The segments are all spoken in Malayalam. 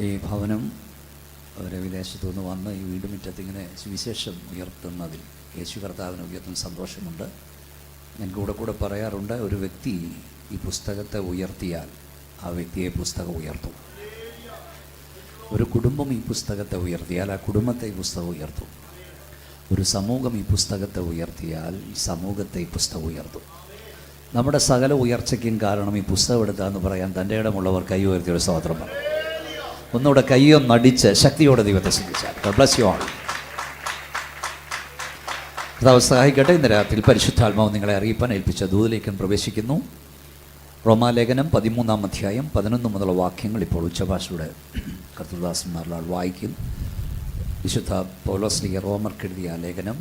ഈ ഭവനം ഒരു വിദേശത്തു നിന്ന് വന്ന് ഈ വീടുമുറ്റത്ത് ഇങ്ങനെ സുവിശേഷം ഉയർത്തുന്നതിൽ യേശു കർത്താവിനെ ഉയർത്തുന്ന സന്തോഷമുണ്ട്. ഞാൻ കൂടെ പറയാറുണ്ട്, ഒരു വ്യക്തി ഈ പുസ്തകത്തെ ഉയർത്തിയാൽ ആ വ്യക്തിയെ പുസ്തകം ഉയർത്തും. ഒരു കുടുംബം ഈ പുസ്തകത്തെ ഉയർത്തിയാൽ ആ കുടുംബത്തെ ഈ പുസ്തകം ഉയർത്തും. ഒരു സമൂഹം ഈ പുസ്തകത്തെ ഉയർത്തിയാൽ ഈ സമൂഹത്തെ ഈ പുസ്തകം ഉയർത്തും. നമ്മുടെ സകല ഉയർച്ചയ്ക്കും കാരണം ഈ പുസ്തകം എടുത്താന്ന് പറയാൻ തൻ്റെ ഇടമുള്ളവർ കൈ ഉയർത്തിയൊരു സ്തോത്രം പറയും. ഒന്നുകൂടെ കയ്യും നടിച്ച് ശക്തിയോടെ ദൈവത്തെ ശ്രദ്ധിച്ചാൽ ബ്ലസ് യു ആൾ. കർത്താവ് സഹായിക്കട്ടെ. ഇന്ന് രാത്രിയിൽ പരിശുദ്ധാത്മാവ് നിങ്ങളെ അറിയിപ്പാൻ ഏൽപ്പിച്ച ദൂതിലേക്ക് പ്രവേശിക്കുന്നു. റോമാലേഖനം 13-ാം അധ്യായം 11 മുതലുള്ള വാക്യങ്ങൾ ഇപ്പോൾ ഉച്ചഭാഷയുടെ കർത്തൃദാസന്മാരിലാൾ വായിക്കും. വിശുദ്ധ പൗലോസ്ലീഹ റോമർക്ക് എഴുതിയ ലേഖനം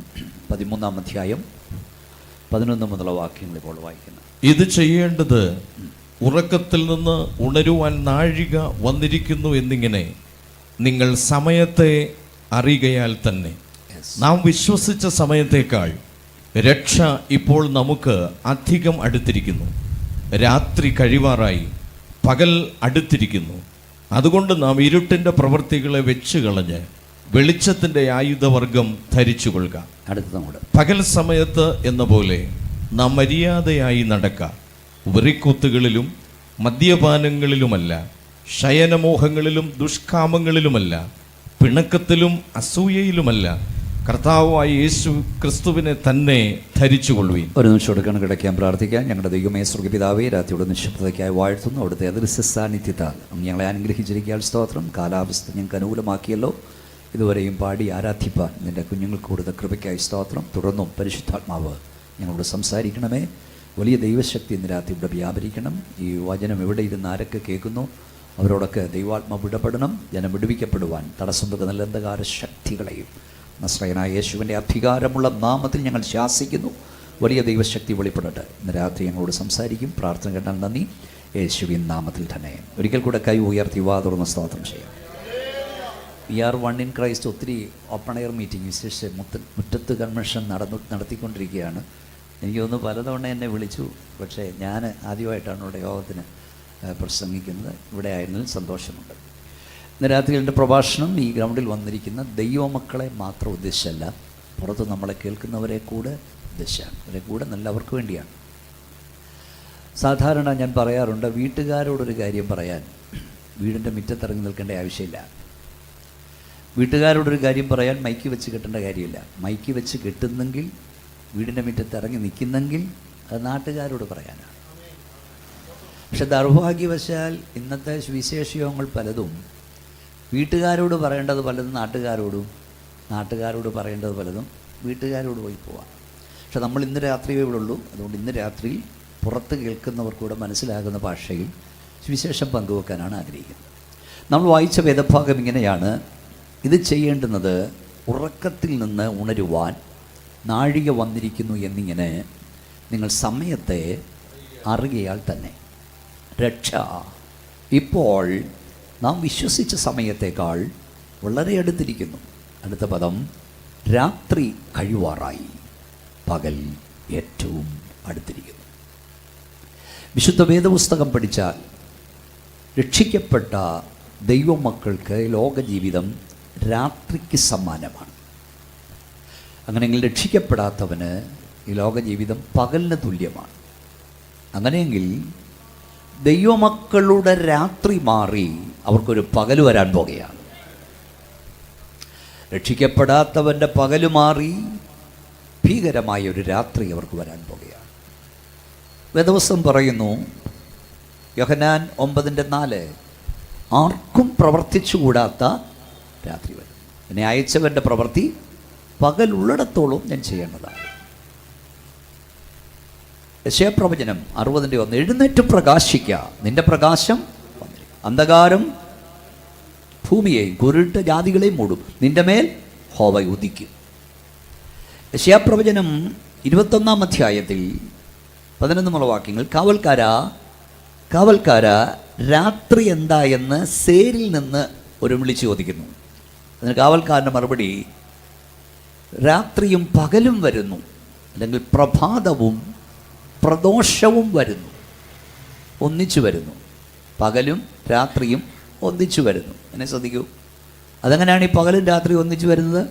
13-ാം അധ്യായം 11 മുതലുള്ള വാക്യങ്ങൾ ഇപ്പോൾ വായിക്കുന്നു. ഇത് ചെയ്യേണ്ടത് ഉറക്കത്തിൽ നിന്ന് ഉണരുവാൻ നാഴിക വന്നിരിക്കുന്നു എന്നിങ്ങനെ നിങ്ങൾ സമയത്തെ അറിയുകയാൽ തന്നെ നാം വിശ്വസിച്ച സമയത്തേക്കാൾ രക്ഷ ഇപ്പോൾ നമുക്ക് അധികം അടുത്തിരിക്കുന്നു. രാത്രി കഴിവാറായി, പകൽ അടുത്തിരിക്കുന്നു. അതുകൊണ്ട് നാം ഇരുട്ടിൻ്റെ പ്രവൃത്തികളെ വെച്ച് കളഞ്ഞ് വെളിച്ചത്തിൻ്റെ ആയുധവർഗം ധരിച്ചുകൊള്ളുക. പകൽ സമയത്ത് എന്ന പോലെ നാം മര്യാദയായി നടക്കുക. വെറിക്കൂത്തുകളിലും മദ്യപാനങ്ങളിലുമല്ല, ശയനമോഹങ്ങളിലും ദുഷ്കാമങ്ങളിലുമല്ല, പിണക്കത്തിലും അസൂയയിലുമല്ല, കർത്താവായ യേശു ക്രിസ്തുവിനെ തന്നെ ധരിച്ചുകൊള്ളുവീൻ. ഒരു നിമിഷം എടുക്കണം, കിടക്കാൻ പ്രാർത്ഥിക്കാൻ. ഞങ്ങളുടെ ദൈവമേ സ്വർഗ്ഗപിതാവേ, രാത്രിയുടെ നിശബ്ദതയ്ക്കായി വാഴ്ത്തുന്നു. അവിടുത്തെ അദൃശ്യ സാന്നിധ്യത്താൽ ഞങ്ങളെ അനുഗ്രഹിച്ചിരിക്കാൻ സ്തോത്രം. കാലാവസ്ഥ ഞങ്ങൾക്ക് അനുകൂലമാക്കിയല്ലോ. ഇതുവരെയും പാടി ആരാധിപ്പാൻ നിൻ്റെ കുഞ്ഞുങ്ങൾക്ക് കൊടുത്ത കൃപയ്ക്കായി സ്തോത്രം. തുടർന്നും പരിശുദ്ധാത്മാവ് ഞങ്ങളോട് സംസാരിക്കണമേ. വലിയ ദൈവശക്തി ഇന്ന് രാത്രി ഇവിടെ വ്യാപരിക്കണം. ഈ വചനം എവിടെ ഇരുന്ന് ആരൊക്കെ കേൾക്കുന്നു അവരോടൊക്കെ ദൈവാത്മാവ് വിടപെടണം. ജനം വിടുവിക്കപ്പെടുവാൻ തടസ്സം വെക്കുന്ന നല്ല അന്ധകാര ശക്തികളെയും നസ്രയനായ യേശുവിൻ്റെ അധികാരമുള്ള നാമത്തിൽ ഞങ്ങൾ ശാസിക്കുന്നു. വലിയ ദൈവശക്തി വെളിപ്പെടട്ടെ. ഇന്ന് രാത്രി ഞങ്ങളോട് സംസാരിക്കും. പ്രാർത്ഥന കേട്ടാൽ നന്ദി. യേശുവിൻ നാമത്തിൽ തന്നെ. ഒരിക്കൽ കൂടെ കൈ ഉയർത്തി വാ തുറന്ന് സ്തോത്രം ചെയ്യാം. PR1 ഇൻ ക്രൈസ്റ്റ് ഒത്തിരി ഓപ്പൺ എയർ മീറ്റിംഗ് വിശേഷിച്ച് മുറ്റത്ത് കൺവെൻഷൻ നടത്തിക്കൊണ്ടിരിക്കുകയാണ്. എനിക്ക് തോന്നുന്നു പലതവണ എന്നെ വിളിച്ചു. പക്ഷേ ഞാൻ ആദ്യമായിട്ടാണ് ഇവിടെ യോഗത്തിന് പ്രസംഗിക്കുന്നത്. ഇവിടെ ആയിരുന്നതിൽ സന്തോഷമുണ്ട്. ഇന്ന് രാത്രി എൻ്റെ പ്രഭാഷണം ഈ ഗ്രൗണ്ടിൽ വന്നിരിക്കുന്ന ദൈവമക്കളെ മാത്രം ഉദ്ദേശിച്ചല്ല, പുറത്ത് നമ്മളെ കേൾക്കുന്നവരെ കൂടെ ഉദ്ദേശിച്ചാണ്. അവരെ കൂടെ നല്ലവർക്ക് വേണ്ടിയാണ്. സാധാരണ ഞാൻ പറയാറുണ്ട്, വീട്ടുകാരോടൊരു കാര്യം പറയാൻ വീടിൻ്റെ മുറ്റത്തിറങ്ങി നിൽക്കേണ്ട ആവശ്യമില്ല. വീട്ടുകാരോടൊരു കാര്യം പറയാൻ മൈക്ക് വെച്ച് കെട്ടേണ്ട കാര്യമില്ല. മൈക്ക് വെച്ച് കെട്ടുന്നെങ്കിൽ, വീടിൻ്റെ മുറ്റത്ത് ഇറങ്ങി നിൽക്കുന്നെങ്കിൽ അത് നാട്ടുകാരോട് പറയാനാണ്. പക്ഷെ ദൗർഭാഗ്യവശാൽ ഇന്നത്തെ വിശേഷയോഗങ്ങൾ പലതും വീട്ടുകാരോട് പറയേണ്ടത് പലതും നാട്ടുകാരോട് പറയേണ്ടത് പലതും വീട്ടുകാരോട് പോയി പോവാം. പക്ഷെ നമ്മൾ ഇന്ന് രാത്രിയേ ഇവിടെ ഉള്ളൂ. അതുകൊണ്ട് ഇന്ന് രാത്രി പുറത്ത് കേൾക്കുന്നവർക്കൂടെ മനസ്സിലാകുന്ന ഭാഷയിൽ സുവിശേഷം പങ്കുവെക്കാനാണ് ആഗ്രഹിക്കുന്നത്. നമ്മൾ വായിച്ച വേദഭാഗം ഇങ്ങനെയാണ്: ഇത് ചെയ്യേണ്ടുന്നത് ഉറക്കത്തിൽ നിന്ന് ഉണരുവാൻ നാഴിക വന്നിരിക്കുന്നു എന്നിങ്ങനെ നിങ്ങൾ സമയത്തെ അറിയയാൽ തന്നെ രക്ഷ ഇപ്പോൾ നാം വിശ്വസിച്ച സമയത്തേക്കാൾ വളരെ അടുത്തിരിക്കുന്നു. അടുത്ത പദം, രാത്രി കഴിവാറായി, പകൽ ഏറ്റവും അടുത്തിരിക്കുന്നു. വിശുദ്ധ വേദപുസ്തകം പഠിച്ചാൽ രക്ഷിക്കപ്പെട്ട ദൈവമക്കൾക്ക് ലോകജീവിതം രാത്രിക്ക് സമാനമാണ്. അങ്ങനെയെങ്കിൽ രക്ഷിക്കപ്പെടാത്തവന് ഈ ലോകജീവിതം പകലിന് തുല്യമാണ്. അങ്ങനെയെങ്കിൽ ദൈവമക്കളുടെ രാത്രി മാറി അവർക്കൊരു പകൽ വരാൻ പോകുകയാണ്. രക്ഷിക്കപ്പെടാത്തവൻ്റെ പകൽ മാറി ഭീകരമായ ഒരു രാത്രി അവർക്ക് വരാൻ പോകുകയാണ്. വേദപുസ്തകം പറയുന്നു, യോഹന്നാൻ 9:4, ആർക്കും പ്രവർത്തിച്ചുകൂടാത്ത രാത്രി വരും. എന്നെ അയച്ചവൻ്റെ പ്രവൃത്തി പകലുള്ളിടത്തോളം ഞാൻ ചെയ്യേണ്ടതാണ്. യെശയ്യാപ്രവചനം 60:1, എഴുന്നേറ്റ് പ്രകാശിക്കുക, നിന്റെ പ്രകാശം വന്നിരിക്കും. അന്ധകാരം ഭൂമിയെയും കുരുട്ട് ജാതികളെയും മൂടും, നിന്റെ മേൽ യഹോവ ഉദിക്കും. യെശയ്യാപ്രവചനം 21-ാം അധ്യായത്തിൽ 11 വാക്യങ്ങൾ, കാവൽക്കാരാ രാത്രി എന്താ എന്ന് സേരിൽ നിന്ന് ഒരു വിളിച്ചു ചോദിക്കുന്നു. അതിന് കാവൽക്കാരൻ്റെ മറുപടി, രാത്രിയും പകലും വരുന്നു, അല്ലെങ്കിൽ പ്രഭാതവും പ്രദോഷവും വരുന്നു, ഒന്നിച്ചു വരുന്നു. പകലും രാത്രിയും ഒന്നിച്ചു വരുന്നു. എന്നെ ശ്രദ്ധിക്കൂ, അതെങ്ങനെയാണ് ഈ പകലും രാത്രി ഒന്നിച്ചു വരുന്നത്?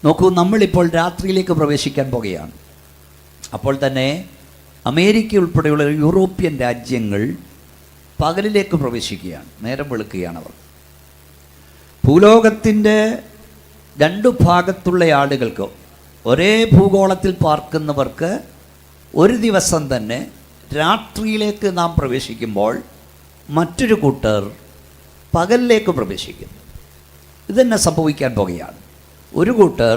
നോക്കൂ, നമ്മളിപ്പോൾ രാത്രിയിലേക്ക് പ്രവേശിക്കാൻ പോകുകയാണ്. അപ്പോൾ തന്നെ അമേരിക്ക ഉൾപ്പെടെയുള്ള യൂറോപ്യൻ രാജ്യങ്ങൾ പകലിലേക്ക് പ്രവേശിക്കുകയാണ്. നേരം വെളുക്കുകയാണ് അവർ. ഭൂലോകത്തിൻ്റെ രണ്ടു ഭാഗത്തുള്ള ആളുകൾക്ക്, ഒരേ ഭൂഗോളത്തിൽ പാർക്കുന്നവർക്ക് ഒരു ദിവസം തന്നെ രാത്രിയിലേക്ക് നാം പ്രവേശിക്കുമ്പോൾ മറ്റൊരു കൂട്ടർ പകലിലേക്ക് പ്രവേശിക്കുന്നു. ഇതന്നെ സംഭവിക്കാൻ പോകുകയാണ്. ഒരു കൂട്ടർ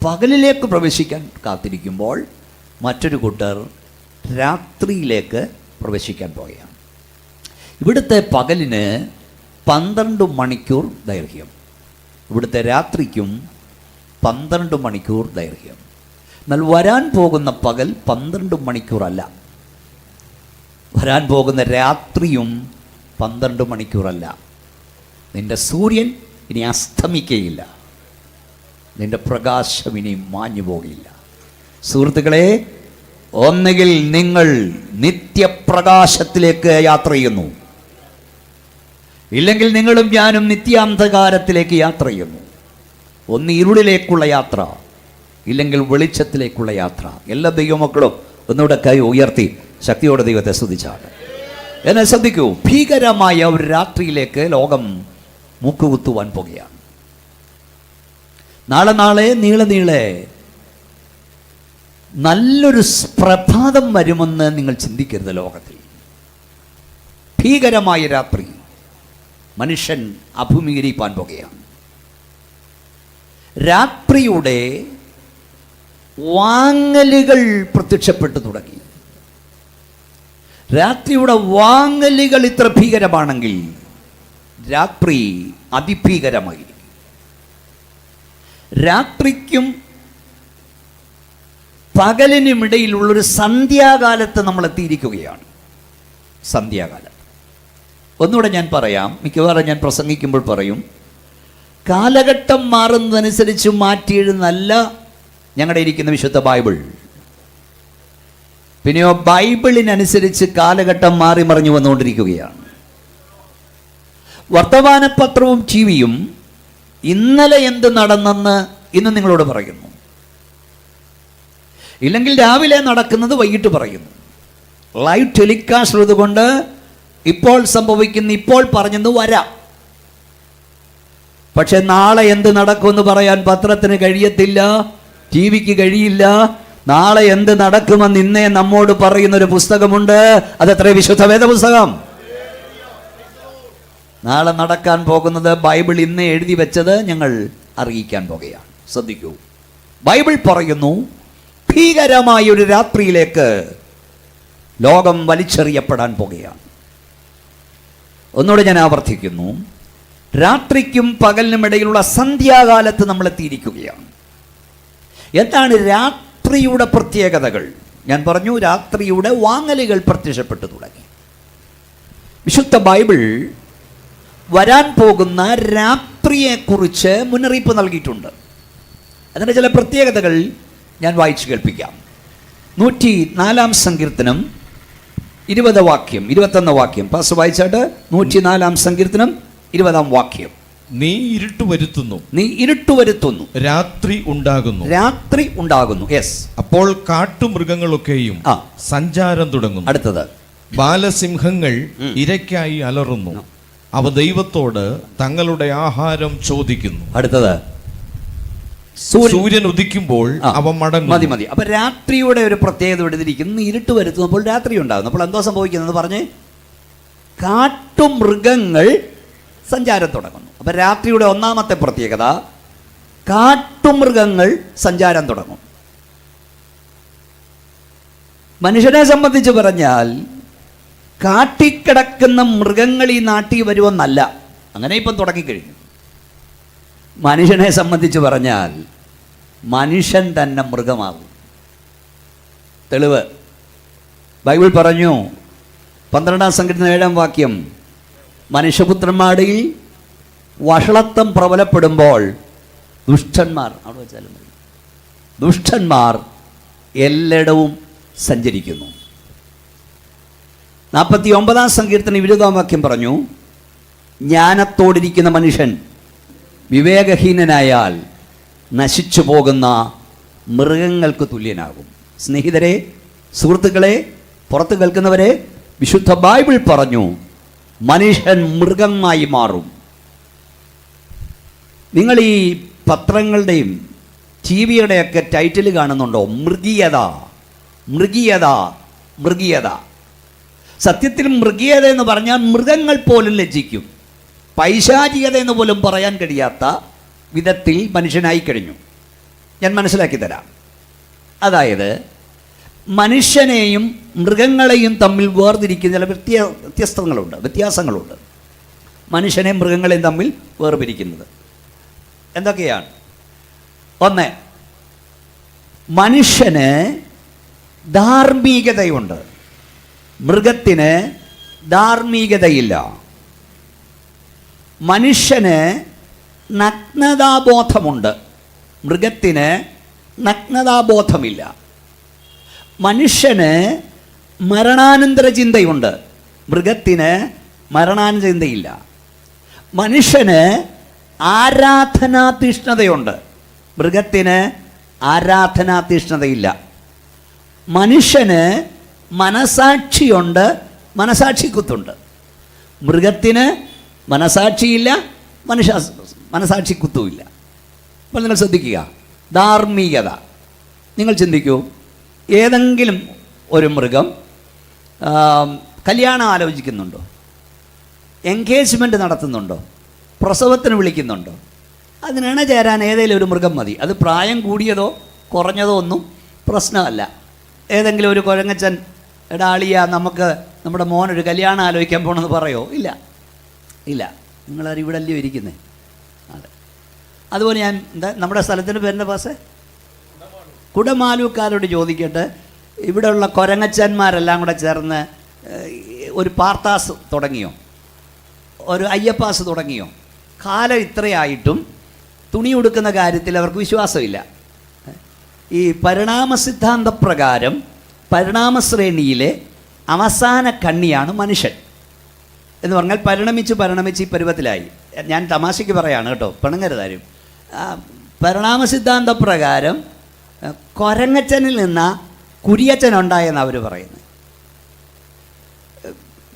പകലിലേക്ക് പ്രവേശിക്കാൻ കാത്തിരിക്കുമ്പോൾ മറ്റൊരു കൂട്ടർ രാത്രിയിലേക്ക് പ്രവേശിക്കാൻ പോകുകയാണ്. ഇവിടുത്തെ പകലിന് 12 മണിക്കൂർ ദൈർഘ്യം, ഇവിടുത്തെ രാത്രിക്കും 12 മണിക്കൂർ ദൈർഘ്യം. എന്നാൽ വരാൻ പോകുന്ന പകൽ 12 മണിക്കൂറല്ല, വരാൻ പോകുന്ന രാത്രിയും 12 മണിക്കൂറല്ല. നിന്റെ സൂര്യൻ ഇനി അസ്തമിക്കുകയില്ല, നിന്റെ പ്രകാശം ഇനി മാഞ്ഞു പോകില്ല. സുഹൃത്തുക്കളെ, ഒന്നുകിൽ നിങ്ങൾ നിത്യപ്രകാശത്തിലേക്ക് യാത്ര ചെയ്യുന്നു, ഇല്ലെങ്കിൽ നിങ്ങളും ഞാനും നിത്യാന്ധകാരത്തിലേക്ക് യാത്ര ചെയ്യുന്നു. ഒന്ന് ഇരുളിലേക്കുള്ള യാത്ര, ഇല്ലെങ്കിൽ വെളിച്ചത്തിലേക്കുള്ള യാത്ര. എല്ലാ ദൈവമക്കളും ഒന്നുകൂടെ കൈ ഉയർത്തി ശക്തിയോടെ ദൈവത്തെ സ്തുതിച്ചാണ്. എന്നെ ശ്രദ്ധിക്കൂ, ഭീകരമായ ഒരു രാത്രിയിലേക്ക് ലോകം മൂക്കുകുത്തുവാൻ പോകുകയാണ്. നാളെ നീളെ നല്ലൊരു പ്രഭാതം വരുമെന്ന് നിങ്ങൾ ചിന്തിക്കരുത്. ലോകത്തിൽ ഭീകരമായ രാത്രി മനുഷ്യൻ അഭിമുഖീകരിക്കാൻ പോകുകയാണ്. രാത്രിയുടെ വാങ്ങലുകൾ പ്രത്യക്ഷപ്പെട്ടു തുടങ്ങി. രാത്രിയുടെ വാങ്ങലുകൾ ഇത്ര ഭീകരമാണെങ്കിൽ രാത്രി അതിഭീകരമായി. രാത്രിക്കും പകലിനുമിടയിലുള്ളൊരു സന്ധ്യാകാലത്ത് നമ്മൾ എത്തിയിരിക്കുകയാണ്. സന്ധ്യാകാലം ഒന്നുകൂടെ ഞാൻ പറയാം, മിക്കവാറും ഞാൻ പ്രസംഗിക്കുമ്പോൾ പറയും, കാലഘട്ടം മാറുന്നതനുസരിച്ച് മാറ്റിയെഴുന്നല്ല ഞങ്ങളുടെ ഇരിക്കുന്ന വിശുദ്ധ ബൈബിൾ. പിന്നെയോ ബൈബിളിനനുസരിച്ച് കാലഘട്ടം മാറി മറിഞ്ഞു വന്നുകൊണ്ടിരിക്കുകയാണ്. വർത്തമാനപത്രവും ടിവിയും ഇന്നലെ എന്ത് നടന്നെന്ന് ഇന്ന് നിങ്ങളോട് പറയുന്നു, ഇല്ലെങ്കിൽ രാവിലെ നടക്കുന്നത് വൈകിട്ട് പറയുന്നു. ലൈവ് ടെലികാസ്റ്റ് ഉള്ളതുകൊണ്ട് ഇപ്പോൾ സംഭവിക്കുന്ന ഇപ്പോൾ പറഞ്ഞെന്ന് വരാം. പക്ഷെ നാളെ എന്ത് നടക്കുമെന്ന് പറയാൻ പത്രത്തിന് കഴിയത്തില്ല, ടി വിക്ക് കഴിയില്ല. നാളെ എന്ത് നടക്കുമെന്ന് ഇന്നേ നമ്മോട് പറയുന്നൊരു പുസ്തകമുണ്ട്. അതെത്ര വിശുദ്ധ വേദ പുസ്തകം. നാളെ നടക്കാൻ പോകുന്നത് ബൈബിൾ ഇന്ന് എഴുതി വെച്ചത് ഞങ്ങൾ അറിയിക്കാൻ പോകുകയാണ്. ശ്രദ്ധിക്കൂ, ബൈബിൾ പറയുന്നു, ഭീകരമായ ഒരു രാത്രിയിലേക്ക് ലോകം വലിച്ചെറിയപ്പെടാൻ പോകുകയാണ്. ഒന്നുകൂടെ ഞാൻ ആവർത്തിക്കുന്നു, രാത്രിക്കും പകലിനും ഇടയിലുള്ള സന്ധ്യാകാലത്ത് നമ്മൾ എത്തിയിരിക്കുകയാണ്. എന്താണ് രാത്രിയുടെ പ്രത്യേകതകൾ? ഞാൻ പറഞ്ഞു, രാത്രിയുടെ വാങ്ങലുകൾ പ്രത്യക്ഷപ്പെട്ടു തുടങ്ങി. വിശുദ്ധ ബൈബിൾ വരാൻ പോകുന്ന രാത്രിയെക്കുറിച്ച് മുന്നറിയിപ്പ് നൽകിയിട്ടുണ്ട്. അതിൻ്റെ ചില പ്രത്യേകതകൾ ഞാൻ വായിച്ചു കേൾപ്പിക്കാം. 104 സങ്കീർത്തനം 20 വാക്യം 21 വാക്യം പാസ് വായിച്ചാട്ട്. 104 സങ്കീർത്തനം 20 വാക്യം. നീ ഇരുട്ട് വരുത്തുന്നു, രാത്രി ഉണ്ടാകുന്നു. യെസ്. അപ്പോൾ കാട്ടുമൃഗങ്ങളൊക്കെയും സഞ്ചാരം തുടങ്ങുന്നു. അടുത്തത്, ബാലസിംഹങ്ങൾ ഇരയ്ക്കായി അലറുന്നു, അവ ദൈവത്തോട് തങ്ങളുടെ ആഹാരം ചോദിക്കുന്നു. അടുത്തത്, സൂര്യൻ ഉദിക്കുമ്പോൾ അവ മടങ്ങും. മതി. അപ്പൊ രാത്രിയുടെ ഒരു പ്രത്യേകത എടുത്തിരിക്കുന്നു. ഇരുട്ട് വരുത്തുന്നപ്പോൾ രാത്രി ഉണ്ടാകുന്നു. അപ്പോൾ എന്തോ സംഭവിക്കുന്നത് പറഞ്ഞ്, കാട്ടുമൃഗങ്ങൾ സഞ്ചാരം തുടങ്ങുന്നു. അപ്പൊ രാത്രിയുടെ ഒന്നാമത്തെ പ്രത്യേകത, കാട്ടുമൃഗങ്ങൾ സഞ്ചാരം തുടങ്ങും. മനുഷ്യനെ സംബന്ധിച്ച് പറഞ്ഞാൽ കാട്ടിക്കിടക്കുന്ന മൃഗങ്ങൾ ഈ നാട്ടിൽ വരുമെന്നല്ല, അങ്ങനെ ഇപ്പം തുടങ്ങിക്കഴിഞ്ഞു. മനുഷ്യനെ സംബന്ധിച്ച് പറഞ്ഞാൽ മനുഷ്യൻ തന്നെ മൃഗമാകും. തെളിവ് ബൈബിൾ പറഞ്ഞു, 12 സങ്കീർത്തനം 7 വാക്യം, മനുഷ്യപുത്രന്മാരിൽ വഷളത്വം പ്രബലപ്പെടുമ്പോൾ ദുഷ്ടന്മാർ, അവിടെ വെച്ചാലും മതി, ദുഷ്ടന്മാർ എല്ലായിടവും സഞ്ചരിക്കുന്നു. 49 സങ്കീർത്തനം 20 വാക്യം പറഞ്ഞു, ജ്ഞാനത്തോടിരിക്കുന്ന മനുഷ്യൻ വിവേകഹീനനായാൽ നശിച്ചു പോകുന്ന മൃഗങ്ങൾക്ക് തുല്യനാകും. സ്നേഹിതരെ, സുഹൃത്തുക്കളെ, പുറത്ത് കേൾക്കുന്നവരെ, വിശുദ്ധ ബൈബിൾ പറഞ്ഞു മനുഷ്യൻ മൃഗമായി മാറും. നിങ്ങൾ ഈ പത്രങ്ങളുടെയും ടി വിയുടെയൊക്കെ ടൈറ്റിൽ കാണുന്നുണ്ടോ? മൃഗീയത, മൃഗീയത, മൃഗീയത. സത്യത്തിൽ മൃഗീയത എന്ന് പറഞ്ഞാൽ മൃഗങ്ങൾ പോലും ലജ്ജിക്കും. പൈശാചികത എന്ന് പോലും പറയാൻ കഴിയാത്ത വിധത്തിൽ മനുഷ്യനായി കഴിഞ്ഞു. ഞാൻ മനസ്സിലാക്കി തരാം. അതായത് മനുഷ്യനെയും മൃഗങ്ങളെയും തമ്മിൽ വേർതിരിക്കുന്ന ചില വ്യത്യാസങ്ങളുണ്ട്. മനുഷ്യനെയും മൃഗങ്ങളെയും തമ്മിൽ വേർപിരിക്കുന്നത് എന്തൊക്കെയാണ്? ഒന്ന്, മനുഷ്യന് ധാർമ്മികതയുണ്ട്, മൃഗത്തിന് ധാർമ്മികതയില്ല. മനുഷ്യന് നഗ്നതാബോധമുണ്ട്, മൃഗത്തിന് നഗ്നതാബോധമില്ല. മനുഷ്യന് മരണാനന്തര ചിന്തയുണ്ട്, മൃഗത്തിന് മരണാനന്തര ചിന്തയില്ല. മനുഷ്യന് ആരാധനാതീഷ്ണതയുണ്ട്, മൃഗത്തിന് ആരാധനാതീഷ്ണതയില്ല. മനുഷ്യന് മനസാക്ഷിയുണ്ട്, മനസാക്ഷിക്കുത്തുണ്ട്, മൃഗത്തിന് മനസാക്ഷിയില്ല, മനസാക്ഷിക്കുത്തുമില്ല. അപ്പോൾ നിങ്ങൾ ശ്രദ്ധിക്കുക, ധാർമ്മികത. നിങ്ങൾ ചിന്തിക്കൂ, ഏതെങ്കിലും ഒരു മൃഗം കല്യാണം ആലോചിക്കുന്നുണ്ടോ? എൻഗേജ്മെൻറ്റ് നടത്തുന്നുണ്ടോ? പ്രസവത്തിന് വിളിക്കുന്നുണ്ടോ? അതിനിണ ചേരാൻ ഏതെങ്കിലും ഒരു മൃഗം മതി. അത് പ്രായം കൂടിയതോ കുറഞ്ഞതോ ഒന്നും പ്രശ്നമല്ല. ഏതെങ്കിലും ഒരു കുരങ്ങച്ചൻ, എടാളിയ നമുക്ക് നമ്മുടെ മോനൊരു കല്യാണം ആലോചിക്കാൻ പോകണമെന്ന് പറയോ? ഇല്ല, ഇല്ല. നിങ്ങളാരും ഇവിടെ അല്ലയോ ഇരിക്കുന്നത്? അതെ. അതുപോലെ ഞാൻ നമ്മുടെ സ്ഥലത്തിൻ്റെ പേരിൻ്റെ പാസേ കുടമാലൂക്കാരോട് ചോദിക്കട്ടെ, ഇവിടെയുള്ള കുരങ്ങച്ചന്മാരെല്ലാം കൂടെ ചേർന്ന് ഒരു പാർത്താസ് തുടങ്ങിയോ? ഒരു അയ്യപ്പാസ് തുടങ്ങിയോ? കാലം ഇത്രയായിട്ടും തുണി ഉടുക്കുന്ന കാര്യത്തിൽ അവർക്ക് വിശ്വാസമില്ല. ഈ പരിണാമ സിദ്ധാന്തപ്രകാരം പരിണാമശ്രേണിയിലെ അവസാന കണ്ണിയാണ് മനുഷ്യൻ എന്ന് പറഞ്ഞാൽ പരിണമിച്ച് ഈ പരുവത്തിലായി. ഞാൻ തമാശയ്ക്ക് പറയാണ് കേട്ടോ, പിണങ്ങരുതാരും. പരിണാമ സിദ്ധാന്തപ്രകാരം കൊരങ്ങച്ചനിൽ നിന്ന് കുരിയച്ചൻ ഉണ്ടായെന്ന് അവർ പറയുന്നത്.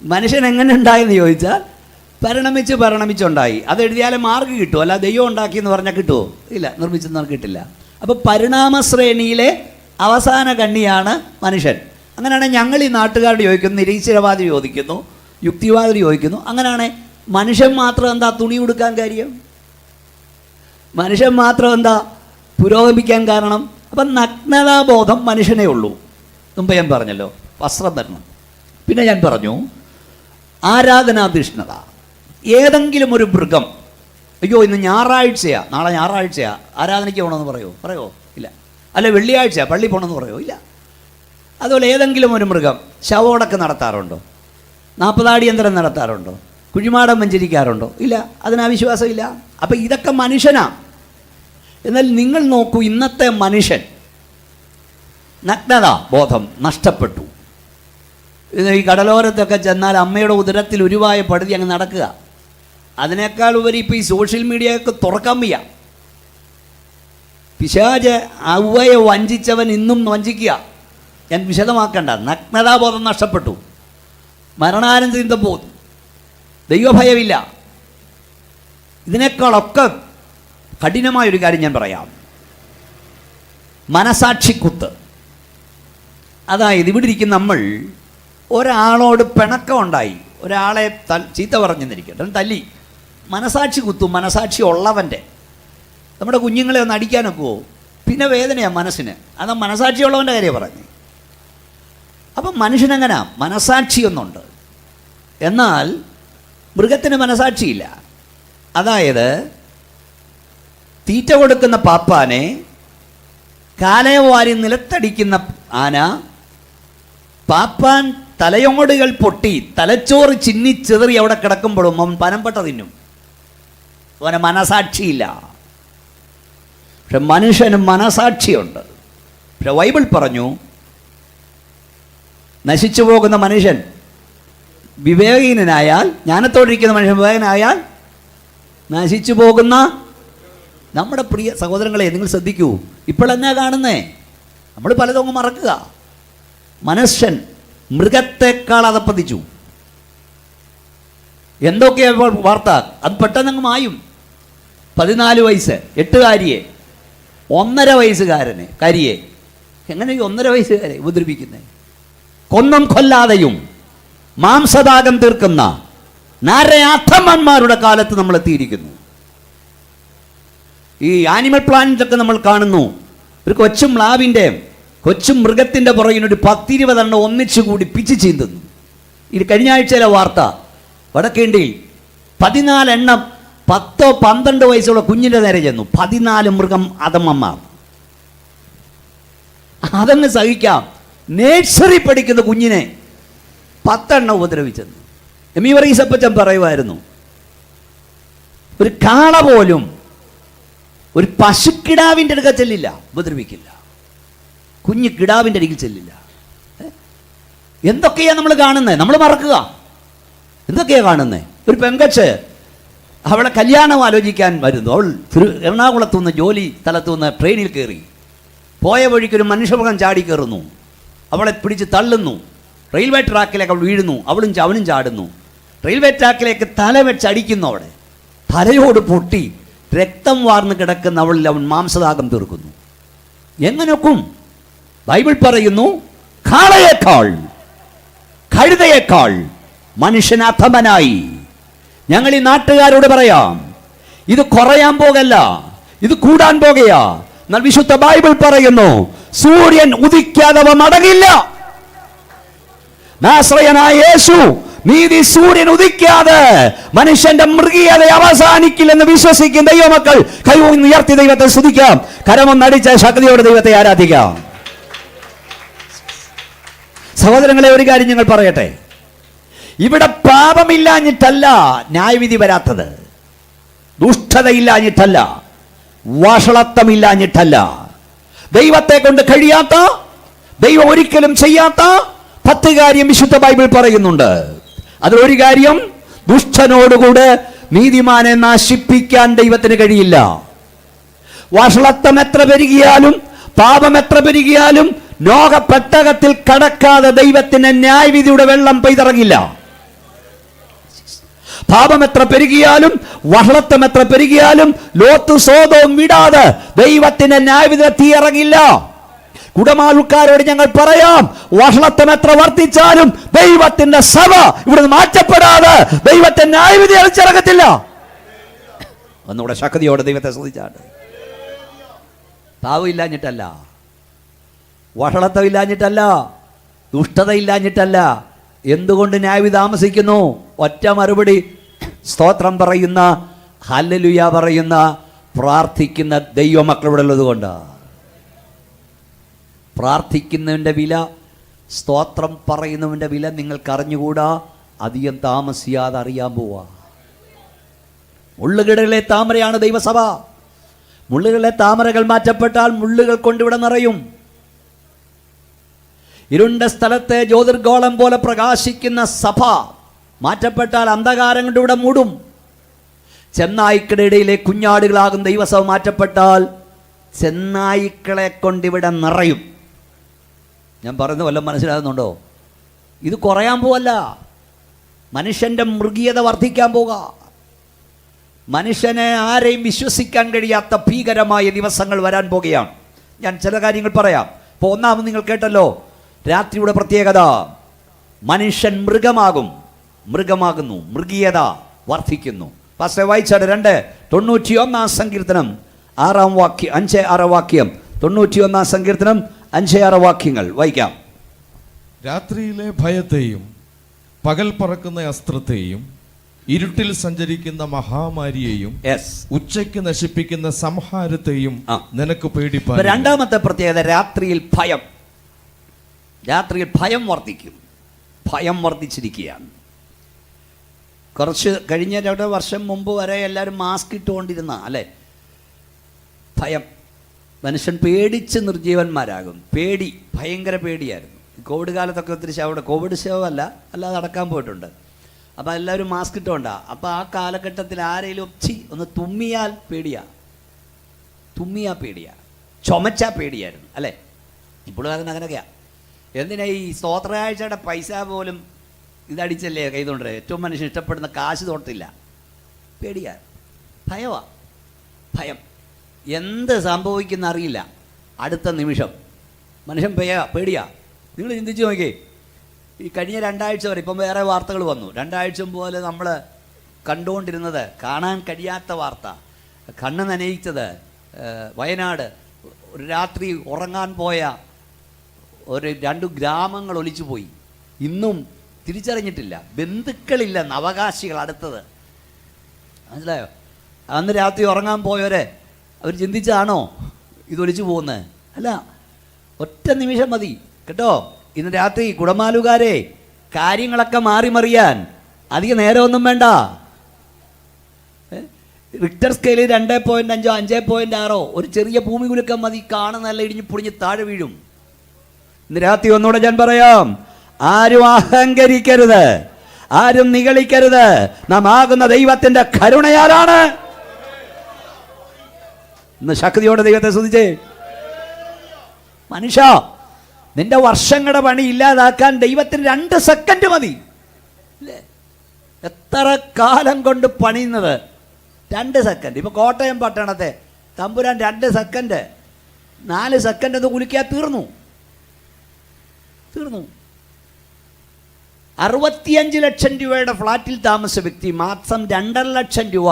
മനുഷ്യൻ എങ്ങനെ ഉണ്ടായെന്ന് ചോദിച്ചാൽ പരിണമിച്ചുണ്ടായി. അത് എഴുതിയാലേ മാർക്ക് കിട്ടുമോ, അല്ല ദൈവം ഉണ്ടാക്കിയെന്ന് പറഞ്ഞാൽ കിട്ടുമോ? ഇല്ല, നിർമ്മിച്ചെന്ന് കിട്ടില്ല. അപ്പോൾ പരിണാമശ്രേണിയിലെ അവസാന കണ്ണിയാണ് മനുഷ്യൻ. അങ്ങനെയാണെങ്കിൽ ഞങ്ങൾ ഈ നാട്ടുകാരോട് ചോദിക്കുന്നു, നിരീശ്വരവാദി ചോദിക്കുന്നു, യുക്തിവാദി ചോദിക്കുന്നു, അങ്ങനെയാണെങ്കിൽ മനുഷ്യൻ മാത്രം എന്താ തുണി ഉടുക്കാൻ കാര്യം? മനുഷ്യൻ മാത്രം എന്താ പുരോഗമിക്കാൻ കാരണം? അപ്പം നഗ്നതാബോധം മനുഷ്യനേ ഉള്ളൂ. മുമ്പ് ഞാൻ പറഞ്ഞല്ലോ, വസ്ത്രം തരണം. പിന്നെ ഞാൻ പറഞ്ഞു ആരാധനാതീഷ്ണത. ഏതെങ്കിലും ഒരു മൃഗം, അയ്യോ ഇന്ന് ഞായറാഴ്ചയാ, നാളെ ഞായറാഴ്ചയാ, ആരാധനയ്ക്ക് പോകണമെന്ന് പറയോ? ഇല്ല. അല്ല വെള്ളിയാഴ്ച പള്ളി പോകണമെന്ന് പറയോ? ഇല്ല. അതുപോലെ ഏതെങ്കിലും ഒരു മൃഗം ശവോടക്ക് നടത്താറുണ്ടോ? 40 അടിയന്തരം നടത്താറുണ്ടോ? കുഴിമാടം വെഞ്ചരിക്കാറുണ്ടോ? ഇല്ല. അതിനാവിശ്വാസമില്ല. അപ്പം ഇതൊക്കെ മനുഷ്യനാണ്. എന്നാൽ നിങ്ങൾ നോക്കൂ, ഇന്നത്തെ മനുഷ്യൻ നഗ്നതാ ബോധം നഷ്ടപ്പെട്ടു. ഈ കടലോരത്തൊക്കെ ചെന്നാൽ അമ്മയുടെ ഉദരത്തിൽ ഉരുവായ പടുതി അങ്ങ് നടക്കുക. അതിനേക്കാൾ ഉപരി ഇപ്പോൾ ഈ സോഷ്യൽ മീഡിയയൊക്കെ തുറക്കാൻ വയ്യ. പിശാച് അവയെ വഞ്ചിച്ചവൻ ഇന്നും വഞ്ചിക്കുക. ഞാൻ വിശദമാക്കണ്ട. നഗ്നതാബോധം നഷ്ടപ്പെട്ടു, മരണാനന്ത ബോധം, ദൈവഭയമില്ല. ഇതിനേക്കാളൊക്കെ കഠിനമായൊരു കാര്യം ഞാൻ പറയാം, മനസാക്ഷിക്കുത്ത്. അതായത് ഇവിടെ ഇരിക്കുന്ന നമ്മൾ ഒരാളോട് പിണക്കമുണ്ടായി, ഒരാളെ ചീത്ത പറഞ്ഞെന്നിരിക്കട്ടെ, തല്ലി, മനസാക്ഷി കുത്തും. മനസാക്ഷി ഉള്ളവൻ്റെ. നമ്മുടെ കുഞ്ഞുങ്ങളെ ഒന്ന് അടിക്കാനൊക്കുമോ? പിന്നെ വേദനയാണ് മനസ്സിന്. അതാ മനസാക്ഷിയുള്ളവൻ്റെ കാര്യം പറഞ്ഞു. അപ്പം മനുഷ്യനെങ്ങനാ? മനസാക്ഷിയൊന്നുണ്ട്. എന്നാൽ മൃഗത്തിന് മനസാക്ഷിയില്ല. അതായത് തീറ്റ കൊടുക്കുന്ന പാപ്പാനെ, കാലയവാരി നിലത്തടിക്കുന്ന ആന, പാപ്പാൻ തലയോടുകൾ പൊട്ടി തലച്ചോറ് ചിന്നിച്ചെതറി അവിടെ കിടക്കുമ്പോഴും അവൻ പനമ്പട്ട തിന്നും. അവന് മനസാക്ഷിയില്ല. പക്ഷെ മനുഷ്യന് മനസാക്ഷിയുണ്ട്. പക്ഷെ ബൈബിൾ പറഞ്ഞു നശിച്ചു പോകുന്ന മനുഷ്യൻ വിവേകഹീനനായാൽ, ജ്ഞാനത്തോടിരിക്കുന്ന മനുഷ്യൻ വിവേകനായാൽ നശിച്ചു പോകുന്ന നമ്മുടെ പ്രിയ സഹോദരങ്ങളെ നിങ്ങൾ ശ്രദ്ധിക്കൂ. ഇപ്പോഴെന്നാ കാണുന്നേ? നമ്മൾ പലതും മറക്കുക. മനുഷ്യൻ മൃഗത്തെക്കാൾ അധപ്പതിച്ചു. എന്തൊക്കെയാ വാർത്ത? അത് പെട്ടെന്ന് മായും. 14 വയസ്സ് 8കാരിയെ 1.5 വയസ്സുകാരനെ കരിയെ എങ്ങനെ 1.5 വയസ്സുകാരെ ഉപദ്രവിക്കുന്നത്? കൊന്നും കൊല്ലാതെയും മാംസദാഗം തീർക്കുന്ന നരയാഥന്മാരുടെ കാലത്ത് നമ്മൾ എത്തിയിരിക്കുന്നു. ഈ ആനിമൽ പ്ലാനറ്റൊക്കെ നമ്മൾ കാണുന്നു. ഒരു കൊച്ചും മ്ലാവിൻ്റെ കൊച്ചും മൃഗത്തിൻ്റെ പുറകിനൊരു 10-20 എണ്ണം ഒന്നിച്ചു കൂടി പിച്ച് ചീന്തുന്നു. ഇത് കഴിഞ്ഞ ആഴ്ചയിലെ വാർത്ത. വടക്കേണ്ടിയിൽ 14 എണ്ണം 10-12 വയസ്സുള്ള കുഞ്ഞിൻ്റെ നേരെ ചെന്നു. 14 മൃഗം അധമന്മാർ. അതങ്ങ് സഹിക്കാം. നേഴ്സറി പഠിക്കുന്ന കുഞ്ഞിനെ 10 എണ്ണം ഉപദ്രവിച്ചെന്ന് എമീവറീസപ്പച്ചൻ പറയുമായിരുന്നു. ഒരു കാള പോലും ഒരു പശുക്കിടാവിൻ്റെ അടുക്ക ചെല്ലില്ല, ഉപദ്രവിക്കില്ല. കുഞ്ഞ് കിടാവിൻ്റെ അരികിൽ ചെല്ലില്ല. എന്തൊക്കെയാ നമ്മൾ കാണുന്നത്? നമ്മൾ മറക്കുക. എന്തൊക്കെയാ കാണുന്നത്? ഒരു പെങ്കച്ച് അവളെ കല്യാണം ആലോചിക്കാൻ വരുന്നു. അവൾ എറണാകുളത്തു നിന്ന് ജോലി സ്ഥലത്തു നിന്ന് ട്രെയിനിൽ കയറി. പോയ വഴിക്കൊരു മനുഷ്യമൃഗം ചാടി കയറുന്നു. അവളെ പിടിച്ച് തള്ളുന്നു. റെയിൽവേ ട്രാക്കിലേക്ക് അവൾ വീഴുന്നു. അവനും ചാടുന്നു. റെയിൽവേ ട്രാക്കിലേക്ക് തല വെച്ചടിക്കുന്നു. അവിടെ തലയോട് പൊട്ടി രക്തം വാർന്ന് കിടക്കുന്ന അവളിൽ അവൻ മാംസദാഗം തീർക്കുന്നു. എങ്ങനെയൊക്കും? ബൈബിൾ പറയുന്നു, കാളയേക്കാൾ കഴുതയേക്കാൾ മനുഷ്യൻ അധമനായി. ഞങ്ങൾ ഈ നാട്ടുകാരോട് പറയാം, ഇത് കുറയാൻ പോകല്ല, ഇത് കൂടാൻ പോകുകയാ. എന്നാൽ വിശുദ്ധ ബൈബിൾ പറയുന്നു, സൂര്യൻ ഉദിക്കാതെ മടങ്ങില്ല. നാസറയനായ യേശു നീതി സൂര്യൻ ഉദിക്കാതെ മനുഷ്യന്റെ മൃഗീയത അവസാനിക്കില്ലെന്ന് വിശ്വസിക്കുന്ന ദൈവമക്കൾ കൈ ഉയർത്തി ദൈവത്തെ സ്തുതിക്കാം. കരമൊന്നടിച്ച ശക്തിയോടെ ദൈവത്തെ ആരാധിക്കാം. സഹോദരങ്ങളെ, ഒരു കാര്യം ഞങ്ങൾ പറയട്ടെ. ഇവിടെ പാപമില്ലാഞ്ഞിട്ടല്ല ന്യായവിധി വരാത്തത്, ദുഷ്ടതയില്ലാഞ്ഞിട്ടല്ല, വഷളത്വമില്ലാഞ്ഞിട്ടല്ല. ദൈവത്തെ കൊണ്ട് കഴിയാത്ത, ദൈവം ഒരിക്കലും ചെയ്യാത്ത 10 കാര്യം വിശുദ്ധ ബൈബിൾ പറയുന്നുണ്ട്. അതിലൊരു കാര്യം, ദുഷ്ടനോടുകൂടെ നീതിമാനെ നശിപ്പിക്കാൻ ദൈവത്തിന് കഴിയില്ല. വഷളത്വം എത്ര പെരുകിയാലും, പാപം എത്ര പെരുകിയാലും നോഹ പെട്ടകത്തിൽ കടക്കാതെ ദൈവത്തിന്റെ ന്യായവിധിയുടെ വെള്ളം പെയ്തിറങ്ങില്ല. പാപം എത്ര പെരുകിയാലും, വഷളത്വം എത്ര പെരുകിയാലും ലോത്ത് സോദോം വിടാതെ ദൈവത്തിന്റെ ന്യായവിധി തീയിറങ്ങില്ല. കുടമാൾക്കാരോട് ഞങ്ങൾ പറയാം, വഷളത്വം എത്ര വർദ്ധിച്ചാലും ദൈവത്തിന്റെ സഭ ഇവിടുന്ന് മാറ്റപ്പെടാതെ ദൈവത്തിന്റെ ന്യായവിധി അളിച്ചിറങ്ങത്തില്ല. ഒന്നുകൂടെ ശക്തിയോടെ ദൈവത്തെ സ്തുതിച്ചാണ്. പാവമില്ലാഞ്ഞിട്ടല്ല, വഷളത്വം ഇല്ലാഞ്ഞിട്ടല്ല, ദുഷ്ടത ഇല്ലാഞ്ഞിട്ടല്ല. എന്തുകൊണ്ട് ന്യായവിധി താമസിക്കുന്നു? ഒറ്റ മറുപടി, സ്തോത്രം പറയുന്ന, ഹല്ലേലൂയ പറയുന്ന, പ്രാർത്ഥിക്കുന്ന ദൈവമക്കളിവിടെ ഉള്ളത് കൊണ്ടാണ്. പ്രാർത്ഥിക്കുന്നവൻ്റെ വില, സ്തോത്രം പറയുന്നവൻ്റെ വില നിങ്ങൾക്ക് അറിഞ്ഞുകൂടാ. അധികം താമസിയാതെ അറിയാൻ പോവാ. മുള്ളുകിടയിലെ താമരയാണ് ദൈവസഭ. മുള്ളുകളിലെ താമരകൾ മാറ്റപ്പെട്ടാൽ മുള്ളുകൾ കൊണ്ടിവിടെ നിറയും. ഇരുണ്ട സ്ഥലത്തെ ജ്യോതിർഗോളം പോലെ പ്രകാശിക്കുന്ന സഭ മാറ്റപ്പെട്ടാൽ അന്ധകാരം കൊണ്ട് ഇവിടെ മൂടും. ചെന്നായ്ക്കളുടെ കുഞ്ഞാടുകളാകും ദൈവസഭ മാറ്റപ്പെട്ടാൽ ചെന്നായ്ക്കളെ കൊണ്ടിവിടെ നിറയും. ഞാൻ പറയുന്നത് വല്ലതും മനസ്സിലാകുന്നുണ്ടോ? ഇത് കുറയാൻ പോവല്ല, മനുഷ്യൻ്റെ മൃഗീയത വർദ്ധിക്കാൻ പോവുക. മനുഷ്യനെ ആരെയും വിശ്വസിക്കാൻ കഴിയാത്ത ഭീകരമായ ദിവസങ്ങൾ വരാൻ പോകുകയാണ്. ഞാൻ ചില കാര്യങ്ങൾ പറയാം. ഇപ്പോൾ ഒന്നാമത് നിങ്ങൾ കേട്ടല്ലോ, രാത്രിയുടെ പ്രത്യേകത, മനുഷ്യൻ മൃഗമാകുന്നു, മൃഗീയത വർദ്ധിക്കുന്നു. പാസ്റ്റർ വായിച്ചാട് 2:91 സങ്കീർത്തനം 5-6 വാക്യം. 91 സങ്കീർത്തനം 5-6 വാക്യങ്ങൾ വായിക്കാം. രാത്രിയിലെ ഭയത്തെയും പകൽ പറക്കുന്ന അസ്ത്രത്തെയും ഇരുട്ടിൽ സഞ്ചരിക്കുന്ന മഹാമാരിയെയും ഉച്ചയ്ക്ക് നശിപ്പിക്കുന്ന സംഹാരത്തെയും നിനക്ക് പേടിപ്പാൻ. രണ്ടാമത്തെ പ്രത്യേകത, രാത്രിയിൽ ഭയം വർദ്ധിക്കും. ഭയം വർദ്ധിച്ചിരിക്കുകയാണ്. കുറച്ച് കഴിഞ്ഞ 2 വർഷം മുമ്പ് വരെ എല്ലാവരും മാസ്ക് ഇട്ടുകൊണ്ടിരുന്ന അല്ലേ? ഭയം, മനുഷ്യൻ പേടിച്ച് നിർജീവന്മാരാകും. ഭയങ്കര പേടിയായിരുന്നു. കോവിഡ് കാലത്തൊക്കെ ഒത്തിരി അവിടെ കോവിഡ് ശവമല്ല, അല്ലാതെ അടക്കാൻ പോയിട്ടുണ്ട്. അപ്പോൾ എല്ലാവരും മാസ്ക് ഇട്ടുകൊണ്ടാ. അപ്പോൾ ആ കാലഘട്ടത്തിൽ ആരെങ്കിലും ഒന്ന് തുമ്മിയാൽ പേടിയാ, ചുമച്ചാൽ പേടിയായിരുന്നു അല്ലേ? ഇപ്പോഴും അങ്ങനെയൊക്കെയാണ്. എന്തിനാ ഈ സ്തോത്രാഴ്ചയുടെ പൈസ പോലും ഇതടിച്ചല്ലേ കൈതൊണ്ടേ? ഏറ്റവും മനുഷ്യൻ ഇഷ്ടപ്പെടുന്ന കാശ് തൊട്ടില്ല, പേടിയാ, ഭയം. എന്ത് സംഭവിക്കുന്ന അറിയില്ല അടുത്ത നിമിഷം. മനുഷ്യൻ പേടിയാ. നിങ്ങൾ ചിന്തിച്ച് നോക്കിയേ, ഈ കഴിഞ്ഞ 2 ആഴ്ച വരെ, ഇപ്പം വേറെ വാർത്തകൾ വന്നു, 2 ആഴ്ച പോലെ നമ്മൾ കണ്ടുകൊണ്ടിരുന്നത്, കാണാൻ കഴിയാത്ത വാർത്ത, കണ്ണ് നനയിച്ചത്, വയനാട് ഒരു രാത്രി ഉറങ്ങാൻ പോയ 2 ഗ്രാമങ്ങൾ ഒലിച്ചു പോയി. ഇന്നും തിരിച്ചറിഞ്ഞിട്ടില്ല, ബന്ധുക്കളില്ലെന്ന് അവകാശികൾ അടുത്തത്. മനസ്സിലായോ? അന്ന് രാത്രി ഉറങ്ങാൻ പോയവരെ അവർ ചിന്തിച്ചാണോ ഇതൊലിച്ചു പോകുന്നത്? അല്ല, ഒറ്റ നിമിഷം മതി കേട്ടോ. ഇന്ന് രാത്രി കുടമാലുകാരെ കാര്യങ്ങളൊക്കെ മാറിമറിയാൻ അധിക നേരമൊന്നും വേണ്ട. റിക്ടർ സ്കെയിലിൽ 2.5 5.6 ഒരു ചെറിയ ഭൂമി കുലുക്കം മതി, കാണുന്നല്ല ഇടിഞ്ഞ് പൊടിഞ്ഞ് താഴെ വീഴും. ഇന്ന് രാത്രി ഒന്നുകൂടെ ഞാൻ പറയാം, ആരും അഹങ്കരിക്കരുത്, ആരും നിഗളിക്കരുത്. നാം ആകുന്ന ദൈവത്തിന്റെ കരുണയാലാണ്. ഇന്ന് ശക്തിയോടെ ദൈവത്തെ സ്തുതിച്ചേ. മനുഷ്യ, നിന്റെ വർഷങ്ങളുടെ പണി ഇല്ലാതാക്കാൻ ദൈവത്തിന് 2 സെക്കൻഡ് മതി അല്ലേ? എത്ര കാലം കൊണ്ട് പണിയുന്നത് 2 സെക്കൻഡ്. ഇപ്പൊ കോട്ടയം പട്ടണത്തെ തമ്പുരാൻ 2 സെക്കൻഡ് 4 സെക്കൻഡ് ഒന്ന് കുലിക്കാൻ തീർന്നു. 65 ലക്ഷം രൂപയുടെ ഫ്ലാറ്റിൽ താമസിച്ച വ്യക്തി മാസം 2.5 ലക്ഷം രൂപ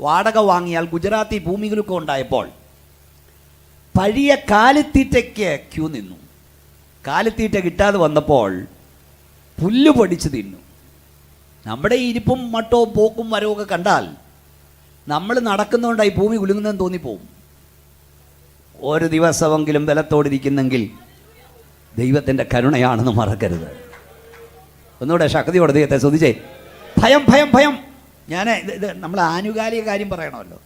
വാടക വാങ്ങിയാൽ ഗുജറാത്തി ഭൂമികുലുക്കം ഉണ്ടായപ്പോൾ പഴയ കാലിത്തീറ്റയ്ക്ക് ക്യൂ നിന്നു. കാലിത്തീറ്റ കിട്ടാതെ വന്നപ്പോൾ പുല്ല് പൊടിച്ച് തിന്നു. നമ്മുടെ ഈ ഇരിപ്പും മട്ടവും പോക്കും വരവും ഒക്കെ കണ്ടാൽ നമ്മൾ നടക്കുന്നതുകൊണ്ടായി ഭൂമി കുലുങ്ങുന്നതെന്ന് തോന്നിപ്പോവും. ഒരു ദിവസമെങ്കിലും ബലത്തോടിരിക്കുന്നെങ്കിൽ ദൈവത്തിൻ്റെ കരുണയാണെന്ന് മറക്കരുത്. ഒന്നുകൂടെ ശക്തിയോടെ ദൈവത്തെ സ്തുതിച്ചേ. ഭയം. ഞാൻ ഇത് നമ്മൾ ആനുകാലിക കാര്യം പറയണമല്ലോ.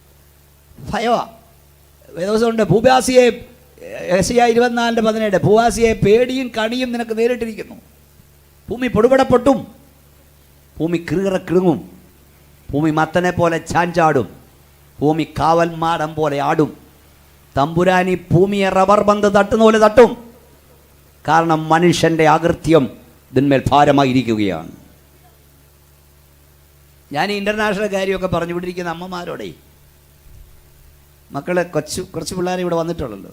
ഭയവാ. വേദവസമുണ്ട്, ഭൂവാസിയെ, യെശയ്യാ 24:17, ഭൂവാസിയെ പേടിയും കണിയും നിനക്ക് നേരിട്ടിരിക്കുന്നു. ഭൂമി പൊടുപടപ്പൊട്ടും, ഭൂമി കിറുകിറുങ്ങും, ഭൂമി മത്തനെ പോലെ ചാഞ്ചാടും, ഭൂമി കാവൽമാടം പോലെ ആടും. തമ്പുരാനി ഭൂമിയെ റബ്ബർ ബന്ധ് തട്ടുന്ന പോലെ തട്ടും. കാരണം മനുഷ്യൻ്റെ അകൃത്യം ഇതിന്മേൽ ഭാരമായിരിക്കുകയാണ്. ഞാൻ ഇൻ്റർനാഷണൽ കാര്യമൊക്കെ പറഞ്ഞു വിട്ടിരിക്കുന്ന അമ്മമാരോടെ, മക്കളെ കുറച്ച് പിള്ളേർ ഇവിടെ വന്നിട്ടുള്ളല്ലോ.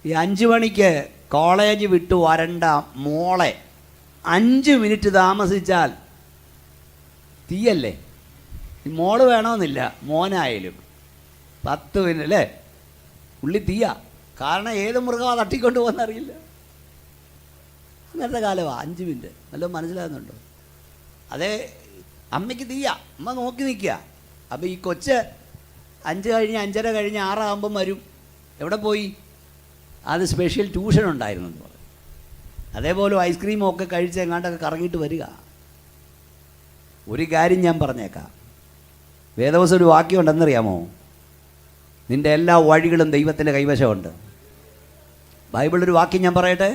ഈ 5 മണിക്ക് കോളേജ് വിട്ടു വരണ്ട മോളെ 5 മിനിറ്റ് താമസിച്ചാൽ തീയല്ലേ? ഈ മോള് വേണമെന്നില്ല, മോനായാലും 10 മിനിറ്റ് അല്ലേ ഉള്ളി തീയ. കാരണം ഏത് മൃഗമാണ് തട്ടിക്കൊണ്ട് പോകുന്നറിയില്ല. അങ്ങനത്തെ കാലമാണ് 5 മിനിറ്റ്. നല്ലോണം മനസ്സിലാകുന്നുണ്ടോ? അതേ അമ്മയ്ക്ക് തീയ, അമ്മ നോക്കി നിൽക്കുക. അപ്പോൾ ഈ കൊച്ച് 5 കഴിഞ്ഞ് 5:30 കഴിഞ്ഞ് 6 ആകുമ്പം വരും. എവിടെ പോയി? അത് സ്പെഷ്യൽ ട്യൂഷൻ ഉണ്ടായിരുന്നു എന്ന് പറയും. അതേപോലെ ഐസ്ക്രീമും ഒക്കെ കഴിച്ച് എങ്ങാണ്ടൊക്കെ കറങ്ങിയിട്ട് വരിക. ഒരു കാര്യം ഞാൻ പറഞ്ഞേക്കാം, വേദവസം ഒരു വാക്യം ഉണ്ടെന്നറിയാമോ? നിൻ്റെ എല്ലാ വഴികളും ദൈവത്തിൻ്റെ കൈവശമുണ്ട്. ബൈബിളൊരു വാക്യം ഞാൻ പറയട്ടെ.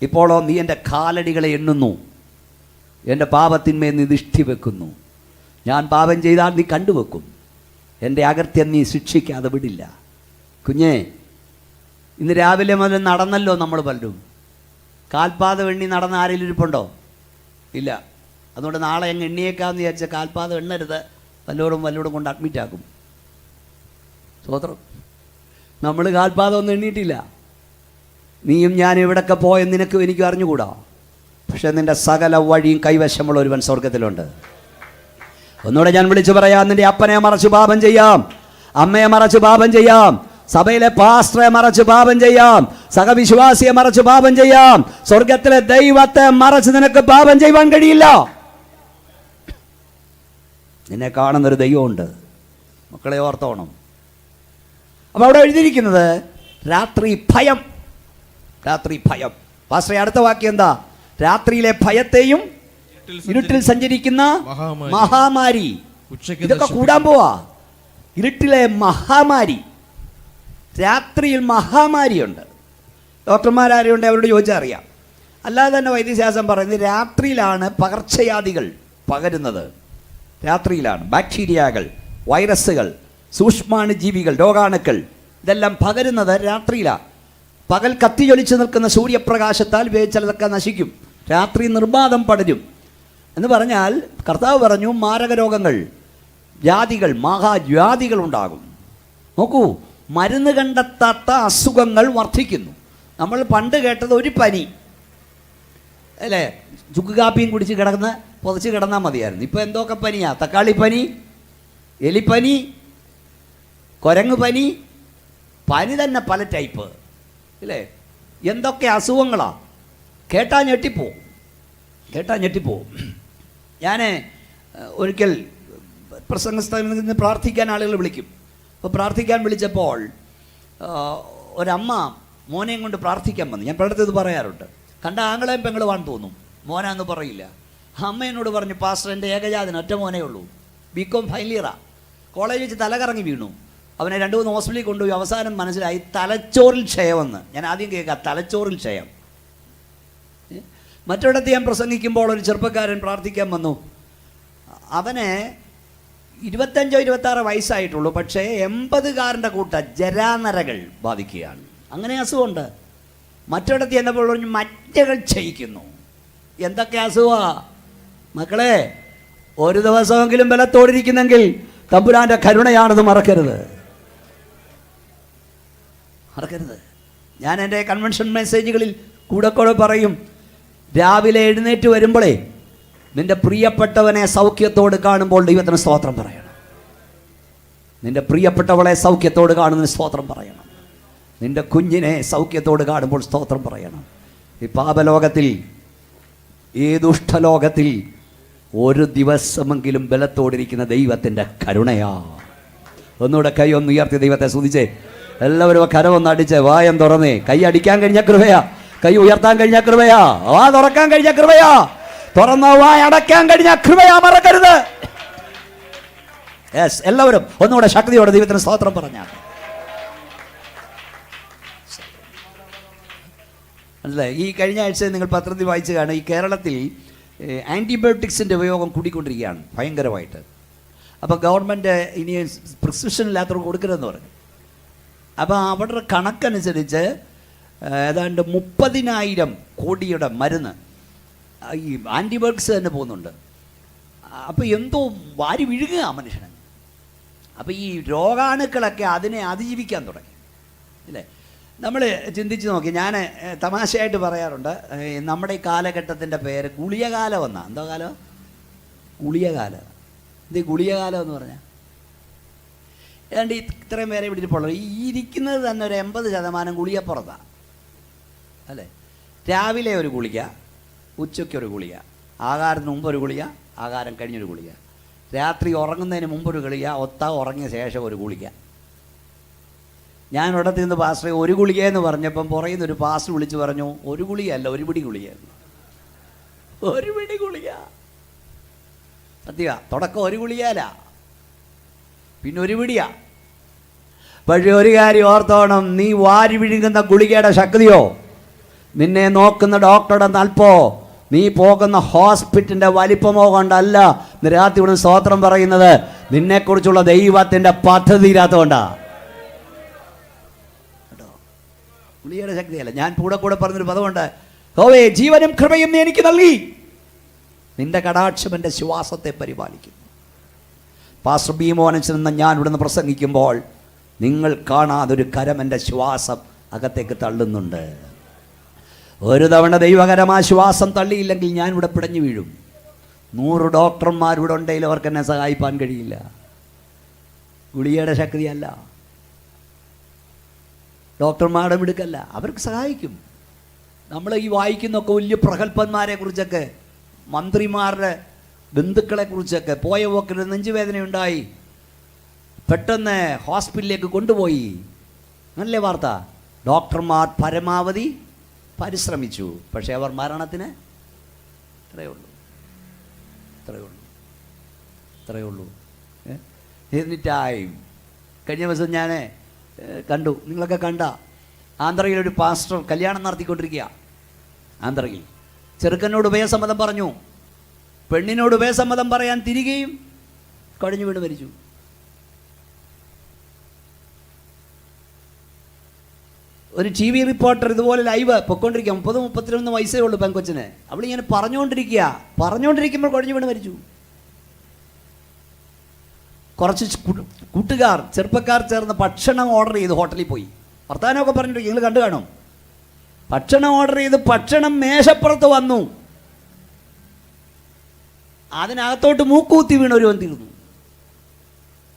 ഇപ്പോഴോ നീ എൻ്റെ കാലടികളെ എണ്ണുന്നു, എൻ്റെ പാപത്തിന്മേൽ നീ ദൃഷ്ടി വെക്കുന്നു. ഞാൻ പാപം ചെയ്താൽ നീ കണ്ടുവെക്കും, എൻ്റെ അകൃത്യം നീ ശിക്ഷിക്കാതെ വിടില്ല. കുഞ്ഞേ, ഇന്ന് രാവിലെ മുതൽ നടന്നല്ലോ നമ്മൾ പലരും. കാൽപാദം എണ്ണി നടന്ന ആരെങ്കിലും ഇരിപ്പുണ്ടോ? ഇല്ല. അതുകൊണ്ട് നാളെ അങ്ങ് എണ്ണിയേക്കാമെന്ന് വിചാരിച്ച കാൽപാദം എണ്ണരുത്, വല്ലോടും കൊണ്ട് അഡ്മിറ്റാക്കും. സ്വതന്ത്രം. നമ്മൾ കാൽപാദം ഒന്നും എണ്ണിയിട്ടില്ല. നീയും ഞാൻ എവിടൊക്കെ പോയെന്ന് നിനക്കും എനിക്കും അറിഞ്ഞുകൂടാ. പക്ഷെ നിൻ്റെ സകല വഴിയും കൈവശമുള്ള ഒരുവൻ സ്വർഗത്തിലുണ്ട്. ഒന്നുകൂടെ ഞാൻ വിളിച്ചു പറയാം, നിൻ്റെ അപ്പനെ മറച്ച് പാപം ചെയ്യാം, അമ്മയെ മറച്ച് പാപം ചെയ്യാം, സഭയിലെ പാസ്റ്ററെ മറച്ച് പാപം ചെയ്യാം, സഹവിശ്വാസിയെ മറച്ച് പാപം ചെയ്യാം. സ്വർഗത്തിലെ ദൈവത്തെ മറച്ച് നിനക്ക് പാപം ചെയ്യുവാൻ കഴിയില്ല. നിന്നെ കാണുന്നൊരു ദൈവമുണ്ട്. മക്കളെ ഓർത്തോണം. അപ്പോൾ അവിടെ എഴുതിയിരിക്കുന്നത് രാത്രി ഭയം. പാസ്റ്ററെ, അടുത്ത വാക്യം എന്താ? രാത്രിയിലെ ഭയത്തെയും ഇരുട്ടിൽ സഞ്ചരിക്കുന്ന മഹാമാരി. ഇതൊക്കെ കൂടാൻ പോവാ. ഇരുട്ടിലെ മഹാമാരി, രാത്രിയിൽ മഹാമാരിയുണ്ട്. ഡോക്ടർമാരാരുണ്ട്, അവരോട് ചോദിച്ചാൽ അറിയാം. അല്ലാതെ തന്നെ വൈദ്യശാസ്ത്രം പറയുന്നത് രാത്രിയിലാണ് പകർച്ചവ്യാധികൾ പകരുന്നത് രാത്രിയിലാണ്. ബാക്ടീരിയകൾ, വൈറസുകൾ, സൂക്ഷ്മാണുജീവികൾ, രോഗാണുക്കൾ ഇതെല്ലാം പകരുന്നത് രാത്രിയിലാണ്. പകൽ കത്തിയൊലിച്ച് നിൽക്കുന്ന സൂര്യപ്രകാശത്താൽ ചിലതൊക്കെ നശിക്കും. രാത്രി നിർബാധം പടരും എന്ന് പറഞ്ഞാൽ കർത്താവ് പറഞ്ഞു മാരക രോഗങ്ങൾ, വ്യാധികൾ, മഹാവ്യാധികൾ ഉണ്ടാകും. നോക്കൂ, മരുന്ന് കണ്ടെത്താത്ത അസുഖങ്ങൾ വർദ്ധിക്കുന്നു. നമ്മൾ പണ്ട് കേട്ടത് ഒരു പനി അല്ലേ, ചുക്ക് കാപ്പിയും കുടിച്ച് പുതച്ച് കിടന്നാൽ മതിയായിരുന്നു. ഇപ്പോൾ എന്തൊക്കെ പനിയാ, തക്കാളിപ്പനി, എലിപ്പനി, കുരങ്ങ് പനി, പനി തന്നെ പല ടൈപ്പ് അല്ലേ, എന്തൊക്കെ അസുഖങ്ങളാ. കേട്ടാ ഞെട്ടിപ്പോവും. ഞാൻ ഒരിക്കൽ പ്രസംഗസ്ഥലിൽ നിന്ന് പ്രാർത്ഥിക്കാൻ ആളുകൾ വിളിക്കും. അപ്പോൾ പ്രാർത്ഥിക്കാൻ വിളിച്ചപ്പോൾ ഒരമ്മ മോനെയും കൊണ്ട് പ്രാർത്ഥിക്കാൻ വന്നു. ഞാൻ പലയിടത്തും ഇത് പറയാറുണ്ട്. കണ്ട ആങ്ങളെയും പെങ്ങളുവാന്ന് തോന്നും, മോനാന്ന് പറയില്ല. അമ്മ എന്നോട് പറഞ്ഞു, പാസ്റ്റർ എൻ്റെ ഏകജാതന് ഒറ്റ മോനേ ഉള്ളൂ, ബികോം ഫൈനൽ ഇയറാ, കോളേജിൽ വെച്ച് തലകറങ്ങി വീണു. അവനെ 2-3 ഹോസ്പിറ്റലിൽ കൊണ്ടുപോയി. അവസാനം മനസ്സിലായി തലച്ചോറിൽ ക്ഷയമെന്ന്. ഞാൻ ആദ്യം കേൾക്കാം, തലച്ചോറിൽ ക്ഷയം. മറ്റൊരിടത്ത് ഞാൻ പ്രസംഗിക്കുമ്പോൾ ഒരു ചെറുപ്പക്കാരൻ പ്രാർത്ഥിക്കാൻ വന്നു. അവന് 25-26 വയസ്സായിട്ടുള്ളൂ. പക്ഷേ 80കാരൻ്റെ കൂട്ട ജരാനരകൾ ബാധിക്കുകയാണ്. അങ്ങനെ അസുഖമുണ്ട്. മറ്റൊരിടത്ത് എന്നപ്പോൾ പറഞ്ഞു മറ്റകൾ ക്ഷയിക്കുന്നു. എന്തൊക്കെ അസുഖമാ മക്കളെ. ഒരു ദിവസമെങ്കിലും ബലത്തോടിരിക്കുന്നെങ്കിൽ തമ്പുരാൻ്റെ കരുണയാണെന്ന് മറക്കരുത്. ഞാൻ എൻ്റെ കൺവെൻഷൻ മെസ്സേജുകളിൽ കൂടെ പറയും, രാവിലെ എഴുന്നേറ്റ് വരുമ്പോഴേ നിന്റെ പ്രിയപ്പെട്ടവനെ സൗഖ്യത്തോട് കാണുമ്പോൾ ദൈവത്തിന് സ്തോത്രം പറയണം. നിന്റെ പ്രിയപ്പെട്ടവളെ സൗഖ്യത്തോട് കാണുന്നതിന് സ്തോത്രം പറയണം. നിന്റെ കുഞ്ഞിനെ സൗഖ്യത്തോട് കാണുമ്പോൾ സ്തോത്രം പറയണം. ഈ പാപലോകത്തിൽ, ഈ ദുഷ്ടലോകത്തിൽ ഒരു ദിവസമെങ്കിലും ബലത്തോടിരിക്കുന്ന ദൈവത്തിൻ്റെ കരുണയാ. ഒന്നുകൂടെ കൈ ഒന്ന് ഉയർത്തി ദൈവത്തെ സ്തുതിച്ചേ. എല്ലാവരും കരമൊന്ന് അടിച്ച് വായം തുറന്നേ. കൈ അടിക്കാൻ കഴിഞ്ഞ കൃപയാ, കൈ ഉയർത്താൻ കഴിഞ്ഞ കൃപയാ, വാ തുറക്കാൻ കഴിഞ്ഞ കൃപയാ, തുറന്ന വായ അടയ്ക്കാൻ കഴിഞ്ഞ കൃപയാ, മറക്കരുത്. യെസ്, എല്ലാവരും ഒന്നുകൂടെ ശക്തിയോടെ ദൈവത്തിന് സ്തോത്രം പറഞ്ഞാൽ അല്ലേ. ഈ കഴിഞ്ഞ ആഴ്ച നിങ്ങൾ പത്രത്തിൽ വായിച്ചു കാണും, ഈ കേരളത്തിൽ ആൻറ്റിബയോട്ടിക്സിൻ്റെ ഉപയോഗം കൂടിക്കൊണ്ടിരിക്കുകയാണ് ഭയങ്കരമായിട്ട്. അപ്പോൾ ഗവൺമെൻറ് ഇനി പ്രിസ്ക്രിപ്ഷൻ ഇല്ലാത്തവർക്ക് കൊടുക്കരുതെന്ന് പറഞ്ഞു. അപ്പോൾ അവരുടെ കണക്കനുസരിച്ച് ഏതാണ്ട് 30,000 കോടിയുടെ മരുന്ന് ഈ ആൻറ്റിബയോട്ടിക്സ് തന്നെ പോകുന്നുണ്ട്. അപ്പോൾ എന്തോ വാരി വിഴുകുക മനുഷ്യന്. അപ്പോൾ ഈ രോഗാണുക്കളൊക്കെ അതിനെ അതിജീവിക്കാൻ തുടങ്ങി ഇല്ലേ. നമ്മൾ ചിന്തിച്ച് നോക്കി, ഞാൻ തമാശയായിട്ട് പറയാറുണ്ട്, നമ്മുടെ ഈ കാലഘട്ടത്തിൻ്റെ പേര് ഗുളികകാലം എന്നാണ്. എന്തോ കാലം? ഗുളികകാലം. ഇത് ഗുളികകാലം എന്ന് പറഞ്ഞാൽ ഏതാണ്ട് ഇത്രയും പേരെ പിടിച്ചിട്ടുള്ളത്. ഈ ഇരിക്കുന്നത് തന്നെ ഒരു 80% ഗുളികപ്പുറത്താണ് അല്ലേ. രാവിലെ ഒരു ഗുളിക, ഉച്ചയ്ക്കൊരു ഗുളിക, ആഹാരത്തിന് മുമ്പ് ഒരു ഗുളിക, ആഹാരം കഴിഞ്ഞൊരു ഗുളിക, രാത്രി ഉറങ്ങുന്നതിന് മുമ്പൊരു ഗുളിക, ഉറങ്ങിയ ശേഷം ഒരു ഗുളിക. ഞാൻ ഇടത്തിൽ നിന്ന് പാസ്റ്ററെ ഒരു ഗുളികയെന്ന് പറഞ്ഞപ്പം പുറയുന്ന ഒരു പാസ്റ്റർ വിളിച്ച് പറഞ്ഞു, ഒരു ഗുളികയല്ല, ഒരു പിടി ഗുളികയായിരുന്നു. ഒരു പിടി ഗുളിക. സത്യ തുടക്കം ഒരു ഗുളികയല്ല, പിന്നെ ഒരു പിടിയാ. പക്ഷെ ഒരു കാര്യം ഓർത്തോണം, നീ വാരി വിഴുങ്ങുന്ന ഗുളികയുടെ ശക്തിയോ, നിന്നെ നോക്കുന്ന ഡോക്ടറുടെ നൽപ്പോ, നീ പോകുന്ന ഹോസ്പിറ്റലിൻ്റെ വലിപ്പമോ കൊണ്ടല്ല രാത്രി ഇവിടെ സ്തോത്രം പറയുന്നത്. നിന്നെക്കുറിച്ചുള്ള ദൈവത്തിൻ്റെ പദ്ധതി ഇല്ലാത്തതുകൊണ്ടാ കേട്ടോ. ഗുളികയുടെ ശക്തിയല്ല. ഞാൻ കൂടെ പറഞ്ഞൊരു പദമുണ്ട്, ഹോവേ ജീവനും കൃപയും നീ എനിക്ക് നൽകി, നിന്റെ കടാക്ഷം എൻ്റെ ശ്വാസത്തെ പരിപാലിക്കുന്നു. പാസ്റ്റർ ബീമോനച്ചൻ എന്ന ഞാൻ ഇവിടുന്ന് പ്രസംഗിക്കുമ്പോൾ നിങ്ങൾ കാണാതൊരു കരം എൻ്റെ ശ്വാസം അകത്തേക്ക് തള്ളുന്നുണ്ട്. ഒരു തവണ ദൈവകരം ആ ശ്വാസം തള്ളിയില്ലെങ്കിൽ ഞാൻ ഇവിടെ പിടഞ്ഞു വീഴും. 100 ഡോക്ടർമാരിവിടെ ഉണ്ടെങ്കിലും അവർക്ക് എന്നെ സഹായിപ്പാൻ കഴിയില്ല. ഗുളികയുടെ ശക്തിയല്ല, ഡോക്ടർമാരുടെ മിടുക്കല്ല, അവർക്ക് സഹായിക്കും. നമ്മൾ ഈ വായിക്കുന്നൊക്കെ വലിയ പ്രഗത്ഭന്മാരെ കുറിച്ചൊക്കെ, മന്ത്രിമാരുടെ ബന്ധുക്കളെ കുറിച്ചൊക്കെ, പോയ പോക്കിൽ നെഞ്ചുവേദനയുണ്ടായി പെട്ടെന്ന് ഹോസ്പിറ്റലിലേക്ക് കൊണ്ടുപോയി, നല്ല വാർത്ത. ഡോക്ടർമാർ പരമാവധി പരിശ്രമിച്ചു, പക്ഷേ അവർ മരണത്തിന് ഇത്രയേ ഉള്ളൂ. എന്നിട്ടായും കഴിഞ്ഞ ദിവസം ഞാൻ കണ്ടു, നിങ്ങളൊക്കെ കണ്ട, ആന്ധ്രയിലൊരു പാസ്റ്റർ കല്യാണം നടത്തിക്കൊണ്ടിരിക്കുക. ആന്ധ്രയിൽ ചെറുക്കനോട് ഉഭയസമ്മതം പറഞ്ഞു. പെണ്ണിനോട് വേസമ്മതം പറയാൻ തിരികെയും കുഴഞ്ഞു വീണ് മരിച്ചു. ഒരു ടി വി റിപ്പോർട്ടർ ഇതുപോലെ ലൈവ് പൊയ്ക്കൊണ്ടിരിക്കുക, 30-31 വയസ്സേ ഉള്ളൂ പെൺകൊച്ചിന്. അവളിങ്ങനെ പറഞ്ഞുകൊണ്ടിരിക്കുമ്പോൾ കുഴഞ്ഞു വീണ് മരിച്ചു. കുറച്ച് കൂട്ടുകാർ ചെറുപ്പക്കാർ ചേർന്ന് ഭക്ഷണം ഓർഡർ ചെയ്ത് ഹോട്ടലിൽ പോയി. വർത്തമാനമൊക്കെ പറഞ്ഞിട്ട് നിങ്ങൾ കണ്ടു കാണും. ഭക്ഷണം ഓർഡർ ചെയ്ത് ഭക്ഷണം മേശപ്പുറത്ത് വന്നു. അതിനകത്തോട്ട് മൂക്കൂത്തി വീണ് ഒരുവൻ തീർന്നു.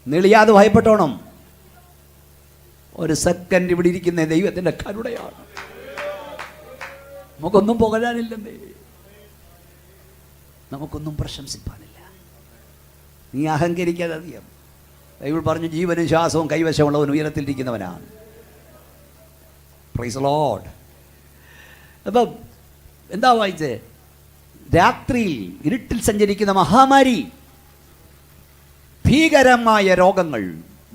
നെളിയാതെ ഭയപ്പെട്ടോണം. ഒരു സെക്കൻഡ് ഇവിടെ ഇരിക്കുന്ന ദൈവത്തിൻ്റെ കരുണയാണ്. നമുക്കൊന്നും പുകഴാനില്ലെന്നേ, നമുക്കൊന്നും പ്രശംസിപ്പാനില്ല. നീ അഹങ്കരിക്കാതെ അധികം. ബൈബിൾ പറഞ്ഞു ജീവനും ശ്വാസവും കൈവശമുള്ളവൻ ഉയരത്തിലിരിക്കുന്നവനാണ്. Praise Lord. അപ്പം എന്താ വായിച്ചേ? രാത്രിയിൽ ഇരുട്ടിൽ സഞ്ചരിക്കുന്ന മഹാമാരി, ഭീകരമായ രോഗങ്ങൾ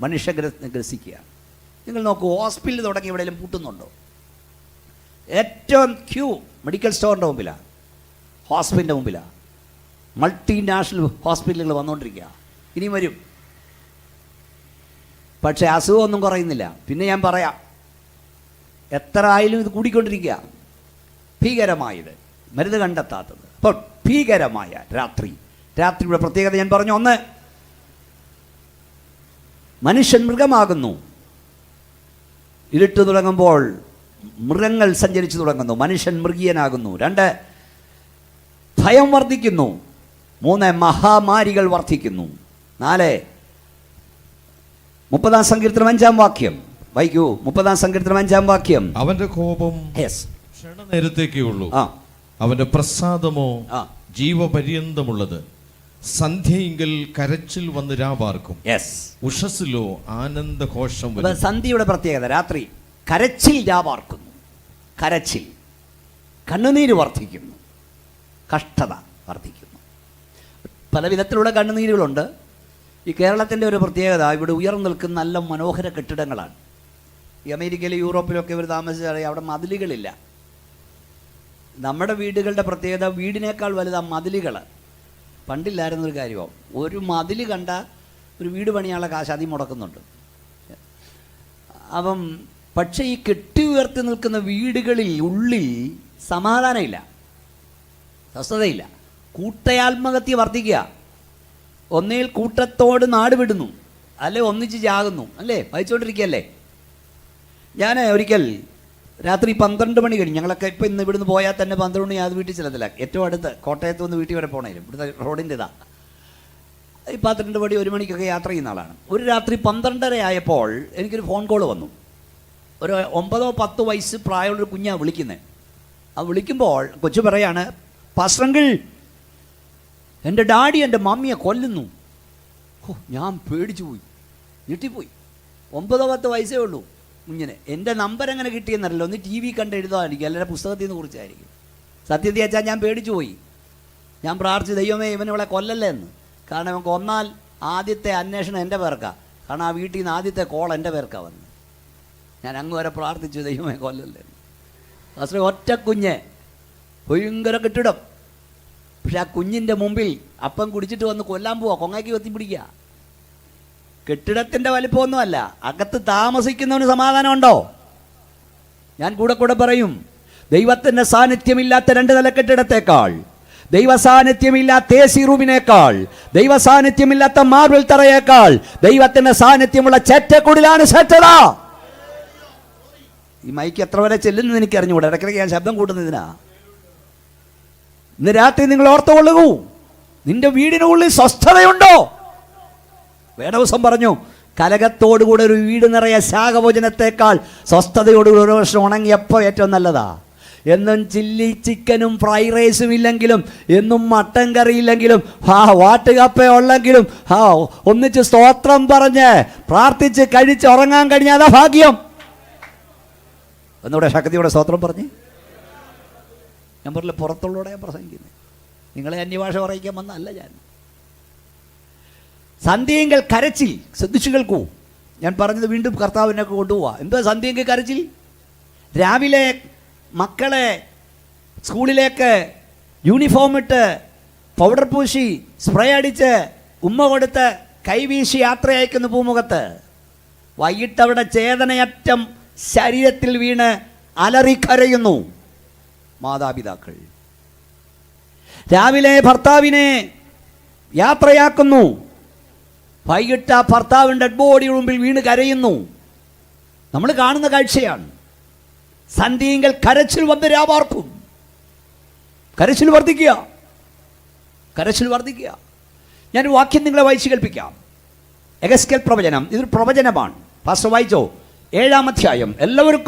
മനുഷ്യരെ ഗ്രസിക്കുക. നിങ്ങൾ നോക്കൂ, ഹോസ്പിറ്റൽ തുടങ്ങി എവിടെയെങ്കിലും പൂട്ടുന്നുണ്ടോ? ഏറ്റവും ക്യൂ മെഡിക്കൽ സ്റ്റോറിൻ്റെ മുമ്പിലാണ്, ഹോസ്പിറ്റലിൻ്റെ മുമ്പിലാണ്. മൾട്ടിനാഷണൽ ഹോസ്പിറ്റലുകൾ വന്നുകൊണ്ടിരിക്കുക, ഇനി വരും. പക്ഷേ അസുഖമൊന്നും കുറയുന്നില്ല. പിന്നെ ഞാൻ പറയാം, എത്ര ആയാലും ഇത് കൂടിക്കൊണ്ടിരിക്കുക. ഭീകരമായത്, മരുന്ന് കണ്ടെത്താത്തത്. അപ്പോൾ ഭീകരമായ രാത്രിയുടെ പ്രത്യേകത ഞാൻ പറഞ്ഞു. ഒന്ന്, മനുഷ്യൻ മൃഗമാകുന്നു. ഇരുട്ട് തുടങ്ങുമ്പോൾ മൃഗങ്ങൾ സഞ്ചരിച്ചു തുടങ്ങുന്നു, മനുഷ്യൻ മൃഗീയനാകുന്നു. 2, ഭയം വർദ്ധിക്കുന്നു. 3, മഹാമാരികൾ വർദ്ധിക്കുന്നു. 4, 30-ാം സങ്കീർത്തനം 5-ാം വാക്യം വായിക്കൂ. 30-ാം സങ്കീർത്തനം 5-ാം വാക്യം. അവന്റെ കോപം ക്ഷണനേരത്തേക്കേ ഉള്ളൂ, അവന്റെ പ്രസാദമോ ജീവപര്യന്തമുള്ളത്. സന്ധ്യയെങ്കിൽ കരച്ചിൽ വന്ന് രാപാർക്കും, ഉഷസ്സിലോ ആനന്ദഘോഷം. സന്ധ്യയുടെ പ്രത്യേകത രാത്രി കരച്ചിൽ രാപാർക്കുന്നു. കരച്ചിൽ, കണ്ണുനീര് വർദ്ധിക്കുന്നു, കഷ്ടത വർദ്ധിക്കുന്നു. പല വിധത്തിലുള്ള കണ്ണുനീരുകളുണ്ട്. ഈ കേരളത്തിൻ്റെ ഒരു പ്രത്യേകത, ഇവിടെ ഉയർന്നു നിൽക്കുന്ന നല്ല മനോഹര കെട്ടിടങ്ങളാണ്. ഈ അമേരിക്കയിലും യൂറോപ്പിലൊക്കെ ഇവർ താമസിച്ചാൽ അവിടെ മതിലുകളില്ല. നമ്മുടെ വീടുകളുടെ പ്രത്യേകത, വീടിനേക്കാൾ വലുതാ മതിലുകൾ. പണ്ടില്ലായിരുന്നൊരു കാര്യമോ, ഒരു മതിൽ കണ്ട ഒരു വീട് പണിയാനുള്ള കാശ് അതി മുടക്കുന്നുണ്ട്. അപ്പം പക്ഷേ ഈ കെട്ടി ഉയർത്തി നിൽക്കുന്ന വീടുകളിൽ ഉള്ളിൽ സമാധാനമില്ല, സ്വസ്ഥതയില്ല. കൂട്ടയാത്മഹത്യ വർദ്ധിക്കുക. ഒന്നേൽ കൂട്ടത്തോട് നാട് വിടുന്നു, അല്ലെ ഒന്നിച്ച് ചാകുന്നു, അല്ലേ? വായിച്ചുകൊണ്ടിരിക്കുകയല്ലേ. ഞാൻ ഒരിക്കൽ രാത്രി 12 മണി കഴിഞ്ഞ്, ഞങ്ങളൊക്കെ ഇപ്പം ഇന്ന് ഇവിടുന്ന് പോയാൽ തന്നെ 12 മണി അത് വീട്ടിൽ ചെല്ലത്തില്ല. ഏറ്റവും അടുത്ത് കോട്ടയത്ത് നിന്ന് വീട്ടിൽ വരെ പോകണേലും ഇവിടുത്തെ റോഡിൻ്റെ ഇതാണ്. ഈ 12 മണി 1 മണിക്കൊക്കെ യാത്ര ചെയ്യുന്ന ആളാണ്. ഒരു രാത്രി 12:30 ആയപ്പോൾ എനിക്കൊരു ഫോൺ കോൾ വന്നു. ഒരു 9-10 വയസ്സ് പ്രായമുള്ളൊരു കുഞ്ഞാണ് വിളിക്കുന്നത്. ആ വിളിക്കുമ്പോൾ കൊച്ചു പറയാണ്, പാസ്റ്റർ അങ്കിൾ, എൻ്റെ ഡാഡി എൻ്റെ മമ്മിയെ കൊല്ലുന്നു. ഞാൻ പേടിച്ചു പോയി, ഞെട്ടിപ്പോയി. 9-10 വയസ്സേ ഉള്ളൂ കുഞ്ഞിന്. എൻ്റെ നമ്പർ എങ്ങനെ കിട്ടിയെന്നറിയില്ല. ഒന്ന് TV കണ്ട് എഴുതാമായിരിക്കും, അല്ലെങ്കിൽ പുസ്തകത്തിൽ നിന്ന് കുറിച്ചായിരിക്കും. സത്യത്തിൽ വെച്ചാൽ ഞാൻ പേടിച്ചു പോയി. ഞാൻ പ്രാർത്ഥിച്ചു, ദൈവമേ ഇവനിവളെ കൊല്ലല്ലേ എന്ന്. കാരണം ഇവൻ കൊന്നാൽ ആദ്യത്തെ അന്വേഷണം എൻ്റെ പേർക്കാണ്. കാരണം ആ വീട്ടിൽ നിന്ന് ആദ്യത്തെ കോൾ എൻ്റെ പേർക്കാണ് വന്നത്. ഞാൻ അങ്ങ് വരെ പ്രാർത്ഥിച്ചു, ദൈവമേ കൊല്ലല്ലേ എന്ന്. പക്ഷേ ഒറ്റ കുഞ്ഞ്, ഭയങ്കര കെട്ടിടം. പക്ഷെ ആ കുഞ്ഞിൻ്റെ മുമ്പിൽ അപ്പം കുടിച്ചിട്ട് വന്ന് കൊല്ലാൻ പോവാ, കൊങ്ങാക്കി വെത്തി പിടിക്കുക. കെട്ടിടത്തിൻ്റെ വലിപ്പമൊന്നുമല്ല, അകത്ത് താമസിക്കുന്നവന് സമാധാനമുണ്ടോ? ഞാൻ കൂടെ പറയും, ദൈവത്തിൻ്റെ സാന്നിധ്യമില്ലാത്ത 2 നില കെട്ടിടത്തേക്കാൾ, ദൈവ സാന്നിധ്യമില്ലാത്ത AC റൂമിനേക്കാൾ, ദൈവ സാന്നിധ്യമില്ലാത്ത മാർബിൾ തറയേക്കാൾ ദൈവത്തിൻ്റെ സാന്നിധ്യമുള്ള ചേറ്റക്കുടിലാണ് ശ്രേഷ്ഠത. ഈ മൈക്ക് എത്ര വരെ ചെല്ലുന്നത് എനിക്ക് അറിഞ്ഞുകൂടാ, ഇടയ്ക്കിടയ്ക്ക് ഞാൻ ശബ്ദം കൂട്ടുന്നതിനാ. ഇന്ന് രാത്രി നിങ്ങൾ ഓർത്തുകൊള്ളൂ, നിന്റെ വീടിനുള്ളിൽ സ്വസ്ഥതയുണ്ടോ? വേദവസം പറഞ്ഞു, കലകത്തോടുകൂടെ ഒരു വീട് നിറയെ ശാഖഭോജനത്തേക്കാൾ സ്വസ്ഥതയോടുകൂടി ഒരു വർഷം ഉണങ്ങിയപ്പോൾ ഏറ്റവും നല്ലതാ. എന്നും ചില്ലി ചിക്കനും ഫ്രൈ റൈസും ഇല്ലെങ്കിലും, എന്നും മട്ടൻ കറി ഇല്ലെങ്കിലും, വാട്ടുകപ്പ ഉള്ളെങ്കിലും, ഒന്നിച്ച് സ്തോത്രം പറഞ്ഞ് പ്രാർത്ഥിച്ച് കഴിച്ച് ഉറങ്ങാൻ കഴിഞ്ഞാൽ ഭാഗ്യം. ഒന്നുകൂടെ ശക്തിയോടെ സ്തോത്രം പറഞ്ഞ്. ഞാൻ പറഞ്ഞില്ല, പുറത്തുള്ളൂടെ ഞാൻ പ്രസംഗിക്കുന്നത്, നിങ്ങളെ അന്യഭാഷ പറയിക്കാൻ വന്നല്ല ഞാൻ. സന്ധ്യയെങ്കിൽ കരച്ചിൽ, ശ്രദ്ധിച്ചു കേൾക്കൂ. ഞാൻ പറഞ്ഞത് വീണ്ടും കർത്താവിനെ കൊണ്ടുപോവാ. എന്താ സന്ധ്യയെങ്കിൽ കരച്ചിൽ? രാവിലെ മക്കളെ സ്കൂളിലേക്ക് യൂണിഫോം ഇട്ട് പൗഡർ പൂശി സ്പ്രേ അടിച്ച് ഉമ്മ കൊടുത്ത് കൈവീശി യാത്ര അയക്കുന്ന പൂമുഖത്ത് വൈകിട്ടവിടെ ചേതനയറ്റം ശരീരത്തിൽ വീണ് അലറിക്കരയുന്നു മാതാപിതാക്കൾ. രാവിലെ ഭർത്താവിനെ യാത്രയാക്കുന്നു, വൈകിട്ട് ആ ഭർത്താവിൻ്റെ ഡെഡ് ബോഡിയുടെ മുമ്പിൽ വീണ് കരയുന്നു. നമ്മൾ കാണുന്ന കാഴ്ചയാണ്. സന്ധ്യയെങ്കിൽ കരച്ചിൽ വന്ന് രാവാർക്കും. കരച്ചിൽ വർദ്ധിക്കുക, കരച്ചിൽ വർദ്ധിക്കുക. ഞാൻ വാക്യം നിങ്ങളെ വായിച്ച് കേൾപ്പിക്കാം. എഗസ്കേൽ പ്രവചനം, ഇതൊരു പ്രവചനമാണ്. പാസ്റ്റർ വായിച്ചോ, 7-ാം അധ്യായം. എല്ലാവരും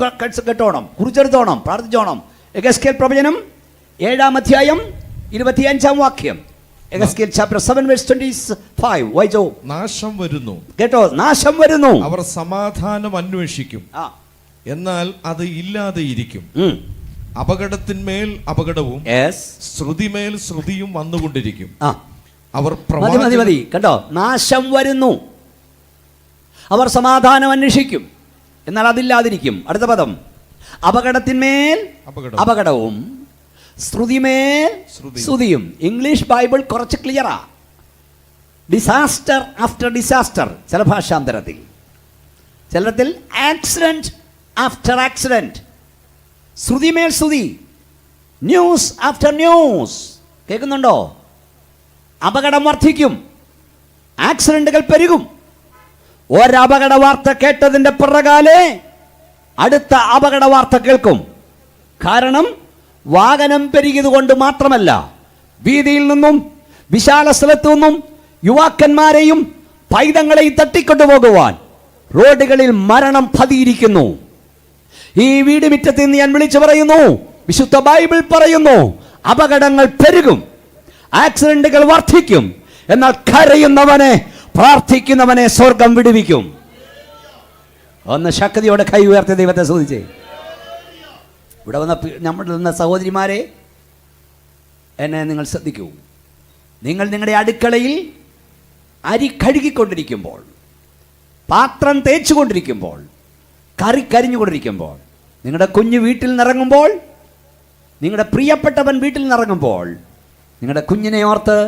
കേട്ടോണം, കുറിച്ചെടുത്തോണം, പ്രാർത്ഥിച്ചോണം. എഗസ്കേൽ പ്രവചനം 7-ാം അധ്യായം 25-ാം വാക്യം. എഗസ്കേൽ ചാപ്റ്റർ 7 verse 25 വായിച്ചോ. നാശം വരുന്നു, കേട്ടോ, നാശം വരുന്നു. അവർ സമാധാനം അന്വേഷിക്കും, എന്നാൽ അത് ഇല്ലാതെ ഇരിക്കും. അപകടത്തിന്മേൽ അപകടവും ശ്രുതിമേൽ ശ്രുതിയും വന്നുകൊണ്ടിരിക്കും. അവർ മതി കേട്ടോ. നാശം വരുന്നു, അവർ സമാധാനം അന്വേഷിക്കും, എന്നാൽ അതില്ലാതിരിക്കും. അടുത്ത പദം, അപകടത്തിന്മേൽ അപകടവും ശ്രുതിമേൽ ശ്രുതിയും. ഇംഗ്ലീഷ് ബൈബിൾ കുറച്ച് ക്ലിയറാ. ഡിസാസ്റ്റർ ആഫ്റ്റർ ഡിസാസ്റ്റർ ചില ഭാഷാന്തരത്തിൽ, ചിലത്തിൽ ആക്സിഡന്റ് ആഫ്റ്റർ ആക്സിഡന്റ്, ശ്രുതിമേൽ ശ്രുതി, ന്യൂസ് ആഫ്റ്റർ ന്യൂസ്. കേൾക്കുന്നുണ്ടോ? അപകടം വർദ്ധിക്കും, ആക്സിഡന്റുകൾ പെരുകും. ഒരപകട വാർത്ത കേട്ടതിൻ്റെ പിറകാലെ അടുത്ത അപകട വാർത്ത കേൾക്കും. കാരണം വാഹനം പെരുകിയതുകൊണ്ട് മാത്രമല്ല, വീതിയിൽ നിന്നും വിശാല സ്ഥലത്തു നിന്നും യുവാക്കന്മാരെയും പൈതങ്ങളെയും തട്ടിക്കൊണ്ടുപോകുവാൻ റോഡുകളിൽ മരണം പതിയിരിക്കുന്നു. ഈ വീട് മുറ്റത്ത് നിന്ന് ഞാൻ വിളിച്ചു പറയുന്നു, വിശുദ്ധ ബൈബിൾ പറയുന്നു, അപകടങ്ങൾ പെരുകും, ആക്സിഡന്റുകൾ വർദ്ധിക്കും, എന്നാൽ കരയുന്നവനെ, പ്രാർത്ഥിക്കുന്നവനെ സ്വർഗം വിടുവിക്കും. ഒന്ന് ശക്തിയോടെ കൈ ഉയർത്തി ദൈവത്തെ സ്തുതിച്ചേ. ഇവിടെ വന്ന നമ്മുടെ സഹോദരിമാരെ, എന്നെ നിങ്ങൾ ശ്രദ്ധിക്കൂ. നിങ്ങൾ നിങ്ങളുടെ അടുക്കളയിൽ അരി കഴുകിക്കൊണ്ടിരിക്കുമ്പോൾ, പാത്രം തേച്ചുകൊണ്ടിരിക്കുമ്പോൾ, കറി കരിഞ്ഞുകൊണ്ടിരിക്കുമ്പോൾ, നിങ്ങളുടെ കുഞ്ഞ് വീട്ടിൽ നിന്നിറങ്ങുമ്പോൾ, നിങ്ങളുടെ പ്രിയപ്പെട്ടവൻ വീട്ടിൽ നിന്നിറങ്ങുമ്പോൾ, നിങ്ങളുടെ കുഞ്ഞിനെ ഓർത്ത്,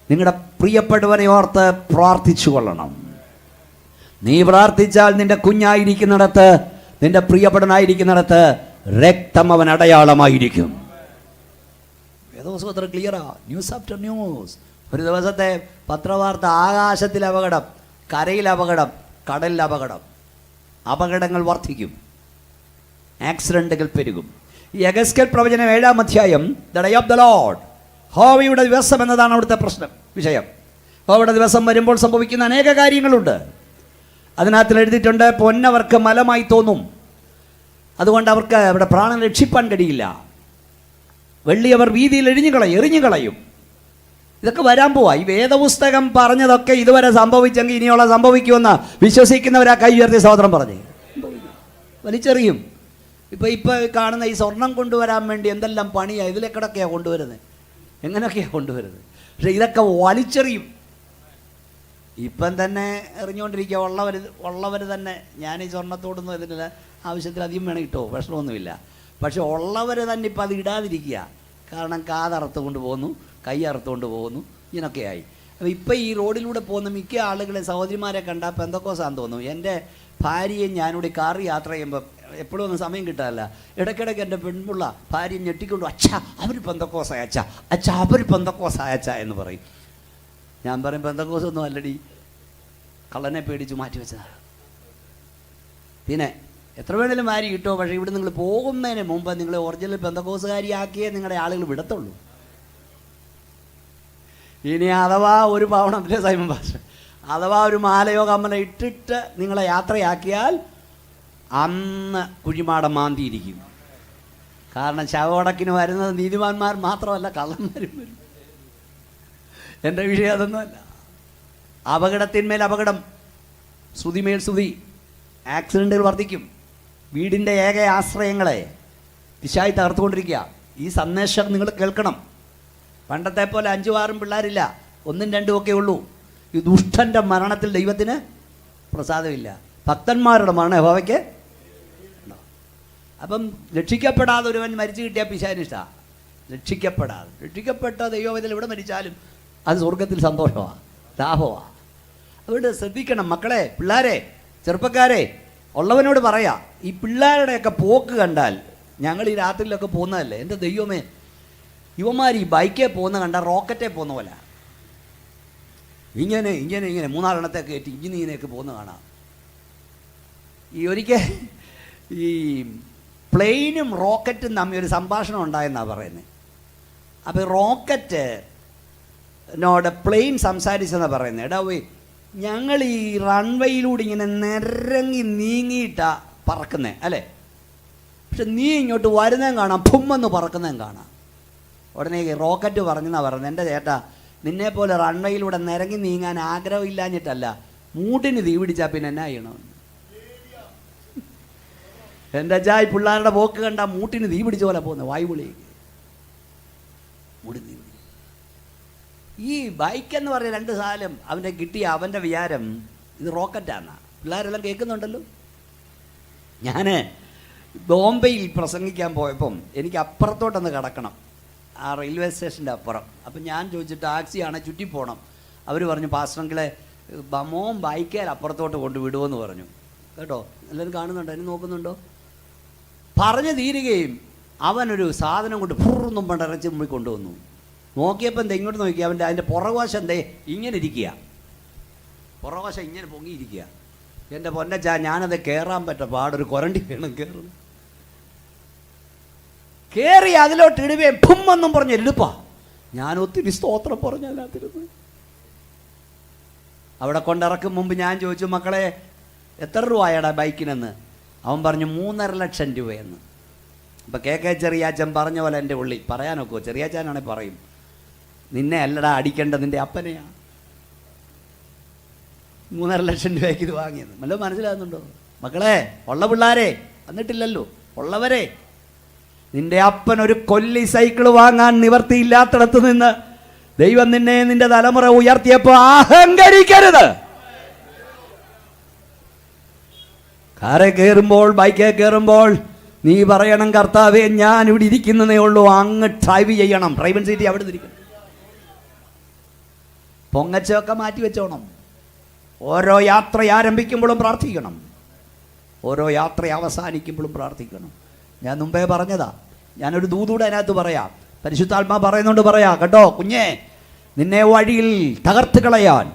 നിങ്ങളുടെ പ്രിയപ്പെട്ടവനെ ഓർത്ത് പ്രാർത്ഥിച്ചു കൊള്ളണം. നീ പ്രാർത്ഥിച്ചാൽ നിന്റെ കുഞ്ഞായിരിക്കുന്നിടത്ത്, നിന്റെ പ്രിയപ്പെട്ടവനായിരിക്കുന്നിടത്ത് രക്തം അവൻ അടയാളമായിരിക്കും. വേദപുസ്തകം ക്ലിയറാ. News after news. ഒരു ദിവസത്തെ പത്രവാർത്ത, ആകാശത്തിൽ അപകടം, കരയിൽ അപകടം, കടലിൽ അപകടം. അപകടങ്ങൾ വർദ്ധിക്കും, ആക്സിഡന്റുകൾ പെരുകും. ഈ എഗസ്കേൽ പ്രവചനം 7-ാം അധ്യായം, the day of the Lord, യഹോവയുടെ ദിവസം എന്നതാണ് അവിടുത്തെ വിഷയം. യഹോവയുടെ ദിവസം വരുമ്പോൾ സംഭവിക്കുന്ന അനേക കാര്യങ്ങളുണ്ട്. അതിനകത്ത് എഴുതിയിട്ടുണ്ട്, പൊന്നവർക്ക് മലമായി തോന്നും, അതുകൊണ്ട് അവർക്ക് അവിടെ പ്രാണൻ രക്ഷിപ്പാൻ കഴിയില്ല. വെള്ളി അവർ വീതിയിൽ എറിഞ്ഞു കളയും. ഇതൊക്കെ വരാൻ പോവാ. ഈ വേദപുസ്തകം പറഞ്ഞതൊക്കെ ഇതുവരെ സംഭവിച്ചെങ്കിൽ ഇനിയുള്ള സംഭവിക്കുമെന്ന് വിശ്വസിക്കുന്നവരാ കൈ ഉയർത്തി സഹോദരം പറഞ്ഞ് വലിച്ചെറിയും. ഇപ്പം കാണുന്ന ഈ സ്വർണം കൊണ്ടുവരാൻ വേണ്ടി എന്തെല്ലാം പണിയാണ് ഇതിലേക്കിടൊക്കെയാണ് കൊണ്ടുവരുന്നത്, എങ്ങനെയൊക്കെയാണ് കൊണ്ടുവരുന്നത്. പക്ഷെ ഇതൊക്കെ വലിച്ചെറിയും. ഇപ്പം തന്നെ എറിഞ്ഞുകൊണ്ടിരിക്കുക. ഉള്ളവർ തന്നെ, ഞാൻ ഈ സ്വർണ്ണത്തോടൊന്നും ഇതിൻ്റെ ആവശ്യത്തിൽ അധികം വേണം കിട്ടോ, പ്രശ്നമൊന്നുമില്ല. പക്ഷെ ഉള്ളവർ തന്നെ ഇപ്പം അത് ഇടാതിരിക്കുക. കാരണം കാതറുത്ത് കൊണ്ട് പോകുന്നു, കൈ അറുത്തുകൊണ്ട് പോകുന്നു, ഇങ്ങനൊക്കെയായി. അപ്പോൾ ഇപ്പം ഈ റോഡിലൂടെ പോകുന്ന മിക്ക ആളുകളെ, സഹോദരിമാരെ കണ്ടാൽ പെന്തക്കോസാന്ന് തോന്നുന്നു. എൻ്റെ ഭാര്യയും ഞാനിവിടെ കാർ യാത്ര ചെയ്യുമ്പോൾ എപ്പോഴും ഒന്നും സമയം കിട്ടാറില്ല. ഇടയ്ക്കിടയ്ക്ക് എൻ്റെ പെൺപിള്ള ഭാര്യയും ഞെട്ടിക്കൊണ്ട്, അച്ഛാ അവർ പെന്തക്കോസായ അച്ഛാ, അച്ഛാ അവർ പെന്തക്കോസായ അച്ഛാ എന്ന് പറയും. ഞാൻ പറയും, പെന്തക്കോസൊന്നും അല്ലടി, കള്ളനെ പേടിച്ച് മാറ്റി വെച്ചതാണ്. പിന്നെ എത്ര വേണേലും മാരി കിട്ടോ, പക്ഷേ ഇവിടെ നിങ്ങൾ പോകുന്നതിന് മുമ്പ് നിങ്ങൾ ഒറിജിനൽ പെന്തക്കോസുകാരിയാക്കിയേ നിങ്ങളുടെ ആളുകൾ വിടത്തുള്ളൂ. ഇനി അഥവാ ഒരു പവണത്തിലെ സൈമൻ ഭാഷ, അഥവാ ഒരു മാലയോ കമ്മലോ ഇട്ടിട്ട് നിങ്ങളെ യാത്രയാക്കിയാൽ അന്ന് കുഴിമാടം മാന്തിയിരിക്കും. കാരണം ശവടക്കിന് വരുന്നത് നീതിമാന്മാർ മാത്രമല്ല, കള്ളന്മാരും വരും. എൻ്റെ വിഷയം അതൊന്നുമല്ല. അപകടത്തിന്മേൽ അപകടം, ശ്രുതിമേൽ ശ്രുതി, ആക്സിഡൻറ്റുകൾ വർദ്ധിക്കും. വീടിൻ്റെ ഏക ആശ്രയങ്ങളെ ദിശായി തകർത്തുകൊണ്ടിരിക്കുക. ഈ സന്ദേശം നിങ്ങൾ കേൾക്കണം. പണ്ടത്തെ പോലെ 5-6 പിള്ളേരില്ല, 1-2 ഒക്കെ ഉള്ളൂ. ഈ ദുഷ്ടൻ്റെ മരണത്തിൽ ദൈവത്തിന് പ്രസാദമില്ല. ഭക്തന്മാരുടെ മരണം യഹോവയ്ക്ക്. അപ്പം രക്ഷിക്കപ്പെടാതെ ഒരുവൻ മരിച്ചു കിട്ടിയ പിശാചിനിഷ്ടാ. രക്ഷിക്കപ്പെട്ട ദൈവവേദന ഇവിടെ മരിച്ചാലും അത് സ്വർഗത്തിൽ സന്തോഷമാണ്, ലാഭമാണ്. അതുകൊണ്ട് ശ്രദ്ധിക്കണം മക്കളെ, പിള്ളേരെ, ചെറുപ്പക്കാരെ, ഉള്ളവനോട് പറയാ, ഈ പിള്ളേരുടെയൊക്കെ പോക്ക് കണ്ടാൽ, ഞങ്ങൾ ഈ രാത്രിയിലൊക്കെ പോകുന്നതല്ലേ, എൻ്റെ ദൈവമേ, യുവമാർ ഈ ബൈക്കേ പോകുന്ന കണ്ടാൽ റോക്കറ്റേ പോകുന്ന പോലെ ഇങ്ങനെ 3-4 കയറ്റി ഇങ്ങനെയൊക്കെ പോകുന്ന കാണാം. ഈ ഒരിക്കൽ ഈ പ്ലെയിനും റോക്കറ്റും തമ്മിൽ ഒരു സംഭാഷണം ഉണ്ടായെന്നാണ് പറയുന്നത്. അപ്പോൾ റോക്കറ്റിനോട് പ്ലെയിൻ സംസാരിച്ചെന്നാണ് പറയുന്നത്. എടാ പോയി, ഞങ്ങൾ ഈ റൺവേയിലൂടെ ഇങ്ങനെ നിരങ്ങി നീങ്ങിയിട്ടാ പറക്കുന്നേ അല്ലേ, പക്ഷെ നീ ഇങ്ങോട്ട് വരുന്നതും കാണാം, പുമ്മെന്ന് പറക്കുന്നതും കാണാം. ഉടനെ റോക്കറ്റ് പറഞ്ഞെന്നാണ് പറഞ്ഞത്, എൻ്റെ ചേട്ടാ, നിന്നെപ്പോലെ റൺവേയിലൂടെ നിരങ്ങി നീങ്ങാൻ ആഗ്രഹമില്ലാഞ്ഞിട്ടല്ല, മൂട്ടിന് തീ പിടിച്ചാൽ പിന്നെ എന്നാ ചെയ്യണമെന്ന്. എൻ്റെ അജായി പിള്ളേരുടെ പോക്ക് കണ്ട മൂട്ടിന് തീ പിടിച്ച പോലെ പോകുന്നത്, വായുപൊളിയേക്ക് മൂടി തീ. ഈ ബൈക്കെന്ന് പറഞ്ഞ 2 സാലം അവൻ്റെ കിട്ടിയ അവൻ്റെ വിചാരം ഇത് റോക്കറ്റാണ്. പിള്ളേരെല്ലാം കേൾക്കുന്നുണ്ടല്ലോ. ഞാൻ ബോംബെയിൽ പ്രസംഗിക്കാൻ പോയപ്പം എനിക്ക് അപ്പുറത്തോട്ടൊന്ന് കിടക്കണം, ആ റെയിൽവേ സ്റ്റേഷൻ്റെ അപ്പുറം. അപ്പം ഞാൻ ചോദിച്ചു, ടാക്സിയാണ്, ചുറ്റി പോകണം. അവർ പറഞ്ഞു, പാസ്റ്ററെങ്കിലെ മോൻ ബൈക്കേൽ അപ്പുറത്തോട്ട് കൊണ്ട് വിടുമെന്ന് പറഞ്ഞു. കേട്ടോ, എല്ലാവരും കാണുന്നുണ്ടോ, എന്നെ നോക്കുന്നുണ്ടോ? പറഞ്ഞു തീരുകയും അവനൊരു സാധനം കൊണ്ട് ഫുറൊന്നും പണ്ടിറച്ചി മുമ്പിൽ കൊണ്ടുവന്നു. നോക്കിയപ്പോൾ എന്താ ഇങ്ങോട്ട് നോക്കി, അതിൻ്റെ പുറകുവശം എന്തേ ഇങ്ങനെ ഇരിക്കുക, പുറകുവശം ഇങ്ങനെ പൊങ്ങിയിരിക്കുക. എൻ്റെ പൊന്നച്ചാ, ഞാനത് കയറാൻ പാടൊരു കൊരണ്ടി വേണം കയറുന്നു. കയറി അതിലോട്ട് ഇടുവേ ഭുമ്മെന്നും പറഞ്ഞ് എടുപ്പാ. ഞാൻ ഒത്തിരി സ്തോത്രം പറഞ്ഞു അതിനകത്തിരുന്ന്. അവിടെ കൊണ്ടിറക്കും മുമ്പ് ഞാൻ ചോദിച്ചു, മക്കളെ എത്ര രൂപയാടാ ബൈക്കിനെന്ന്? അവൻ പറഞ്ഞു 3.5 ലക്ഷം രൂപയെന്ന്. അപ്പം കെ ചെറിയാച്ചൻ പറഞ്ഞ പോലെ എൻ്റെ ഉള്ളി പറയാനൊക്കെ, ചെറിയാച്ചാനാണെങ്കിൽ പറയും, നിന്നെ അല്ലടാ അടിക്കേണ്ട, നിൻ്റെ അപ്പനെയാ. 3.5 ലക്ഷം രൂപയ്ക്ക് ഇത് വാങ്ങിയത്. വല്ലതും മനസ്സിലാകുന്നുണ്ടോ മക്കളെ? ഉള്ള പിള്ളേരെ, വന്നിട്ടില്ലല്ലോ, ഉള്ളവരെ, നിന്റെ അപ്പൻ ഒരു കൊല്ലി സൈക്കിൾ വാങ്ങാൻ നിവർത്തിയില്ലാത്തിടത്ത് നിന്ന് ദൈവം നിന്നെ, നിന്റെ തലമുറ ഉയർത്തിയപ്പോൾ അഹങ്കരിക്കരുത്. കാറെ കയറുമ്പോൾ, ബൈക്കേ കയറുമ്പോൾ നീ പറയണം, കർത്താവേ, ഞാൻ ഇവിടെ ഇരിക്കുന്നതേ ഉള്ളൂ, അങ്ങ് ഡ്രൈവ് ചെയ്യണം. ഡ്രൈവിംഗ് സീറ്റ് അവിടെ ഇരിക്കണം. പൊങ്ങച്ചൊക്കെ മാറ്റി വെച്ചോണം. ഓരോ യാത്ര ആരംഭിക്കുമ്പോഴും പ്രാർത്ഥിക്കണം, ഓരോ യാത്ര അവസാനിക്കുമ്പോഴും പ്രാർത്ഥിക്കണം. ഞാൻ മുമ്പേ പറഞ്ഞതാ, ഞാനൊരു ദൂതൂടെ അതിനകത്ത് പറയാം, പരിശുദ്ധാത്മാ പറയുന്നുണ്ട്, പറയാം കേട്ടോ കുഞ്ഞേ, നിന്നെ വഴിയിൽ തകർത്ത് കളയാൻ,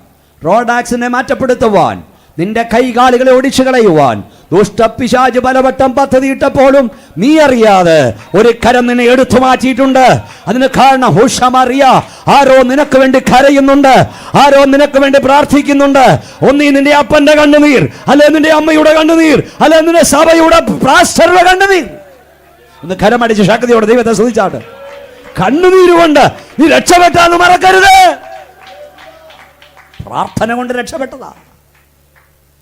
റോഡ് ആക്സിഡന്റിനെ മാറ്റപ്പെടുത്തുവാൻ, നിന്റെ കൈകാലുകളെ ഒടിച്ചു കളയുവാൻ ദുഷ്ടപിശാച് പലവട്ടം പദ്ധതിയിട്ടപ്പോഴും നീ അറിയാതെ ഒരു കരം നിന്നെ എടുത്തു മാറ്റിയിട്ടുണ്ട്. അതിന് കാരണം ഹുഷമറിയ, ആരോ നിനക്ക് വേണ്ടി കരയുന്നുണ്ട്, ആരോ നിനക്ക് വേണ്ടി പ്രാർത്ഥിക്കുന്നുണ്ട്. ഒന്നീ നിന്റെ അപ്പന്റെ കണ്ണുനീർ, അല്ലെ നിന്റെ അമ്മയുടെ കണ്ണുനീർ, അല്ലെ നിന്റെ സഭയുടെ പാസ്റ്ററുടെ കണ്ണുനീർ. ഒന്ന് കരമടിച്ച് ശക്തിയോടെ ദൈവത്തെ സ്തുതിച്ചാട്ട്. കണ്ണുനീരുകൊണ്ട് നീ രക്ഷപ്പെട്ടാന്ന് മറക്കരുത്. പ്രാർത്ഥന കൊണ്ട് രക്ഷപ്പെട്ടതാ,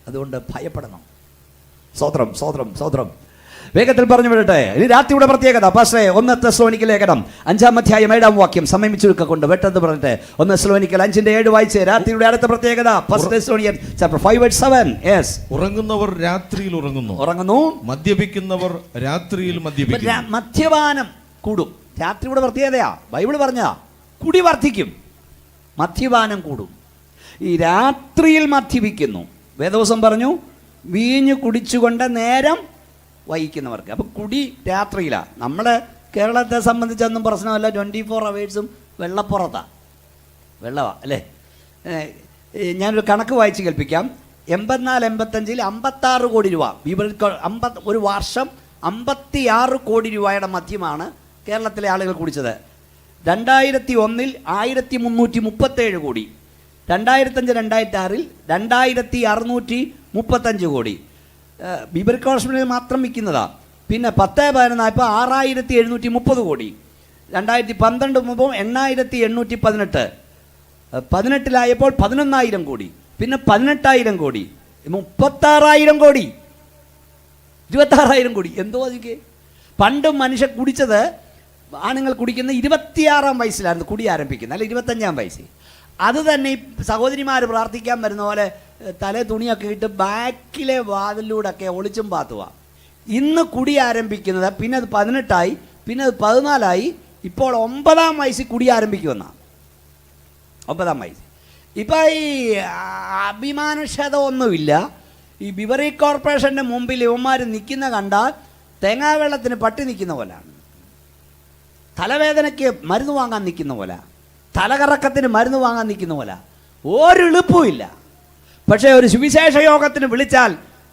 അതുകൊണ്ട് ഭയപ്പെടണം. സ്തോത്രം, സ്തോത്രം, സ്തോത്രം. വേഗത്തിൽ പറഞ്ഞു വിടട്ടെ. ഇനി രാത്രിയുടെ പ്രത്യേകത പാസ്റ്ററെ, 1 തെസ്സലോനിക്കൽ ലേഖനം 5-ാം അധ്യായം 7-ാം വാക്യം സമയമിച്ചൊരുക്ക കൊണ്ട് വെട്ടെന്ന് പറഞ്ഞിട്ട് 1 തെസ്സലോനിക്കൽ 5:7 വായിച്ചേ. രാത്രിയുടെ അടുത്ത പ്രത്യേകത 1 Thessalonians chapter 5:7. യെസ്. ഉറങ്ങുന്നവർ രാത്രിയിൽ ഉറങ്ങുന്നു, മദ്യപിക്കുന്നവർ രാത്രിയിൽ മദ്യപിക്കുന്നു. മദ്യപാനം കൂടും. രാത്രിയുടെ പ്രത്യേകതയാ, ബൈബിൾ പറഞ്ഞതാ. കുടി വർദ്ധിക്കും, മദ്യപാനം കൂടും. ഈ രാത്രിയിൽ മദ്യപിക്കുന്നു, വേദവസം പറഞ്ഞു, വീഞ്ഞു കുടിച്ചുകൊണ്ട് നേരം വഹിക്കുന്നവർക്ക്. അപ്പം കുടി രാത്രിയിലാണ്. നമ്മുടെ കേരളത്തെ സംബന്ധിച്ചൊന്നും പ്രശ്നമല്ല, 24 hours വെള്ളപ്പുറത്താണ്, വെള്ളമാണ് അല്ലേ. ഞാനൊരു കണക്ക് വായിച്ച് കേൾപ്പിക്കാം. 84-85 56 കോടി രൂപ, ഒരു വർഷം 56 കോടി രൂപയുടെ മദ്യമാണ് കേരളത്തിലെ ആളുകൾ കുടിച്ചത്. 2001 1337 കോടി, 2005-2006 2635 കോടി ബീബർ കോർപ്പറേഷനിൽ മാത്രം വിൽക്കുന്നതാ. പിന്നെ 10-11 6730 കോടി, 2012 മുമ്പ് 8818, 18 11,000 കോടി, പിന്നെ 18,000 കോടി, 36,000 കോടി, 26,000 കോടി. എന്തോ അതിക്ക് പണ്ടും മനുഷ്യൻ കുടിച്ചത്, ആണുങ്ങൾ കുടിക്കുന്ന 26-ാം വയസ്സിലായിരുന്നു കുടി ആരംഭിക്കുന്നത്, അല്ല 25-ാം വയസ്സിൽ. അത് തന്നെ ഈ സഹോദരിമാർ പ്രാർത്ഥിക്കാൻ വരുന്ന പോലെ തലേ തുണിയൊക്കെ ഇട്ട് ബാക്കിലെ വാതിലൂടെ ഒക്കെ ഒളിച്ചും പാത്തുക. ഇന്ന് കുടി ആരംഭിക്കുന്നത്, പിന്നെ അത് 18 ആയി, പിന്നെ അത് 14 ആയി, ഇപ്പോൾ 9-ാം വയസ്സിൽ കുടി ആരംഭിക്കുമെന്നാണ്. 9-ാം വയസ്സ്. ഇപ്പം ഈ അഭിമാനക്ഷത ഒന്നുമില്ല. ഈ ബിവറി കോർപ്പറേഷൻ്റെ മുമ്പിൽ ഇവന്മാർ നിൽക്കുന്ന കണ്ടാൽ തേങ്ങാവെള്ളത്തിന് പട്ടി നിൽക്കുന്ന പോലെയാണ്. തലവേദനയ്ക്ക് മരുന്ന് വാങ്ങാൻ നിൽക്കുന്ന പോലെ, തലകറക്കത്തിന് മരുന്ന് വാങ്ങാൻ നിൽക്കുന്ന പോലെ, ഒരു എളുപ്പമില്ല. പക്ഷേ ഒരു സുവിശേഷ യോഗത്തിന് വിളിച്ചാൽ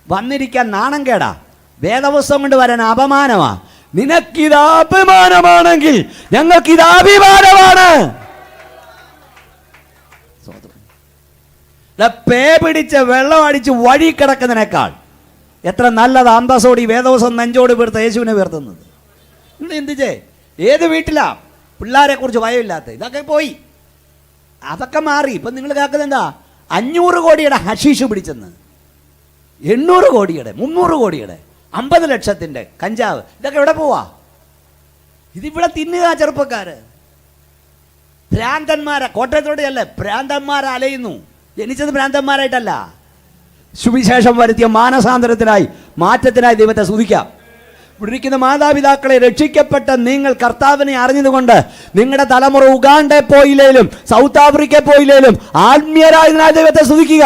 വന്നിരിക്കാൻ നാണം കേടാ, വേദപുസ്തകം കൊണ്ട് വരാൻ അപമാനമാ. നിനക്കിത് അപമാനമാണെങ്കിൽ ഞങ്ങൾക്കിത് അഭിമാനമാണ്. പേ പിടിച്ച് വെള്ളം അടിച്ച് വഴി കിടക്കുന്നതിനേക്കാൾ എത്ര നല്ലത് അന്തസ്സോടി വേദവസം നെഞ്ചോട് വീർത്ത യേശുവിനെ വീർത്തുന്നത്. നിങ്ങൾ എന്തിച്ചേ, ഏത് വീട്ടിലാ പിള്ളേരെ കുറിച്ച് ഭയമില്ലാത്ത? ഇതൊക്കെ പോയി, അതൊക്കെ മാറി. ഇപ്പം നിങ്ങൾ കേൾക്കുന്നത് എന്താ? 500 കോടിയുടെ ഹഷീഷ് പിടിച്ചെന്ന്, 800 കോടിയുടെ, 300 കോടിയുടെ, 50 ലക്ഷത്തിൻ്റെ കഞ്ചാവ്. ഇതൊക്കെ എവിടെ പോവാ? ഇതിവിടെ തിന്നുക ചെറുപ്പക്കാര്. ഭ്രാന്തന്മാരെ, കോട്ടയത്തോടെയല്ലേ ഭ്രാന്തന്മാരെ അലയുന്നു. ജനിച്ചത് ഭ്രാന്തന്മാരായിട്ടല്ല, സുവിശേഷം വരുത്തിയ മാനസാന്തരത്തിനായി, മാറ്റത്തിനായി ദൈവത്തെ സ്തുതിക്കാം. ഇവിടെ ഇരിക്കുന്ന മാതാപിതാക്കളെ, രക്ഷിക്കപ്പെട്ട നിങ്ങൾ കർത്താവിനെ അറിഞ്ഞതുകൊണ്ട് നിങ്ങളുടെ തലമുറ ഉഗാണ്ടയിൽ പോയില്ലേലും സൗത്ത് ആഫ്രിക്കയിൽ പോയില്ലേലും ആത്മീയരായതിനായി ദൈവത്തെ സ്തുതിക്കുക.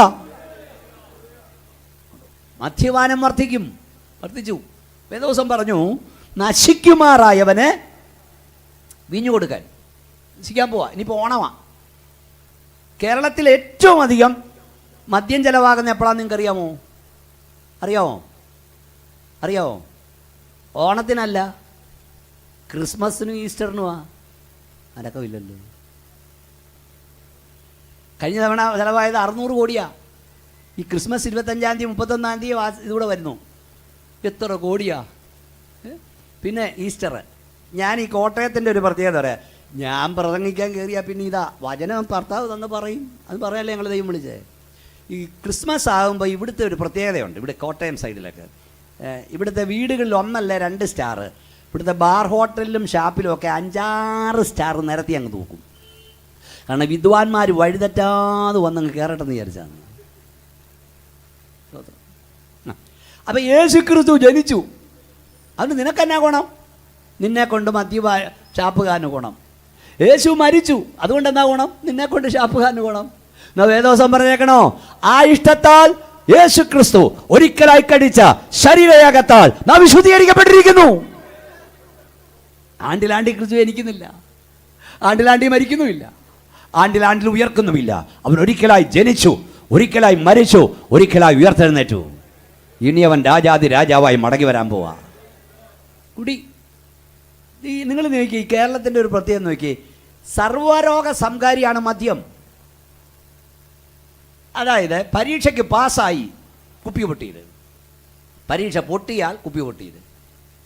മദ്യപാനം വർദ്ധിച്ചു. വേദോസം പറഞ്ഞു, നശിക്കുമാറായവന് വീഞ്ഞു കൊടുക്കാൻ. നശിക്കാൻ പോവാ. ഇനിയിപ്പോൾ ഓണമാ. കേരളത്തിൽ ഏറ്റവും അധികം മദ്യം ചെലവാകുന്ന എപ്പോഴാണെന്ന് നിങ്ങൾക്ക് അറിയാമോ? ഓണത്തിനല്ല, ക്രിസ്മസിനും ഈസ്റ്ററിനുമാ. അനക്കമില്ലല്ലോ. കഴിഞ്ഞ തവണ ചിലവായത് 600 കോടിയാ. ഈ ക്രിസ്മസ് 25-ാം തീയതി 31-ാം തീയതി ഇതുകൂടെ വരുന്നു. എത്ര കോടിയാ? പിന്നെ ഈസ്റ്റർ. ഞാൻ ഈ കോട്ടയത്തിൻ്റെ ഒരു പ്രത്യേകത പറയാം. ഞാൻ പ്രസംഗിക്കാൻ കയറിയാൽ പിന്നെ ഇതാ വചനം കർത്താവ് തന്ന് പറയും. അത് പറയാല്ലേ ഞങ്ങൾ ദൈവം വിളിച്ചേ. ഈ ക്രിസ്മസ് ആകുമ്പോൾ ഇവിടുത്തെ ഒരു പ്രത്യേകതയുണ്ട്. ഇവിടെ കോട്ടയം സൈഡിലൊക്കെ ഇവിടുത്തെ വീടുകളിൽ 1 അല്ല 2 സ്റ്റാർ, ഇവിടുത്തെ ബാർ ഹോട്ടലിലും ഷാപ്പിലും ഒക്കെ 5-6 സ്റ്റാർ നിരത്തി അങ്ങ് തൂക്കും. കാരണം വിദ്വാൻമാർ വഴിതെറ്റാതെ വന്നങ്ങ് കയറട്ടെന്ന് വിചാരിച്ചാണ്. അപ്പം യേശു ക്രിസ്തു ജനിച്ചു, അത് നിനക്കെന്നാ ഗുണം? നിന്നെ കൊണ്ട് ഷാപ്പുകാരന് ഗുണം. യേശു മരിച്ചു, അതുകൊണ്ട് എന്താ ഗുണം? നിന്നെ കൊണ്ട് ഷാപ്പുകാരന് ഗുണം. എന്നാ വേദോസം പറഞ്ഞേക്കണോ? ആ ഇഷ്ടത്താൽ യേശു ക്രിസ്തു ഒരിക്കലായി കടിച്ച ശരീരയാഗത്താൽ നാം വിശുദ്ധീകരിക്കപ്പെട്ടിരിക്കുന്നു. ആണ്ടിലാണ്ടി ക്രിസ്തു ജനിക്കുന്നില്ല, ആണ്ടിലാണ്ടി മരിക്കുന്നുമില്ല, ആണ്ടിലാണ്ടിൽ ഉയർക്കുന്നുമില്ല. അവൻ ഒരിക്കലായി ജനിച്ചു, ഒരിക്കലായി മരിച്ചു, ഒരിക്കലായി ഉയർത്തെഴുന്നേറ്റു. ഇനി അവൻ രാജാതി രാജാവായി മടങ്ങി വരാൻ പോവാ. കുടി നിങ്ങൾ നോക്കി, കേരളത്തിൻ്റെ ഒരു പ്രത്യേകത നോക്കി, സർവ്വരോഗ സംഹാരിയാണ് മദ്യം. അതായത് പരീക്ഷയ്ക്ക് പാസ്സായി കുപ്പി പൊട്ടിയത്, പരീക്ഷ പൊട്ടിയാൽ കുപ്പി പൊട്ടിയത്,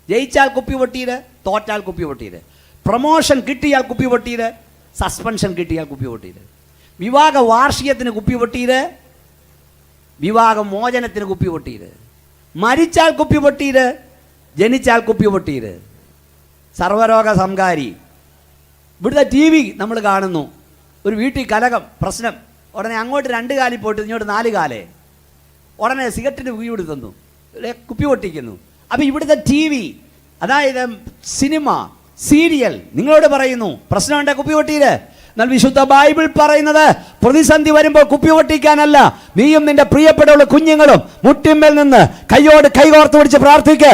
ജയിച്ചാൽ കുപ്പി പൊട്ടിയത്, തോറ്റാൽ കുപ്പി പൊട്ടിയത്, പ്രൊമോഷൻ കിട്ടിയാൽ കുപ്പി പൊട്ടിയത്, സസ്പെൻഷൻ കിട്ടിയാൽ കുപ്പി പൊട്ടിയത്, വിവാഹ വാർഷികത്തിന് കുപ്പി പൊട്ടിയത്, വിവാഹ മോചനത്തിന് കുപ്പി പൊട്ടിയത്, മരിച്ചാൽ കുപ്പി പൊട്ടിയത്, ജനിച്ചാൽ കുപ്പി പൊട്ടിയത്. സർവ്വരോഗ സംഹാരി. ഇവിടുത്തെ TV നമ്മൾ കാണുന്നു, ഒരു വീട്ടിൽ കലകം പ്രശ്നം, ഉടനെ അങ്ങോട്ട് 2 കാലിൽ പോയിട്ട് ഇങ്ങോട്ട് 4 കാലേ, ഉടനെ സിഗരറ്റിന് കുപ്പി കൊടുത്തുന്നു, കുപ്പി പൊട്ടിക്കുന്നു. അപ്പം ഇവിടുത്തെ TV, അതായത് സിനിമ, സീരിയൽ നിങ്ങളോട് പറയുന്നു പ്രശ്നമുണ്ട് കുപ്പി പൊട്ടിയത്. എന്നാൽ വിശുദ്ധ ബൈബിൾ പറയുന്നത് പ്രതിസന്ധി വരുമ്പോൾ കുപ്പി പൊട്ടിക്കാനല്ല, നീയും നിന്റെ പ്രിയപ്പെട്ടവളും കുഞ്ഞുങ്ങളും മുട്ടിന്മേൽ നിന്ന് കൈയോട് കൈകോർത്ത് പിടിച്ച് പ്രാർത്ഥിക്ക്.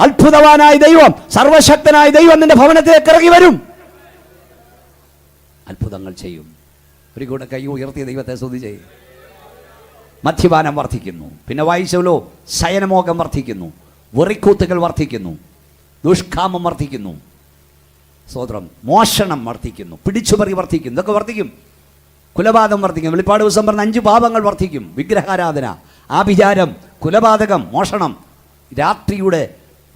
അത്ഭുതവാനായ ദൈവം, സർവശക്തനായ ദൈവം നിന്റെ ഭവനത്തിലേക്ക് ഇറങ്ങി വരും, അത്ഭുതങ്ങൾ ചെയ്യും. ഒരു കൂടെ കൈ ഉയർത്തിയ ദൈവത്തെ സ്തുതി ചെയ്യും. മദ്യപാനം വർദ്ധിക്കുന്നു. പിന്നെ വായിച്ചല്ലോ, ശയനമോഹം വർദ്ധിക്കുന്നു, വെറിക്കൂത്തുകൾ വർദ്ധിക്കുന്നു, ദുഷ്കാമം വർദ്ധിക്കുന്നു, സ്വതന്ത്രം മോഷണം വർദ്ധിക്കുന്നു, പിടിച്ചുപറി വർദ്ധിക്കുന്നു. ഇതൊക്കെ വർദ്ധിക്കും. കുലപാതകം വർദ്ധിക്കും. വെളിപ്പാട് ദിവസം പറഞ്ഞ 5 പാപങ്ങൾ വർദ്ധിക്കും. വിഗ്രഹാരാധന, ആഭിചാരം, കുലപാതകം, മോഷണം, രാത്രിയുടെ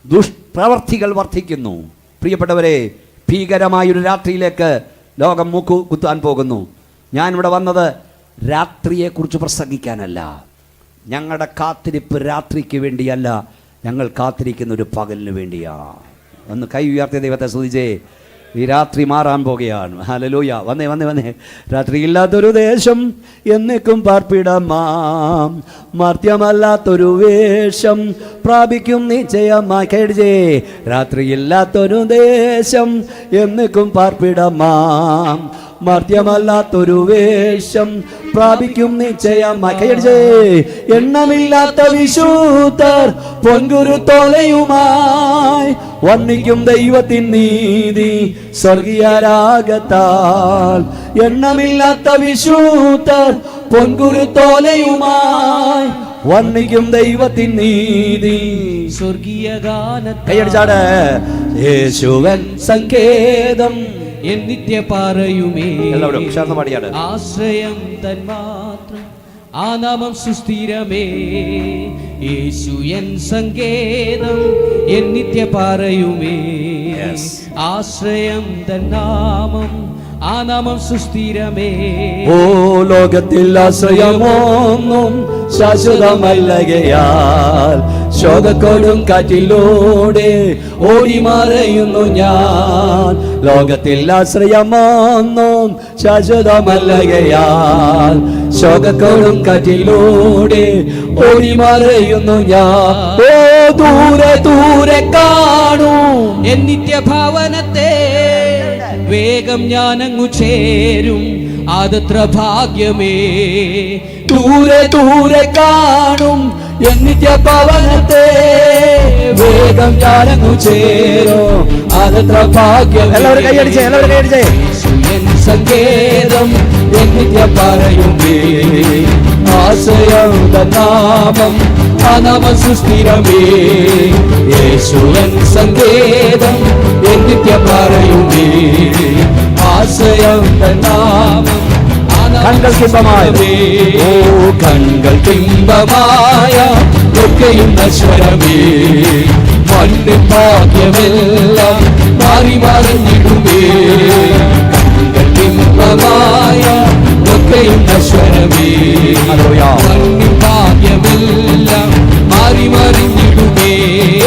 ദുഷ്പ്രവർത്തികൾ വർദ്ധിക്കുന്നു. പ്രിയപ്പെട്ടവരെ, ഭീകരമായൊരു രാത്രിയിലേക്ക് ലോകം മൂക്കു കുത്താൻ പോകുന്നു. ഞാനിവിടെ വന്നത് രാത്രിയെക്കുറിച്ച് പ്രസംഗിക്കാനല്ല. ഞങ്ങളുടെ കാത്തിരിപ്പ് രാത്രിക്ക് വേണ്ടിയല്ല, ഞങ്ങൾ കാത്തിരിക്കുന്ന ഒരു പകലിന് വേണ്ടിയാ. ഒന്ന് കൈ ഉയർത്തിയ ദൈവത്തെ സ്തുതിച്ചേ. ഈ രാത്രി മാറാൻ പോകുകയാണ്. ഹല്ലേലൂയ. വന്നേ വന്നേ വന്നേ. രാത്രിയില്ലാത്തൊരു ദേശം എന്നേക്കും പാർപ്പിടമാം, മർത്യമല്ലാത്തൊരു വേഷം പ്രാപിക്കും നിശ്ചയമായി. കേടിച്ചേ. രാത്രിയില്ലാത്തൊരു ദേശം എന്നേക്കും പാർപ്പിടമാം, മർത്യമല്ലാത്തൊരു വേഷം പ്രാപിക്കും നിശ്ചയമായി. കൈയടിച്ചേ. എണ്ണമില്ലാത്ത വിശുദ്ധർ പൊൻകുരു തോലയുമായി വർണ്ണിക്കും ദൈവത്തിൻ നീതി സ്വർഗീയ രാഗത്താൽ. എണ്ണമില്ലാത്ത വിശുദ്ധർ പൊൻകുരു തോലയുമായി വർണ്ണിക്കും ദൈവത്തിൻ നീതി സ്വർഗീയ ഗാനത്താൽ. കൈയടിച്ചാട്. യേശുവൻ സങ്കേതം എൻ നിത്യ പാറയുമേ, എല്ലാവരും ചേർന്ന് പാടിയാണ്. ആശ്രയം തൻ മാത്രം ആ നാമം സുസ്ഥിരമേ. യേശു എൻ സങ്കേതം എൻ നിത്യ പാറയുമേ, ആശ്രയം തൻ നാമം ആ നാമം സുസ്ഥിരമേ. ഓ ലോകത്തിൽ ആശ്രയമൊന്നും ശാശ്വതമല്ലകയാൽ ശോകക്കൊടും കാറ്റിലൂടെ ഓടി മറയുന്നു ഞാൻ. ലോകത്തിൽ ആശ്രയമൊന്നും ശാശ്വതമല്ലകയാൽ ശോകക്കൊടും കാറ്റിലൂടെ ഓടി മറയുന്നു ഞാൻ. ഓ ദൂരെ ദൂരെ കാണും എൻ നിത്യഭാവനത്തെ, വേഗം ഞാനങ്ങു ചേരും അതത്ര ഭാഗ്യമേ. ദൂരെ ദൂരെ കാണും എൻ നിത്യഭവനത്തെ, വേഗം ഞാനങ്ങു ചേരും അതത്ര ഭാഗ്യം. എല്ലാവരും കൈയടിച്ചേ, എല്ലാവരും കൈയടിച്ചേ. എൻ സങ്കേതം എൻ നിത്യ പറയുമേ, ആശ്രയം നാമം ആ നാമം സുസ്ഥിരമേ. യേശുവൻ സങ്കേതം എൻ നിത്യ പറയുമേ, ആശ്രയം നാമം കൺകൾക്കിമ്പമായ. ഓ കൺകൾക്കിമ്പമായ ഒക്കെയും നശ്വരമേ, മണ്ണിൻ ഭാഗ്യമെല്ലാം മാറി മറിഞ്ഞിടുമേ. കൺകൾക്കിമ്പമായ ഒക്കെയും നശ്വരമേ, മണ്ണിൻ ഭാഗ്യമെല്ലാം മാറി മറിഞ്ഞിടുമേ.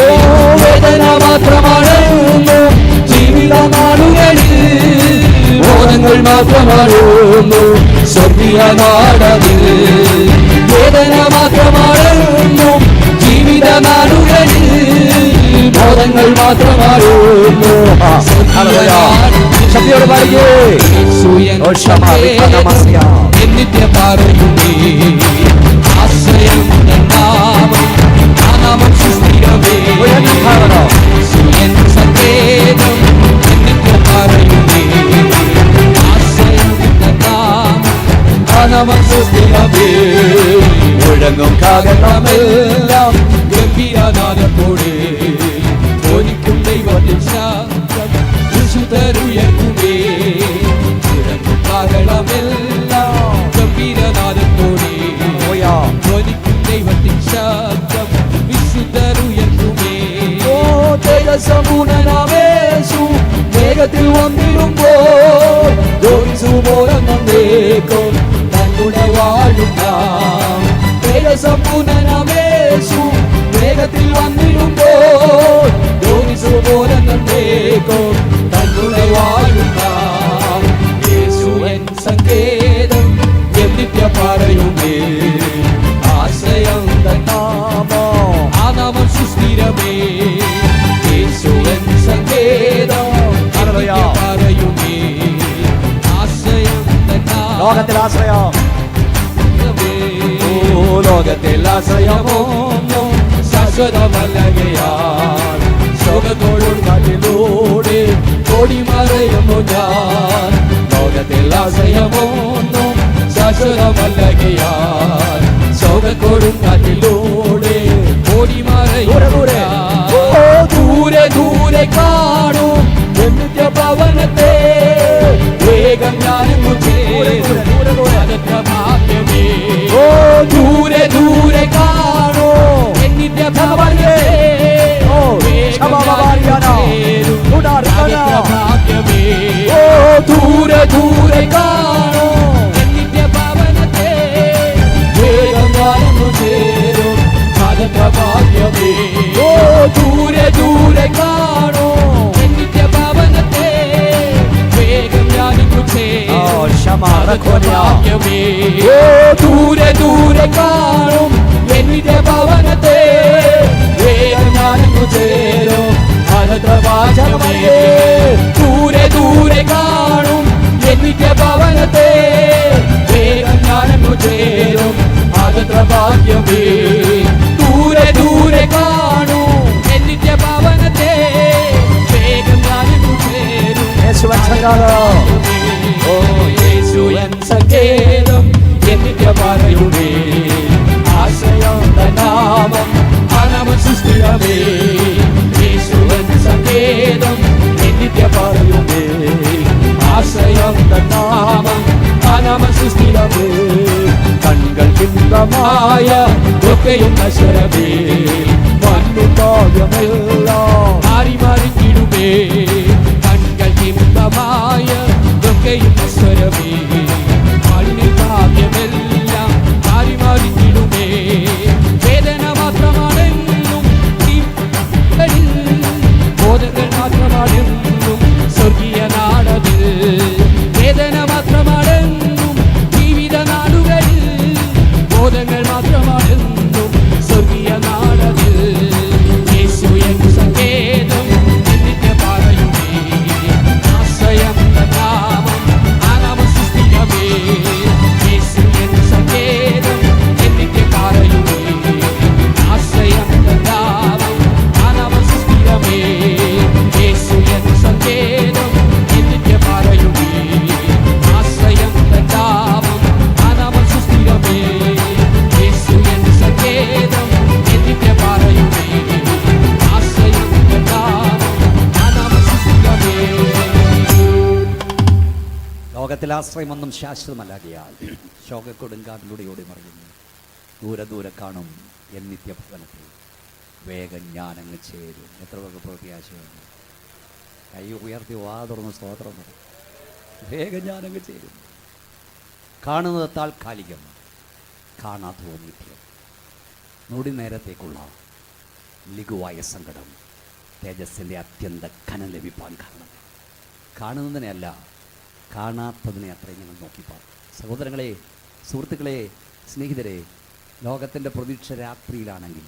ഓ വേദന മാത്രമാണ് ജീവിതനാളുകളിൽ, ബോധങ്ങൾ മാത്രമാണുന്നു സ്വർഗീയ നാടതിൽ. വേദന മാത്രമാണുന്നു ജീവിത നാടുകളിൽ, ബോധങ്ങൾ മാത്രമാണുന്നു ശക്തിയോട് പാടിക്കേ. എന്നിത്യ പറയുമേ, ആശ്രയം നാമം ആ നാമം സുസ്ഥിരമേ. സങ്കേതം എന്നിത്യ പറയുമേ, മുഴങ്ങും കാകണമെല്ലാം ഗംഭീരനാദത്തോടെ ഒരിക്കും ദൈവത്തിൻ ശബ്ദം വിശുദ്ധരുയർത്തുമേ. മുഴങ്ങും കാകളമെല്ലാം ഗംഭീരനാദത്തോടെ ഒരിക്കും ദൈവത്തിൻ ശബ്ദം വിശുദ്ധരുയർത്തുമേ. ഓ തേജസ്സമ്പൂർണ്ണനാമേശു വേഗത്തിൽ വന്നിടുമ്പോൾ ജോലിസുപോലെന്നേക്കും തന്നുടെ വാഴുന്ന. തേജസ്സമ്പൂർണ്ണനാമേശു വേഗത്തിൽ വന്നിടുമ്പോൾ ജോലിസുപോലെന്നേക്കും തന്നുടെ വാഴുന്ന. യേശുവൻ സങ്കേതം എൻ നിത്യ പറയുമേ, ആശ്രയം തൻ നാമം ആ നാമം സുസ്ഥിരമേ. യേശുവൻ സങ്കേതം പറയുമേ, ആശ്രയം തൻ നാമം. ലോകത്തിൽ ആശ്രയം, ഓ ലോകത്തിൽ ആശ്രയമൊന്നും ശാശ്വതമല്ലകയാൽ ശോകത്തോടും കാറ്റിലൂടെ ഓടി മറയുന്നു ഞാൻ. ലോകത്തിൽ ആശ്രയമൊന്നും ശാശ്വതമല്ലകയാൽ ശോകത്തോടും കാറ്റിലൂടെ ഓടി മറയുന്നു ഞാൻ. ദൂരെ ദൂരെ കാണും എന്നിത്യ ഭവനത്തെ, വേഗം ഞാനങ്ങു ചേരും അതത്ര ഭാഗ്യമേ. ഓ ദൂരെ ദൂരെ കാണും എന്നിത്യ ഭവനത്തെ, വേഗം ഞാനങ്ങു ചേരും അതത്ര ഭാഗ്യമേ. ഓ ദൂരെ ദൂരെ കാണും എന്നിത്യ ഭവനത്തെ, വേഗം ഞാനങ്ങു ചേരും അതത്ര ഭാഗ്യമേ. ഓ ദൂരെ ദൂരെ കാണും എന്നിത്യ ഭവനത്തെ, ഭാഗ്യമേ. ദൂരെ ദൂരെ കാണും എന്നിന്റെ ഭവനത്തെ, വേഗം ഞാനങ്ങു ചേരും അനന്ത ഭാഗ്യമേ. ദൂരെ ദൂരെ കാണും എന്നിന്റെ ഭവനത്തെ, വേഗം ഞാനങ്ങു ചേരും അനന്ത ഭാഗ്യമേ. ദൂരെ ദൂരെ കാണും എന്നിന്റെ ഭവനത്തെ, വേഗം ഞാനങ്ങു ചേരും. ഓ യേശു എൻ സങ്കേതം എന്നിന്റെ പറയുമേ, ആശ്രയം നാമം അനമ സുസ്ഥിരമേ. യേശു എൻ സങ്കേതം എന്നിന്റെ പറയുമേ, ആശ്രയം നാമം അനമ സുസ്ഥിരമേ. കൺകൾ ബിംബമായ ഒക്കെയും നശ്വരമേ, മണ്ണുഭാഗമെല്ലാം മാറി മാറിക്കിടുമേ. കൺകൾ ബിംബമായ ഒക്കെയും നശ്വരമേ, മണ്ണിൽ ഭാഗ്യമെല്ലാം മാറി മാറിക്കിടുമേ. വേദന മാത്രമാണെന്നും ബോധങ്ങൾ മാത്രമാണെന്നും സ്വർഗീയ നാടതിൽ. വേദന മാത്രമാണെന്നും ജീവിത നാടുകളിൽ, ബോധങ്ങൾ മാത്രമാണെന്നും സ്വർഗീയ നാടതിൽ. യേശു എൻ സങ്കേതം എന്നിന്റെ പറയുമേ, ആശ്രയം നാമം അനമ സുസ്ഥിരമേ. യേശു എൻ സങ്കേതം എന്നിന്റെ പറയുമേ, ആശ്രയം നാമം അനമ സുസ്ഥിരമേ. യേശു എൻ സങ്കേതം എന്നിന്റെ പറയുമേ, ആശ്രയം നാമം അനമ സുസ്ഥിരമേ. യേശു എൻ സങ്കേതം എന്നിന്റെ പറയുമേ, ആശ്രയം നാമം അനമ സുസ്ഥിരമേ. ലോകത്തിൽ ആശ്രയമൊന്നും ശാശ്വതമല്ലാകിയാൽ ശോകക്കൊടുങ്കാട്ടിലൂടെ ഓടി മറിയുന്നു. ദൂരെ ദൂരെ കാണും എൻ നിത്യഭവനത്തിൽ, വേഗം ഞാനങ്ങ് ചേരും. എത്ര പേർക്ക് പ്രത്യാശയുണ്ട്? കൈ ഉയർത്തി വാ തുറന്ന് സ്തോത്രം പറയും. വേഗം ഞാനങ്ങ് ചേരും. കാണുന്നത് താൽക്കാലികം, കാണാത്തോ നിത്യം. നൊടി നേരത്തേക്കുള്ള ലഘുവായ സങ്കടം തേജസ്സിൻ്റെ അത്യന്ത ഘനം ലഭിപ്പാൻ കാരണം കാണുന്നതിനെയല്ല, കാണാത്തതിനെ അത്രയും ഞങ്ങൾ നോക്കിപ്പാർ. സഹോദരങ്ങളെ, സുഹൃത്തുക്കളെ, സ്നേഹിതരെ, ലോകത്തിൻ്റെ പ്രതീക്ഷ രാത്രിയിലാണെങ്കിൽ,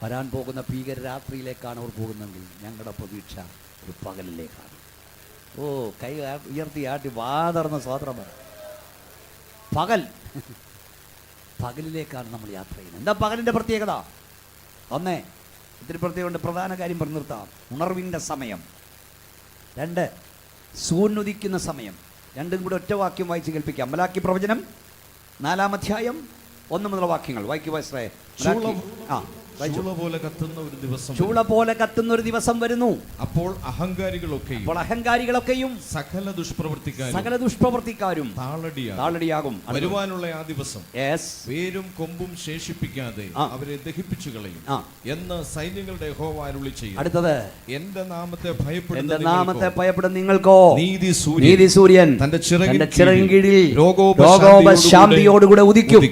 വരാൻ പോകുന്ന ഭീകര രാത്രിയിലേക്കാണ് അവർ പോകുന്നതെങ്കിൽ, ഞങ്ങളുടെ പ്രതീക്ഷ ഒരു പകലിലേക്കാണ്. ഓ, കൈ ഉയർത്തി ആട്ടി വാതർന്ന സ്വാതന്ത്ര്യം പറ. പകലിലേക്കാണ് നമ്മൾ യാത്ര ചെയ്യുന്നത്. എന്താ പകലിൻ്റെ പ്രത്യേകത? ഒന്ന്, ഇത്തിരി പ്രത്യേകമുണ്ട്. പ്രധാന കാര്യം പറഞ്ഞു നിർത്താം. ഉണർവിൻ്റെ സമയം. 2, സൂര്യനുദിക്കുന്ന സമയം. രണ്ടും കൂടെ ഒറ്റ വാക്യം വായിച്ച് കേൾപ്പിക്കാം. മലാക്കി പ്രവചനം 4-ാം അധ്യായം 1 മുതൽ വാക്യങ്ങൾ വായിക്കുക. ചൂള പോലെ കത്തുന്ന ഒരു ദിവസം, ചൂള പോലെ കത്തുന്ന ഒരു ദിവസം വരുന്നു. അപ്പോൾ അഹങ്കാരികളൊക്കെയും സകല ദുഷ്പ്രവർത്തിക്കാരും താളടിയാകും. വരുവാനുള്ള ആ ദിവസം വേരും കൊമ്പും ശേഷിപ്പിക്കാതെ അവരെ ദഹിപ്പിച്ചു കളയും എന്ന് സൈന്യങ്ങളുടെ യഹോവ അരുളി ചെയ്യും. അടുത്തത്, എന്റെ നാമത്തെ ഭയപ്പെടുന്ന നിങ്ങൾക്കോ നീതി സൂര്യൻ തന്റെ ചിറകിൻ കീഴിൽ രോഗോപശാന്തിയോടുകൂടെ ഉദിക്കും.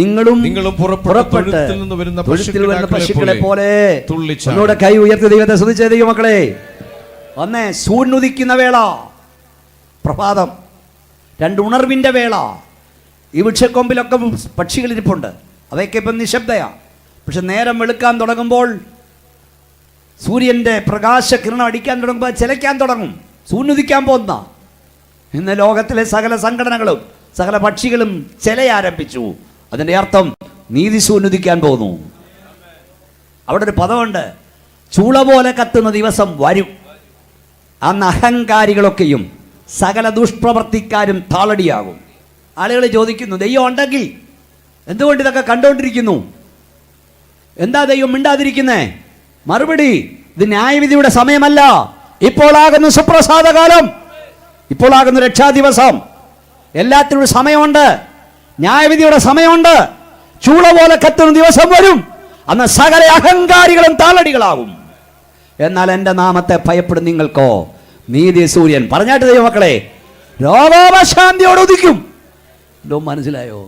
നിങ്ങളും പുറപ്പെട്ട് നിന്ന് വരുന്ന പശുക്കളെ പോലെ ഒന്നുകൂടെ കൈ ഉയർത്തി ദൈവത്തെ സ്തുതിച്ച ദൈവമക്കളെ. ഒന്ന്, സൂര്യനുദിക്കുന്ന വേള, പ്രഭാതം. 2, ഉണർവിന്റെ വേള. ഈ വൃക്ഷക്കൊമ്പിലൊക്കെ പക്ഷികളിരിപ്പുണ്ട്, അവയൊക്കെ ഇപ്പം നിശബ്ദയാ. പക്ഷെ നേരം വെളുക്കാൻ തുടങ്ങുമ്പോൾ, സൂര്യന്റെ പ്രകാശകിരണം അടിക്കാൻ തുടങ്ങുമ്പോൾ ചിലയ്ക്കാൻ തുടങ്ങും. സൂര്യനുദിക്കാൻ പോകുന്ന ഇന്ന് ലോകത്തിലെ സകല സംഘടനകളും സകല പക്ഷികളും ചിലയാരംഭിച്ചു. അതിന്റെ അർത്ഥം നീതി സൂര്യനുദിക്കാൻ പോകുന്നു. അവിടെ ഒരു പദമുണ്ട്, ചൂള പോലെ കത്തുന്ന ദിവസം വരും. അന്ന് അഹങ്കാരികളൊക്കെയും സകല ദുഷ്പ്രവർത്തിക്കാരും താളടിയാകും. ആളുകൾ ചോദിക്കുന്നു, ദൈവം ഉണ്ടെങ്കിൽ എന്തുകൊണ്ട് ഇതൊക്കെ കണ്ടുകൊണ്ടിരിക്കുന്നു? എന്താ ദൈവം മിണ്ടാതിരിക്കുന്നേ? മറുപടി, ഇത് ന്യായവിധിയുടെ സമയമല്ല. ഇപ്പോളാകുന്ന സുപ്രസാദകാലം, ഇപ്പോളാകുന്ന രക്ഷാദിവസം. എല്ലാത്തിനും സമയമുണ്ട്, ന്യായവിധിയുടെ സമയമുണ്ട്. ചൂള പോലെ കത്തുന്ന ദിവസം വരും. അന്ന് സകല അഹങ്കാരികളും താളടികളാകും. എന്നാൽ എൻ്റെ നാമത്തെ ഭയപ്പെടും നിങ്ങൾക്കോ നീതി സൂര്യൻ. പറഞ്ഞാട്ട് ദൈവമക്കളെ, രോഗോപശാന്തിയോട് ഉദിക്കും. എന്തോ മനസ്സിലായോ?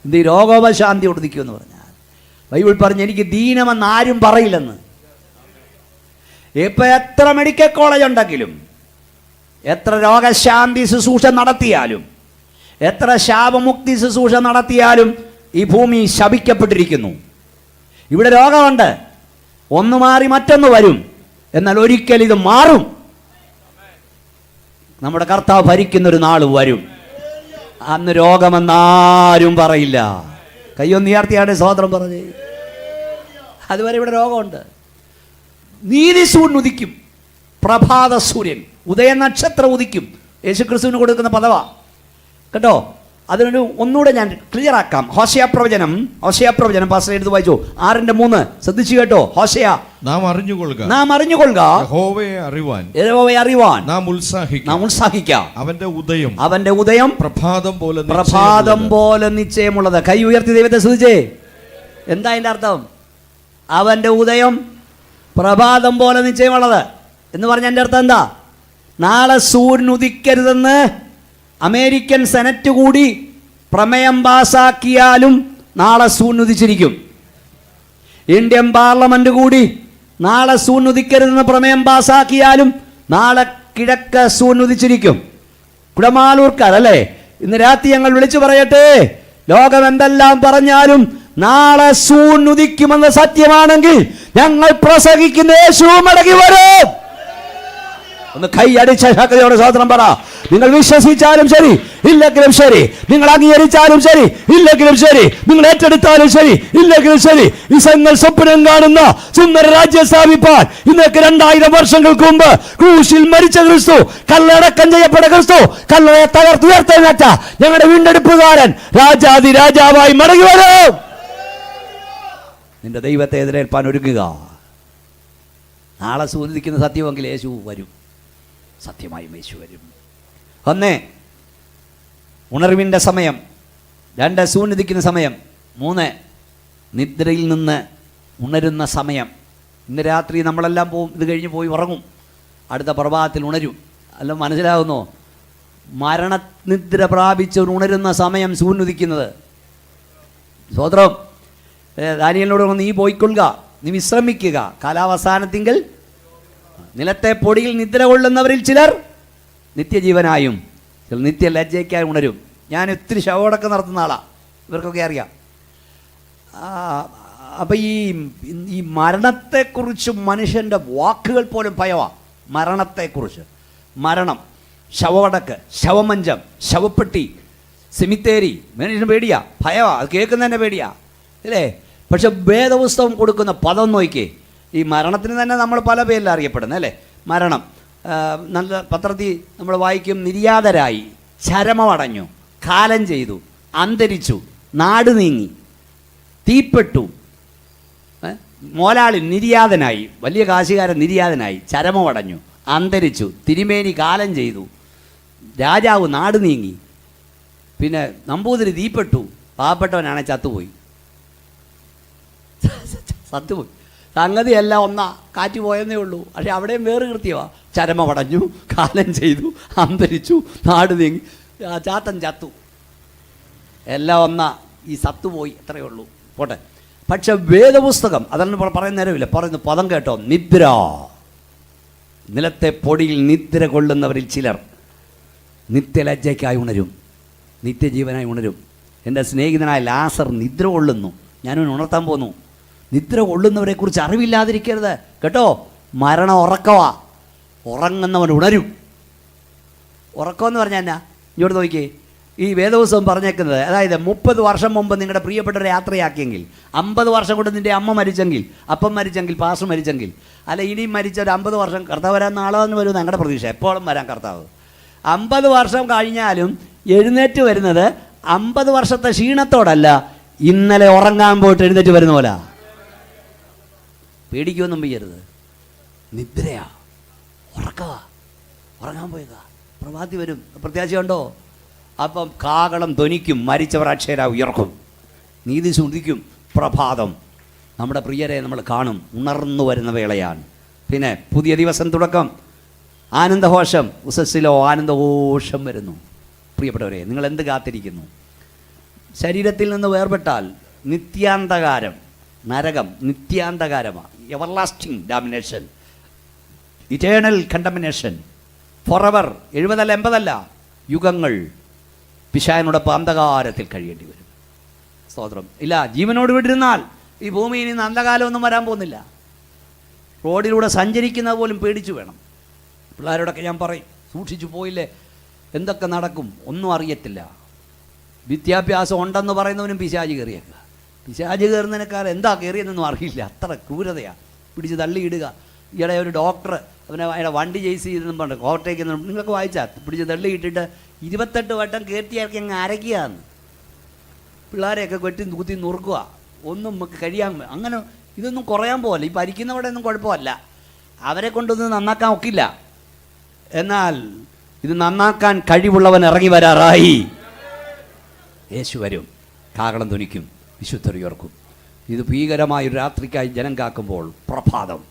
എന്ത് രോഗോപശാന്തിയോട് ഉദിക്കും എന്ന് പറഞ്ഞാൽ, ബൈബിൾ പറഞ്ഞ് എനിക്ക് ദീനമെന്ന് ആരും പറയില്ലെന്ന്. ഇപ്പൊ എത്ര മെഡിക്കൽ കോളേജ് ഉണ്ടെങ്കിലും, എത്ര രോഗശാന്തി ശുശ്രൂഷ നടത്തിയാലും, എത്ര ശാപമുക്തി ശുശ്രൂഷ നടത്തിയാലും ഈ ഭൂമി ശപിക്കപ്പെട്ടിരിക്കുന്നു. ഇവിടെ രോഗമുണ്ട്, ഒന്ന് മാറി മറ്റൊന്ന് വരും, എന്നാൽ ഒരിക്കൽ ഇത് മാറും. നമ്മുടെ കർത്താവ് ഭരിക്കുന്നൊരു നാൾ വരും, അന്ന് രോഗമെന്നാരും പറയില്ല. കയ്യൊന്നുയർത്തിയാണ് സ്തോത്രം പറഞ്ഞ്. അതുവരെ ഇവിടെ രോഗമുണ്ട്. നീതി സൂര്യൻ ഉദിക്കും, പ്രഭാത സൂര്യൻ, ഉദയനക്ഷത്രം ഉദിക്കും. യേശുക്രിസ്തുവിന് കൊടുക്കുന്ന പദവാ കേട്ടോ. അതിനൊരു ഒന്നുകൂടെ ഞാൻ ക്ലിയർ ആക്കാം. ഹോശയ പ്രവചനം പാസ്റ്റർ എടുത്ത് വായിച്ചു 6:3 ശ്രദ്ധിച്ചു കേട്ടോ. ഹോശയ നാം അറിഞ്ഞുകൊള്ളുക യഹോവയെ അറിവാൻ നാം ഉത്സാഹിക്കാം. അവന്റെ ഉദയം പ്രഭാതം പോലെ നിശ്ചയമുള്ളത്. കൈ ഉയർത്തി ദൈവത്തെ സ്തുതിച്ചേ. എന്താ അതിന്റെ അർത്ഥം? അവന്റെ ഉദയം പ്രഭാതം പോലെ നിശ്ചയമുള്ളത് എന്ന് പറഞ്ഞ എൻ്റെ അർത്ഥം എന്താ? നാളെ സൂര്യൻ ഉദിക്കരുതെന്ന് അമേരിക്കൻ സെനറ്റ് കൂടി പ്രമേയം പാസാക്കിയാലും നാളെ സൂര്യൻ ഉദിച്ചിരിക്കും. ഇന്ത്യൻ പാർലമെന്റ് കൂടി നാളെ സൂര്യൻ ഉദിക്കരുതെന്ന് പ്രമേയം പാസാക്കിയാലും നാളെ കിഴക്ക് സൂര്യൻ ഉദിച്ചിരിക്കും. കുടമാലൂർക്കാരല്ലേ, ഇന്ന് രാത്രി ഞങ്ങൾ വിളിച്ചു പറയട്ടെ, ലോകം എന്തെല്ലാം പറഞ്ഞാലും നാളെ സൂര്യൻ ഉദിക്കുമെന്ന് സത്യമാണെങ്കിൽ ഞങ്ങൾ പ്രസംഗിക്കുന്ന യേശു മടങ്ങി വരും. ഒന്ന് കൈ അടിച്ച ശക്തിയോടെ സ്തോത്രം പറ. നിങ്ങൾ വിശ്വസിച്ചാലും ശരി ഇല്ലെങ്കിലും ശരി, നിങ്ങൾ അംഗീകരിച്ചാലും ശരി ഇല്ലെങ്കിലും ശരി, നിങ്ങൾ ഏറ്റെടുത്താലും ശരി ഇല്ലെങ്കിലും ശരി, നിങ്ങൾ സ്വപ്നം കാണുന്ന സുന്ദര രാജ്യം സ്ഥാപിപ്പാൻ ഇന്നേക്ക് 2000 വർഷങ്ങൾക്ക് മുമ്പ് ക്രൂശിൽ മരിച്ച ക്രിസ്തു, കല്ലടക്കം ചെയ്യപ്പെട്ട ക്രിസ്തു, കല്ലറയെ തകർത്തുയർത്തെഴുന്നേറ്റ ഞങ്ങളുടെ വീണ്ടെടുപ്പുകാരൻ രാജാതി രാജാവായി മടങ്ങി വരും. നിന്റെ ദൈവത്തെ എതിരേൽപ്പാൻ ഒരുങ്ങുക. നാളെ സൂചിക്കുന്ന സത്യമെങ്കിൽ യേശു വരും, സത്യമായും യേശു വരും. 1 ഉണർവിൻ്റെ സമയം, 2 സൂര്യനുദിക്കുന്ന സമയം, 3 നിദ്രയിൽ നിന്ന് ഉണരുന്ന സമയം. ഇന്ന് രാത്രി നമ്മളെല്ലാം പോവും, ഇത് കഴിഞ്ഞ് പോയി ഉറങ്ങും, അടുത്ത പ്രഭാതത്തിൽ ഉണരും. അല്ല മനസ്സിലാകുന്നോ? മരണനിദ്ര പ്രാപിച്ച് ഉണരുന്ന സമയം സൂര്യനുദിക്കുന്നത്. സ്വതന്ത്രം ദാനിയേലിനോട് നീ പോയിക്കൊള്ളുക, നീ വിശ്രമിക്കുക, കാലാവസാനത്തിങ്കൽ നിലത്തെ പൊടിയിൽ നിദ്ര കൊള്ളുന്നവരിൽ ചിലർ നിത്യജീവനായും ചിലർ നിത്യലജ്ജയ്ക്കായി ഉണരും. ഞാൻ ഒത്തിരി ശവമടക്കം നടത്തുന്ന ആളാണ്, ഇവർക്കൊക്കെ അറിയാം. അപ്പം ഈ മരണത്തെക്കുറിച്ച് മനുഷ്യൻ്റെ വാക്കുകൾ പോലും ഭയമാണ്. മരണത്തെക്കുറിച്ച്, മരണം, ശവമടക്ക്, ശവമഞ്ചം, ശവപ്പെട്ടി, സെമിത്തേരി, മനുഷ്യന് പേടിയാ, ഭയമാണ്, അത് കേൾക്കുന്നതന്നെ പേടിയാ അല്ലേ? പക്ഷെ വേദപുസ്തകം കൊടുക്കുന്ന പദം നോക്കിയേ. ഈ മരണത്തിന് തന്നെ നമ്മൾ പല പേരിൽ അറിയപ്പെടുന്നത് അല്ലേ? മരണം നല്ല പത്രത്തിൽ നമ്മൾ വായിക്കും, നിര്യാതരായി, ചരമമടഞ്ഞു, കാലം ചെയ്തു, അന്തരിച്ചു, നാട് നീങ്ങി, തീപ്പെട്ടു, മോലാളി നിര്യാതനായി, വലിയ കാശുകാരൻ നിര്യാതനായി, ചരമമടഞ്ഞു, അന്തരിച്ചു, തിരുമേനി കാലം ചെയ്തു, രാജാവ് നാട് നീങ്ങി, പിന്നെ നമ്പൂതിരി തീപ്പെട്ടു, പാവപ്പെട്ടവനാണ് ചത്തുപോയി. സത്തുപോയി. സംഗതി എല്ലാം ഒന്നാ, കാറ്റ് പോയെന്നേ ഉള്ളൂ. പക്ഷെ അവിടെയും വേറെ കൃത്യമാണ്. ചരമമടഞ്ഞു, കാലം ചെയ്തു, അന്തരിച്ചു, നാട് നീങ്ങി, ചാത്തൻ ചത്തു, എല്ലാം ഒന്നാ. ഈ സത്തുപോയി, അത്രയേ ഉള്ളൂ, പോട്ടെ. പക്ഷെ വേദപുസ്തകം അതൊന്നും പറയുന്ന നേരമില്ല, പറയുന്ന പദം കേട്ടോ, നിദ്ര. നിലത്തെ പൊടിയിൽ നിദ്ര കൊള്ളുന്നവരിൽ ചിലർ നിത്യലജ്ജയ്ക്കായി ഉണരും, നിത്യജീവനായി ഉണരും. എൻ്റെ സ്നേഹിതനായ ലാസർ നിദ്ര കൊള്ളുന്നു, ഞാനൊന്ന് ഉണർത്താൻ പോന്നു. നിദ്ര കൊള്ളുന്നവരെക്കുറിച്ച് അറിവില്ലാതിരിക്കരുത് കേട്ടോ. മരണം ഉറക്കവാ, ഉറങ്ങുന്നവൻ ഉണരും. ഉറക്കമെന്ന് പറഞ്ഞാൽ എന്നാ? ഇങ്ങോട്ട് നോക്കിയേ, ഈ വേദപുസ്തകം പറഞ്ഞേക്കുന്നത്, അതായത് 30 വർഷം മുമ്പ് നിങ്ങളുടെ പ്രിയപ്പെട്ടവരെ യാത്രയാക്കിയെങ്കിൽ, 50 വർഷം കൊണ്ട് നിൻ്റെ അമ്മ മരിച്ചെങ്കിൽ, അപ്പം മരിച്ചെങ്കിൽ, പാസ്റ്റർ മരിച്ചെങ്കിൽ, അല്ല ഇനിയും മരിച്ച ഒരു 50 വർഷം, കർത്താവ് വരാൻ നാളെ വന്ന് വരും ഞങ്ങളുടെ പ്രതീക്ഷ, എപ്പോഴും വരാൻ കർത്താവ്. 50 വർഷം കഴിഞ്ഞാലും എഴുന്നേറ്റ് വരുന്നത് 50 വർഷത്തെ ക്ഷീണത്തോടല്ല, ഇന്നലെ ഉറങ്ങാൻ പോയിട്ട് എഴുന്നേറ്റ് വരുന്ന പോലെ. പേടിക്കൊന്നും പെയ്യരുത്, നിദ്രയാ, ഉറക്കവാ, ഉറങ്ങാൻ പോയതാ, പ്രഭാതി വരും, പ്രത്യാശയുണ്ടോ? അപ്പം കാഹളം ധ്വനിക്കും, മരിച്ചവർ അക്ഷയരാ ഉയർക്കും, നീതി ശ്രുതിക്കും, പ്രഭാതം. നമ്മുടെ പ്രിയരെ നമ്മൾ കാണും, ഉണർന്നു വരുന്ന വേളയാണ്. പിന്നെ പുതിയ ദിവസം തുടക്കം, ആനന്ദഘോഷം, ഉസസ്സിലോ ആനന്ദഘോഷം വരുന്നു. പ്രിയപ്പെട്ടവരെ, നിങ്ങൾ എന്ത് കാത്തിരിക്കുന്നു? ശരീരത്തിൽ നിന്ന് വേർപെട്ടാൽ നിത്യാന്തകാരം, നരകം നിത്യാന്തകാരമാണ്, everlasting damnation, eternal condemnation, for ever. 70 അല്ല 80 അല്ല, യുഗങ്ങൾ. പിശാചിനോടൊപ്പം അന്ധകാരത്തിൽ കഴിയേണ്ടി വരും. സ്തോത്രം. ഇല്ല, ജീവനോട് വിട്ടിരുന്നാൽ ഈ ഭൂമിയിൽ നിന്ന് അന്ധകാലമൊന്നും വരാൻ പോകുന്നില്ല. റോഡിലൂടെ സഞ്ചരിക്കുന്നത് പോലും പേടിച്ചു വേണം. പിള്ളേരോടൊക്കെ ഞാൻ പറയും, സൂക്ഷിച്ചു പോയില്ലേ എന്തൊക്കെ നടക്കും ഒന്നും അറിയത്തില്ല. വിദ്യാഭ്യാസം ഉണ്ടെന്ന് പറയുന്നവനും പിശാച് കയറിയേക്കുക. പിശാച് കയറുന്നതിനേക്കാൾ എന്താ കയറിയതെന്നൊന്നും അറിയില്ല. അത്ര ക്രൂരതയാണ്. പിടിച്ച് തള്ളിയിടുക. ഈയിടെ ഒരു ഡോക്ടർ അയാളെ വണ്ടി ചേസ് ചെയ്തെന്നും പറഞ്ഞു കോട്ടയ്ക്ക് നിങ്ങൾക്ക് വായിച്ചാൽ പിടിച്ച് തള്ളിയിട്ടിട്ട് 28 വട്ടം കയറ്റിയാക്കി അങ്ങ് അരയ്ക്കുകയാണ്. പിള്ളേരെയൊക്കെ കുത്തി നുറുക്കുക. ഒന്നും നമുക്ക് കഴിയാൻ അങ്ങനെ ഇതൊന്നും കുറയാൻ പോകല്ല. ഈ ഭരിക്കുന്നവിടെ ഒന്നും കുഴപ്പമല്ല, അവരെ കൊണ്ടൊന്നും നന്നാക്കാൻ ഒക്കില്ല. എന്നാൽ ഇത് നന്നാക്കാൻ കഴിവുള്ളവൻ ഇറങ്ങി വരാറായി. യേശു വരും, കാഹളം ധ്വനിക്കും, വിശുദ്ധർ ഉയർക്കും. ഇത് ഭീകരമായൊരു രാത്രിക്കായി ജനം കാക്കുമ്പോൾ പ്രഭാതം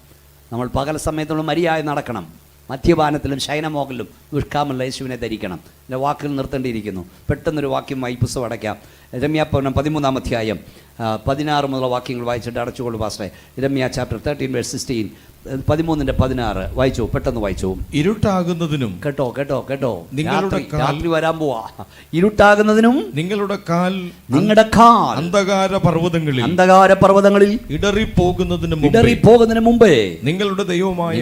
നമ്മൾ പകൽ സമയത്തുള്ള മര്യാദ നടക്കണം. മദ്യപാനത്തിലും ശയനമോകലിലും ദുഷ്കാമുള്ള യേശുവിനെ ധരിക്കണം. എൻ്റെ വാക്കുകൾ നിർത്തേണ്ടിയിരിക്കുന്നു. പെട്ടെന്നൊരു വാക്യമായി പുസ്തകം അടയ്ക്കാം. യിരെമ്യാപ്രവചനം 13-ാം അധ്യായം 16 മുതലുള്ള വാക്യങ്ങൾ വായിച്ചിട്ട് അടച്ചുകൊള്ളു പാസ്റ്ററെ. യിരെമ്യാ ചാപ്റ്റർ 13:16, 13:16 വായിച്ചു, പെട്ടെന്ന് വായിച്ചു. ഇരുട്ടാകുന്നതിനും കേട്ടോ രാത്രി വരാൻ പോവാ. ഇരുട്ടാകുന്നതിനും നിങ്ങളുടെ കാൽ അന്ധകാര പർവ്വതങ്ങളിൽ ഇടറിപ്പോകുന്നതിന് മുമ്പേ നിങ്ങളുടെ ദൈവമായ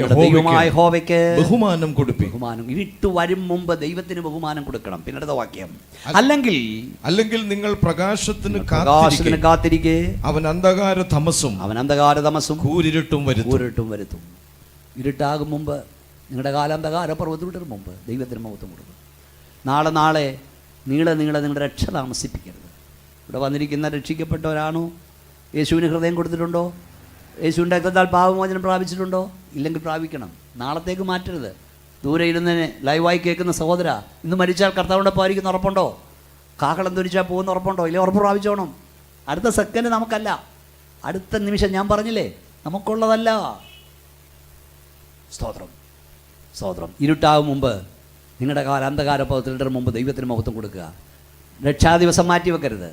യഹോവയ്ക്ക് ബഹുമാനം കൊടുപ്പി. ഇരുട്ട് വരും മുമ്പ് ദൈവത്തിന് ബഹുമാനം കൊടുക്കണം. പിന്നെ അടുത്ത വാക്യം, അല്ലെങ്കിൽ നിങ്ങൾ പ്രകാശത്തിന് കാത്തിരിക്കെ അവൻ അന്ധകാര തമസും കൂരിരുട്ടും വരുത്തും. ഇരുട്ടാകും മുമ്പ്, നിങ്ങളുടെ കാലം അന്ധകാര പർവ്വതത്തിന് മുമ്പ് ദൈവത്തിന് മഹത്വം കൊടുക്കും. നാളെ നീളെ നിങ്ങളുടെ രക്ഷ താമസിപ്പിക്കരുത്. ഇവിടെ വന്നിരിക്കുന്ന രക്ഷിക്കപ്പെട്ടവരാണോ? യേശുവിന് ഹൃദയം കൊടുത്തിട്ടുണ്ടോ? യേശുവിൻ്റെ രക്തത്താൽ പാപമോചനം പ്രാപിച്ചിട്ടുണ്ടോ? ഇല്ലെങ്കിൽ പ്രാപിക്കണം. നാളത്തേക്ക് മാറ്റരുത്. ദൂരെ ഇരുന്നതിന് ലൈവായി കേൾക്കുന്ന സഹോദര, ഇന്ന് മരിച്ചാൽ കർത്താവിൻ്റെ പാരിക്കുന്ന ഉറപ്പുണ്ടോ? കാഹളം ധരിച്ചാൽ പോകുന്ന ഉറപ്പുണ്ടോ? ഇല്ലേ, ഉറപ്പ് പ്രാപിച്ചോണം. അടുത്ത സെക്കൻഡ് നമുക്കല്ല, അടുത്ത നിമിഷം ഞാൻ പറഞ്ഞില്ലേ നമുക്കുള്ളതല്ല. സ്തോത്രം. ഇരുട്ടാകും മുമ്പ് നിങ്ങളുടെ കാല അന്ധകാര പർവ്വതത്തിന് മുമ്പ് ദൈവത്തിന് മഹത്വം കൊടുക്കുക. രക്ഷാദിവസം മാറ്റി വെക്കരുത്.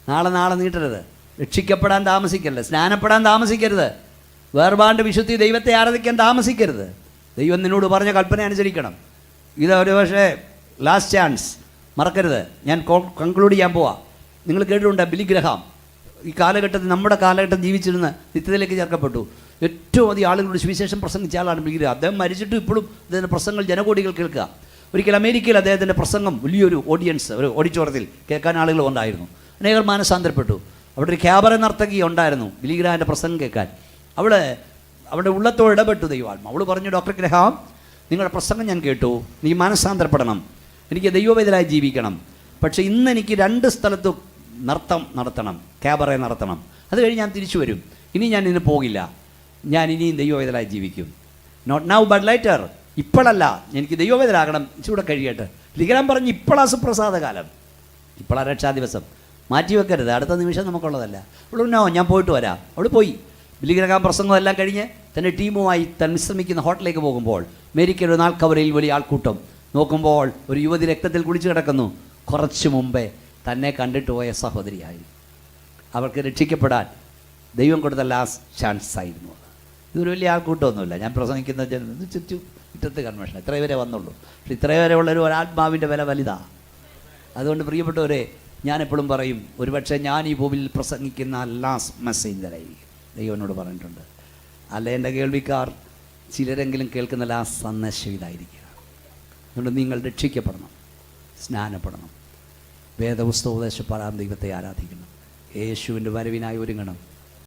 നാളെ നീട്ടരുത്. രക്ഷിക്കപ്പെടാൻ താമസിക്കരുത്. സ്നാനപ്പെടാൻ താമസിക്കരുത്. വേർപാണ്ട് വിശുദ്ധി ദൈവത്തെ ആരാധിക്കാൻ താമസിക്കരുത്. ദൈവം നിന്നോട് പറഞ്ഞ കൽപ്പന അനുസരിക്കണം. ഇത് ഒരു പക്ഷേ ലാസ്റ്റ് ചാൻസ്, മറക്കരുത്. ഞാൻ കൺക്ലൂഡ് ചെയ്യാൻ പോവാ. നിങ്ങൾ കേട്ടിട്ടുണ്ട് ബില്ലി ഗ്രഹാം ഈ കാലഘട്ടത്തിൽ, നമ്മുടെ കാലഘട്ടം ജീവിച്ചിരുന്ന് നിത്യത്തിലേക്ക് ചേർക്കപ്പെട്ടു. ഏറ്റവും അധികം ആളുകളോട് സുവിശേഷം പ്രസംഗിച്ച ആളാണ് ബില്ലി ഗ്രഹാം. അദ്ദേഹം മരിച്ചിട്ടും ഇപ്പോഴും അദ്ദേഹത്തിൻ്റെ പ്രസംഗങ്ങൾ ജനകോടികൾ കേൾക്കുക. ഒരിക്കൽ അമേരിക്കയിൽ അദ്ദേഹത്തിൻ്റെ പ്രസംഗം വലിയൊരു ഓഡിയൻസ്, ഒരു ഓഡിറ്റോറിയത്തിൽ കേൾക്കാൻ ആളുകൾ ഉണ്ടായിരുന്നു. അനേകർ മാനസാന്തരപ്പെട്ടു. അവിടെ ഒരു ക്യാബറ നർത്തകി ഉണ്ടായിരുന്നു ബില്ലി ഗ്രഹാമിൻ്റെ പ്രസംഗം കേൾക്കാൻ. അവിടെ ഉള്ളത്തോട് ഇടപെട്ടു ദൈവാത്മ. അവൾ പറഞ്ഞു, ഡോക്ടർ ഗ്രഹാം, നിങ്ങളുടെ പ്രസംഗം ഞാൻ കേട്ടു, നീ മാനസാന്തരപ്പെടണം, എനിക്ക് ദൈവവേദനായി ജീവിക്കണം. പക്ഷേ ഇന്ന് എനിക്ക് 2 സ്ഥലത്ത് നൃത്തം നടത്തണം, ക്യാബറ നടത്തണം. അത് കഴിഞ്ഞ് ഞാൻ തിരിച്ചു വരും. ഇനി ഞാൻ ഇതിന് പോകില്ല. ഞാൻ ഇനിയും ദൈവവേദനായി ജീവിക്കും. Not now but later. ഇപ്പോഴല്ല, എനിക്ക് ദൈവവേദനാകണം, ഇച്ചിലൂടെ കഴിയട്ടെ. ലിഖരാൻ പറഞ്ഞ് ഇപ്പോഴാ സുപ്രസാദ കാലം, ഇപ്പോഴാ രക്ഷാദിവസം. മാറ്റിവെക്കരുത്. അടുത്ത നിമിഷം നമുക്കുള്ളതല്ല. അവളോ ഞാൻ പോയിട്ട് വരാം. അവൾ പോയി. ബില്ലിഗ്രഹാം പ്രസംഗം എല്ലാം കഴിഞ്ഞ് തൻ്റെ ടീമുമായി താൻ വിശ്രമിക്കുന്ന ഹോട്ടലിലേക്ക് പോകുമ്പോൾ അമേരിക്കയിൽ ഒരു നാൾക്കവരയിൽ വലിയ ആൾക്കൂട്ടം നോക്കുമ്പോൾ ഒരു യുവതി രക്തത്തിൽ കുളിച്ചു കിടക്കുന്നു. കുറച്ചു മുമ്പേ തന്നെ കണ്ടിട്ട് പോയ സഹോദരിയായി. അവർക്ക് രക്ഷിക്കപ്പെടാൻ ദൈവം കൊടുത്ത ലാസ്റ്റ് ചാൻസ് ആയിരുന്നു. ഇതൊരു വലിയ ആൾക്കൂട്ടമൊന്നുമില്ല. ഞാൻ പ്രസംഗിക്കുന്ന ചുറ്റും ഇറ്റത്ത് കൺവെൻഷൻ ഇത്രയും വരെ വന്നുള്ളൂ. പക്ഷെ ഇത്രയും വരെ ഉള്ളൊരു ഒരാത്മാവിൻ്റെ വില വലുതാണ്. അതുകൊണ്ട് പ്രിയപ്പെട്ടവരെ, ഞാനെപ്പോഴും പറയും, ഒരുപക്ഷെ ഞാൻ ഈ ഭൂമിയിൽ പ്രസംഗിക്കുന്ന ലാസ്റ്റ് മെസ്സേജ് തരായിരിക്കും. ദൈവം എന്നോട് പറഞ്ഞിട്ടുണ്ട്. അല്ല, എൻ്റെ കേൾവിക്കാർ ചിലരെങ്കിലും കേൾക്കുന്ന ലാസ്റ്റ് സന്ദേശം ഇതായിരിക്കുക. അതുകൊണ്ട് നിങ്ങൾ രക്ഷിക്കപ്പെടണം, സ്നാനപ്പെടണം, വേദപുസ്തകോപദേശപ്പെടാൻ ദൈവത്തെ ആരാധിക്കണം, യേശുവിൻ്റെ വരവിനായി ഒരുങ്ങണം.